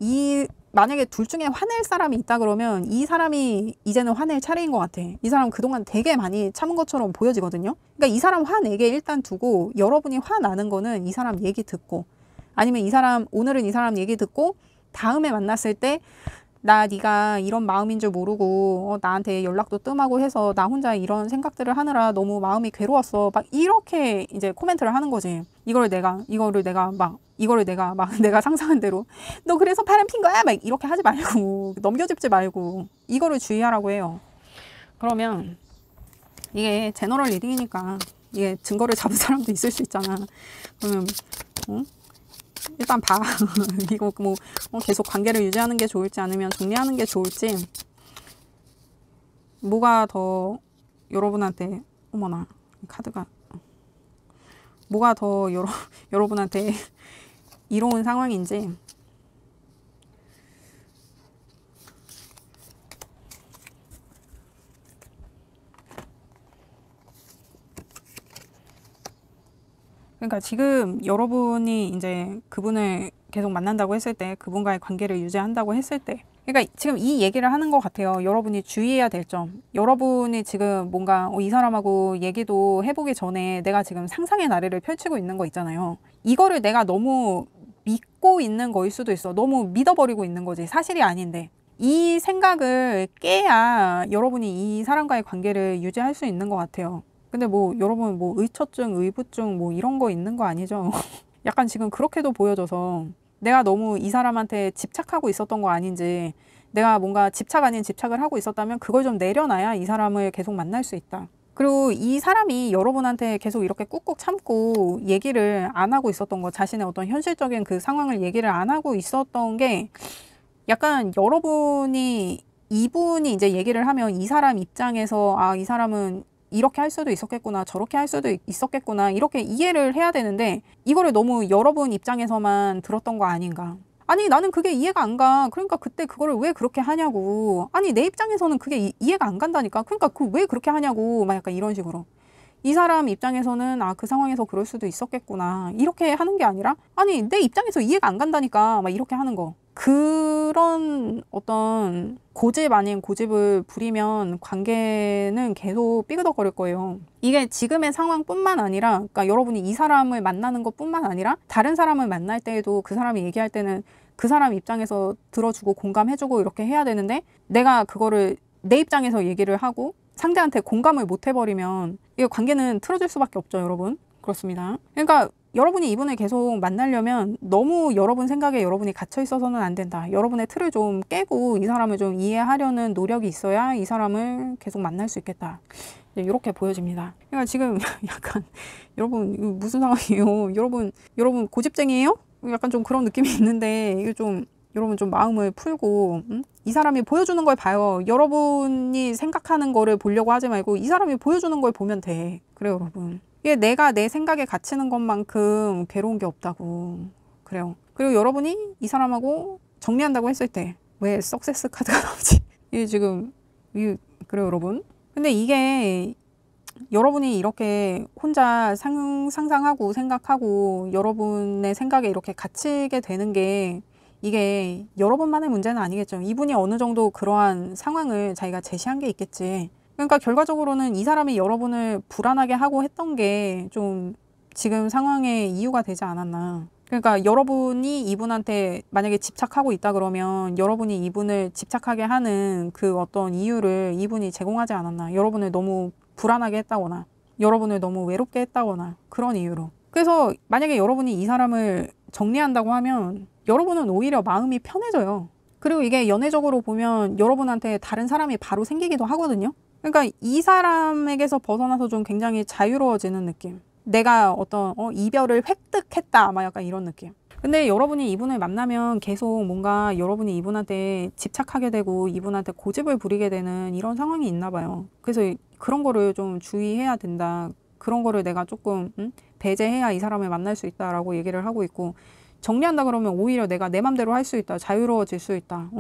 만약에 둘 중에 화낼 사람이 있다 그러면 이 사람이 이제는 화낼 차례인 것 같아. 이 사람 그동안 되게 많이 참은 것처럼 보여지거든요. 그러니까 이 사람 화내게 일단 두고 여러분이 화나는 거는 이 사람 얘기 듣고 아니면 오늘은 이 사람 얘기 듣고 다음에 만났을 때 네가 이런 마음인 줄 모르고 나한테 연락도 뜸하고 해서 나 혼자 이런 생각들을 하느라 너무 마음이 괴로웠어. 막 이렇게 이제 코멘트를 하는 거지. 이거를 내가 막 내가 상상한 대로 너 그래서 바람 핀 거야? 막 이렇게 하지 말고 넘겨짚지 말고 이거를 주의하라고 해요. 그러면 이게 제너럴 리딩이니까 이게 증거를 잡은 사람도 있을 수 있잖아. 그러면 일단 봐. 이거 뭐 계속 관계를 유지하는 게 좋을지 아니면 정리하는 게 좋을지 뭐가 더 여러분한테 어머나 카드가 뭐가 더 여러분한테 이로운 상황인지 그러니까 지금 여러분이 이제 그분을 계속 만난다고 했을 때 그분과의 관계를 유지한다고 했을 때 그러니까 지금 이 얘기를 하는 것 같아요. 여러분이 주의해야 될 점. 여러분이 지금 뭔가 이 사람하고 얘기도 해보기 전에 내가 지금 상상의 나래를 펼치고 있는 거 있잖아요. 이거를 내가 너무 믿고 있는 거일 수도 있어. 너무 믿어버리고 있는 거지. 사실이 아닌데. 이 생각을 깨야 여러분이 이 사람과의 관계를 유지할 수 있는 것 같아요. 근데 뭐 여러분 뭐 의처증, 의부증 뭐 이런 거 있는 거 아니죠? 약간 지금 그렇게도 보여져서 내가 너무 이 사람한테 집착하고 있었던 거 아닌지 내가 뭔가 집착 아닌 집착을 하고 있었다면 그걸 좀 내려놔야 이 사람을 계속 만날 수 있다. 그리고 이 사람이 여러분한테 계속 이렇게 꾹꾹 참고 얘기를 안 하고 있었던 거 자신의 어떤 현실적인 그 상황을 얘기를 안 하고 있었던 게 약간 여러분이 이분이 이제 얘기를 하면 이 사람 입장에서 이 사람은 이렇게 할 수도 있었겠구나 저렇게 할 수도 있었겠구나 이렇게 이해를 해야 되는데 이거를 너무 여러분 입장에서만 들었던 거 아닌가. 아니 나는 그게 이해가 안 가. 그러니까 그때 그거를 왜 그렇게 하냐고. 아니 내 입장에서는 그게 이해가 안 간다니까. 그러니까 그 왜 그렇게 하냐고. 막 약간 이런 식으로. 이 사람 입장에서는 그 상황에서 그럴 수도 있었겠구나 이렇게 하는 게 아니라 아니 내 입장에서 이해가 안 간다니까 막 이렇게 하는 거. 그런 어떤 고집 아닌 고집을 부리면 관계는 계속 삐그덕거릴 거예요. 이게 지금의 상황뿐만 아니라 그러니까 여러분이 이 사람을 만나는 것뿐만 아니라 다른 사람을 만날 때에도 그 사람이 얘기할 때는 그 사람 입장에서 들어주고 공감해주고 이렇게 해야 되는데 내가 그거를 내 입장에서 얘기를 하고 상대한테 공감을 못 해버리면 이 관계는 틀어질 수밖에 없죠, 여러분. 그렇습니다. 그러니까 여러분이 이분을 계속 만나려면 너무 여러분 생각에 여러분이 갇혀 있어서는 안 된다. 여러분의 틀을 좀 깨고 이 사람을 좀 이해하려는 노력이 있어야 이 사람을 계속 만날 수 있겠다. 이렇게 보여집니다. 그러니까 지금 약간 여러분 이거 무슨 상황이에요? 여러분 고집쟁이에요? 약간 좀 그런 느낌이 있는데 이거 좀 여러분 좀 마음을 풀고 이 사람이 보여주는 걸 봐요. 여러분이 생각하는 거를 보려고 하지 말고 이 사람이 보여주는 걸 보면 돼. 그래요, 여러분. 이게 내가 내 생각에 갇히는 것만큼 괴로운 게 없다고. 그래요. 그리고 여러분이 이 사람하고 정리한다고 했을 때 왜 석세스 카드가 나오지? 이게 지금 그래요, 여러분. 근데 이게 여러분이 이렇게 혼자 상상하고 생각하고 여러분의 생각에 이렇게 갇히게 되는 게 이게 여러분만의 문제는 아니겠죠. 이분이 어느 정도 그러한 상황을 자기가 제시한 게 있겠지. 그러니까 결과적으로는 이 사람이 여러분을 불안하게 하고 했던 게 좀 지금 상황의 이유가 되지 않았나. 그러니까 여러분이 이분한테 만약에 집착하고 있다 그러면 여러분이 이분을 집착하게 하는 그 어떤 이유를 이분이 제공하지 않았나. 여러분을 너무 불안하게 했다거나 여러분을 너무 외롭게 했다거나 그런 이유로. 그래서 만약에 여러분이 이 사람을 정리한다고 하면 여러분은 오히려 마음이 편해져요. 그리고 이게 연애적으로 보면 여러분한테 다른 사람이 바로 생기기도 하거든요. 그러니까 이 사람에게서 벗어나서 좀 굉장히 자유로워지는 느낌. 내가 어떤 이별을 획득했다 아마 약간 이런 느낌. 근데 여러분이 이분을 만나면 계속 뭔가 여러분이 이분한테 집착하게 되고 이분한테 고집을 부리게 되는 이런 상황이 있나 봐요. 그래서 그런 거를 좀 주의해야 된다. 그런 거를 내가 조금 배제해야 이 사람을 만날 수 있다라고 얘기를 하고 있고, 정리한다 그러면 오히려 내가 내 맘대로 할 수 있다. 자유로워질 수 있다.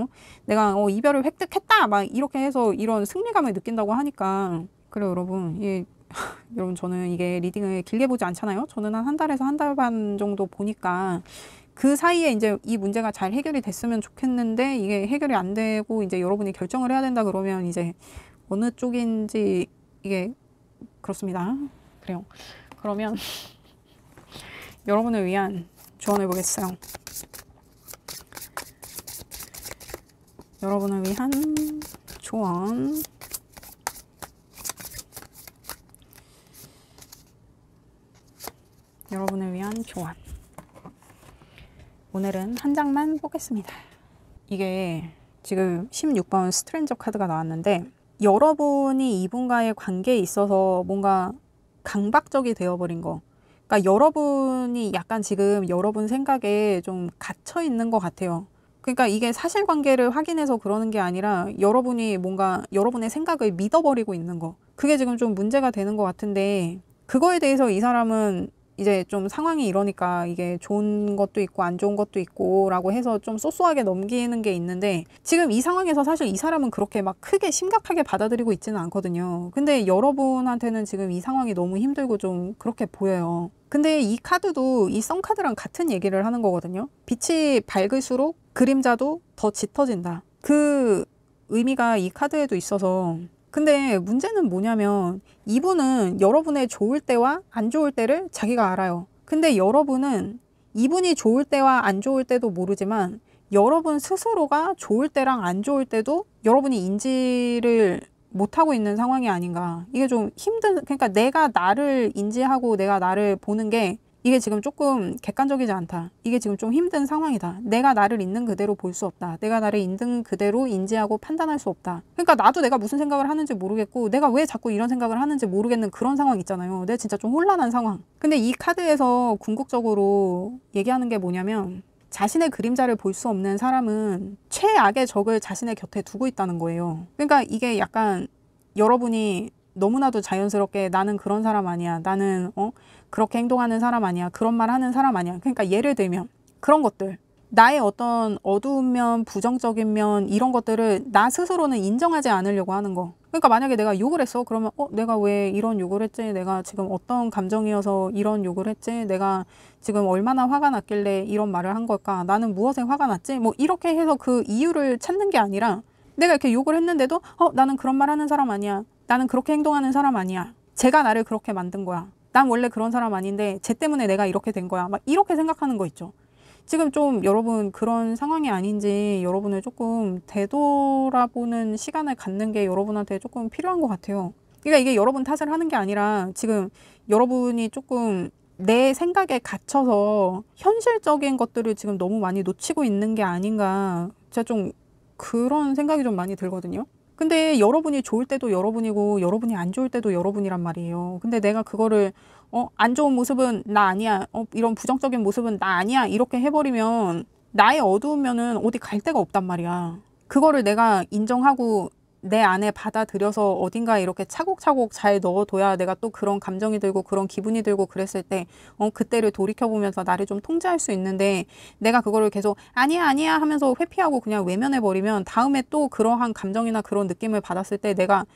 내가 이별을 획득했다 막 이렇게 해서 이런 승리감을 느낀다고 하니까. 그래요 여러분. 여러분 저는 이게 리딩을 길게 보지 않잖아요. 저는 한 달에서 한 달 반 정도 보니까 그 사이에 이제 이 문제가 잘 해결이 됐으면 좋겠는데 이게 해결이 안 되고 이제 여러분이 결정을 해야 된다 그러면 이제 어느 쪽인지 이게 그렇습니다. 그래요. 그러면 여러분을 위한 조언을 보겠어요. 여러분을 위한 조언. 여러분을 위한 조언. 오늘은 한 장만 보겠습니다. 이게 지금 16번 스트레인저 카드가 나왔는데 여러분이 이분과의 관계에 있어서 뭔가 강박적이 되어버린 거. 그러니까 여러분이 약간 지금 여러분 생각에 좀 갇혀 있는 것 같아요. 그러니까 이게 사실관계를 확인해서 그러는 게 아니라 여러분이 뭔가 여러분의 생각을 믿어버리고 있는 거. 그게 지금 좀 문제가 되는 것 같은데 그거에 대해서 이 사람은 이제 좀 상황이 이러니까 이게 좋은 것도 있고 안 좋은 것도 있고 라고 해서 좀 소소하게 넘기는 게 있는데 지금 이 상황에서 사실 이 사람은 그렇게 막 크게 심각하게 받아들이고 있지는 않거든요. 근데 여러분한테는 지금 이 상황이 너무 힘들고 좀 그렇게 보여요. 근데 이 카드도 이 썬카드랑 같은 얘기를 하는 거거든요. 빛이 밝을수록 그림자도 더 짙어진다. 그 의미가 이 카드에도 있어서 근데 문제는 뭐냐면 이분은 여러분의 좋을 때와 안 좋을 때를 자기가 알아요. 근데 여러분은 이분이 좋을 때와 안 좋을 때도 모르지만 여러분 스스로가 좋을 때랑 안 좋을 때도 여러분이 인지를 못하고 있는 상황이 아닌가. 이게 좀 힘든, 그러니까 내가 나를 인지하고 내가 나를 보는 게 이게 지금 조금 객관적이지 않다. 이게 지금 좀 힘든 상황이다. 내가 나를 있는 그대로 볼 수 없다. 내가 나를 있는 그대로 인지하고 판단할 수 없다. 그러니까 나도 내가 무슨 생각을 하는지 모르겠고 내가 왜 자꾸 이런 생각을 하는지 모르겠는 그런 상황 있잖아요. 내가 진짜 좀 혼란한 상황. 근데 이 카드에서 궁극적으로 얘기하는 게 뭐냐면 자신의 그림자를 볼 수 없는 사람은 최악의 적을 자신의 곁에 두고 있다는 거예요. 그러니까 이게 약간 여러분이 너무나도 자연스럽게 나는 그런 사람 아니야. 나는 그렇게 행동하는 사람 아니야. 그런 말 하는 사람 아니야. 그러니까 예를 들면 그런 것들. 나의 어떤 어두운 면, 부정적인 면 이런 것들을 나 스스로는 인정하지 않으려고 하는 거. 그러니까 만약에 내가 욕을 했어. 그러면 내가 왜 이런 욕을 했지? 내가 지금 어떤 감정이어서 이런 욕을 했지? 내가 지금 얼마나 화가 났길래 이런 말을 한 걸까? 나는 무엇에 화가 났지? 뭐 이렇게 해서 그 이유를 찾는 게 아니라 내가 이렇게 욕을 했는데도 나는 그런 말 하는 사람 아니야. 나는 그렇게 행동하는 사람 아니야. 쟤가 나를 그렇게 만든 거야. 난 원래 그런 사람 아닌데 쟤 때문에 내가 이렇게 된 거야. 막 이렇게 생각하는 거 있죠. 지금 좀 여러분 그런 상황이 아닌지 여러분을 조금 되돌아보는 시간을 갖는 게 여러분한테 조금 필요한 것 같아요. 그러니까 이게 여러분 탓을 하는 게 아니라 지금 여러분이 조금 내 생각에 갇혀서 현실적인 것들을 지금 너무 많이 놓치고 있는 게 아닌가. 제가 좀 그런 생각이 좀 많이 들거든요. 근데 여러분이 좋을 때도 여러분이고 여러분이 안 좋을 때도 여러분이란 말이에요. 근데 내가 그거를 안 좋은 모습은 나 아니야. 이런 부정적인 모습은 나 아니야. 이렇게 해버리면 나의 어두운 면은 어디 갈 데가 없단 말이야. 그거를 내가 인정하고 내 안에 받아들여서 어딘가에 이렇게 차곡차곡 잘 넣어둬야 내가 또 그런 감정이 들고 그런 기분이 들고 그랬을 때 그때를 돌이켜보면서 나를 좀 통제할 수 있는데 내가 그거를 계속 아니야 아니야 하면서 회피하고 그냥 외면해버리면 다음에 또 그러한 감정이나 그런 느낌을 받았을 때 내가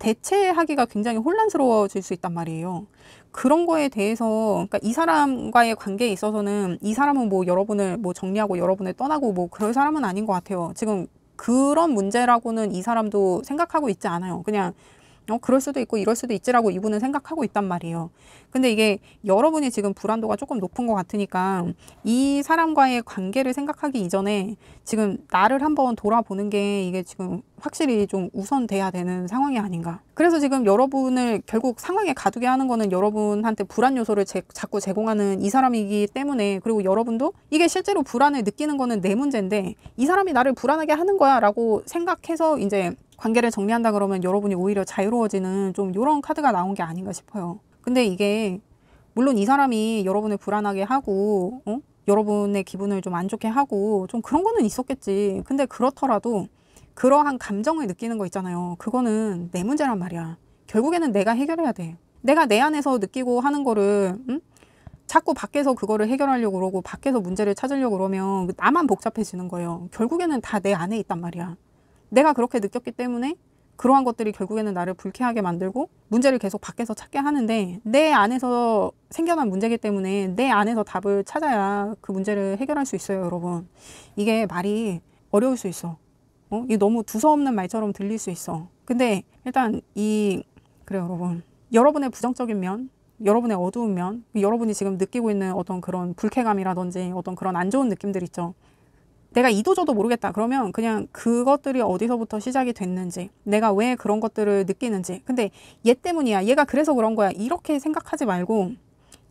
대체하기가 굉장히 혼란스러워질 수 있단 말이에요. 그런 거에 대해서, 그러니까 이 사람과의 관계에 있어서는 이 사람은 뭐 여러분을 뭐 정리하고 여러분을 떠나고 뭐 그럴 사람은 아닌 것 같아요. 지금 그런 문제라고는 이 사람도 생각하고 있지 않아요. 그냥 그럴 수도 있고 이럴 수도 있지라고 이분은 생각하고 있단 말이에요. 근데 이게 여러분이 지금 불안도가 조금 높은 것 같으니까 이 사람과의 관계를 생각하기 이전에 지금 나를 한번 돌아보는 게 이게 지금 확실히 좀 우선돼야 되는 상황이 아닌가. 그래서 지금 여러분을 결국 상황에 가두게 하는 거는 여러분한테 불안 요소를 자꾸 제공하는 이 사람이기 때문에, 그리고 여러분도 이게 실제로 불안을 느끼는 거는 내 문제인데 이 사람이 나를 불안하게 하는 거야 라고 생각해서 이제 관계를 정리한다 그러면 여러분이 오히려 자유로워지는 좀 이런 카드가 나온 게 아닌가 싶어요. 근데 이게 물론 이 사람이 여러분을 불안하게 하고 여러분의 기분을 좀 안 좋게 하고 좀 그런 거는 있었겠지. 근데 그렇더라도 그러한 감정을 느끼는 거 있잖아요. 그거는 내 문제란 말이야. 결국에는 내가 해결해야 돼. 내가 내 안에서 느끼고 하는 거를 자꾸 밖에서 그거를 해결하려고 그러고 밖에서 문제를 찾으려고 그러면 나만 복잡해지는 거예요. 결국에는 다 내 안에 있단 말이야. 내가 그렇게 느꼈기 때문에 그러한 것들이 결국에는 나를 불쾌하게 만들고 문제를 계속 밖에서 찾게 하는데, 내 안에서 생겨난 문제이기 때문에 내 안에서 답을 찾아야 그 문제를 해결할 수 있어요, 여러분. 이게 말이 어려울 수 있어. 이게 너무 두서없는 말처럼 들릴 수 있어. 근데 일단 그래요, 여러분. 여러분의 부정적인 면, 여러분의 어두운 면, 여러분이 지금 느끼고 있는 어떤 그런 불쾌감이라든지 어떤 그런 안 좋은 느낌들 있죠. 내가 이도저도 모르겠다 그러면 그냥 그것들이 어디서부터 시작이 됐는지, 내가 왜 그런 것들을 느끼는지, 근데 얘 때문이야, 얘가 그래서 그런 거야, 이렇게 생각하지 말고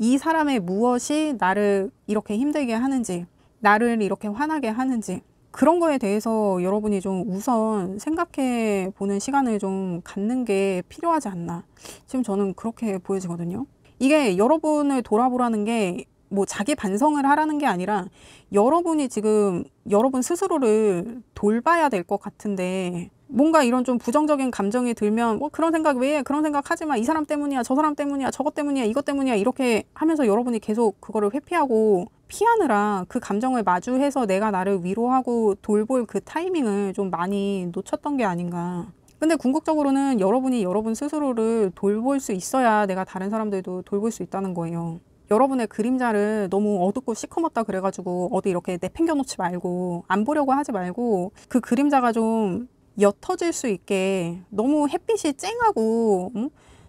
이 사람의 무엇이 나를 이렇게 힘들게 하는지, 나를 이렇게 화나게 하는지, 그런 거에 대해서 여러분이 좀 우선 생각해 보는 시간을 좀 갖는 게 필요하지 않나. 지금 저는 그렇게 보여지거든요. 이게 여러분을 돌아보라는 게 뭐 자기 반성을 하라는 게 아니라 여러분이 지금 여러분 스스로를 돌봐야 될 것 같은데, 뭔가 이런 좀 부정적인 감정이 들면 그런 생각 왜 그런 생각 하지 마, 이 사람 때문이야, 저 사람 때문이야, 저것 때문이야, 이것 때문이야, 이렇게 하면서 여러분이 계속 그거를 회피하고 피하느라 그 감정을 마주해서 내가 나를 위로하고 돌볼 그 타이밍을 좀 많이 놓쳤던 게 아닌가. 근데 궁극적으로는 여러분이 여러분 스스로를 돌볼 수 있어야 내가 다른 사람들도 돌볼 수 있다는 거예요. 여러분의 그림자를 너무 어둡고 시커멓다 그래가지고 어디 이렇게 내팽겨 놓지 말고 안 보려고 하지 말고, 그 그림자가 좀 옅어질 수 있게, 너무 햇빛이 쨍하고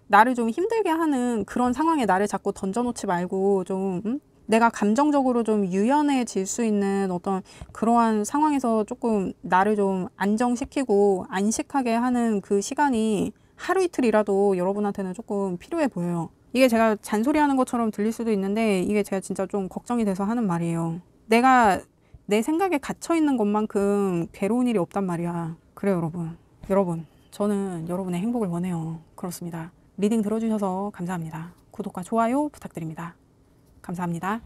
나를 좀 힘들게 하는 그런 상황에 나를 자꾸 던져놓지 말고 좀 내가 감정적으로 좀 유연해질 수 있는 어떤 그러한 상황에서 조금 나를 좀 안정시키고 안식하게 하는 그 시간이 하루 이틀이라도 여러분한테는 조금 필요해 보여요. 이게 제가 잔소리하는 것처럼 들릴 수도 있는데 이게 제가 진짜 좀 걱정이 돼서 하는 말이에요. 내가 내 생각에 갇혀 있는 것만큼 괴로운 일이 없단 말이야. 그래요, 여러분. 여러분, 저는 여러분의 행복을 원해요. 그렇습니다. 리딩 들어주셔서 감사합니다. 구독과 좋아요 부탁드립니다. 감사합니다.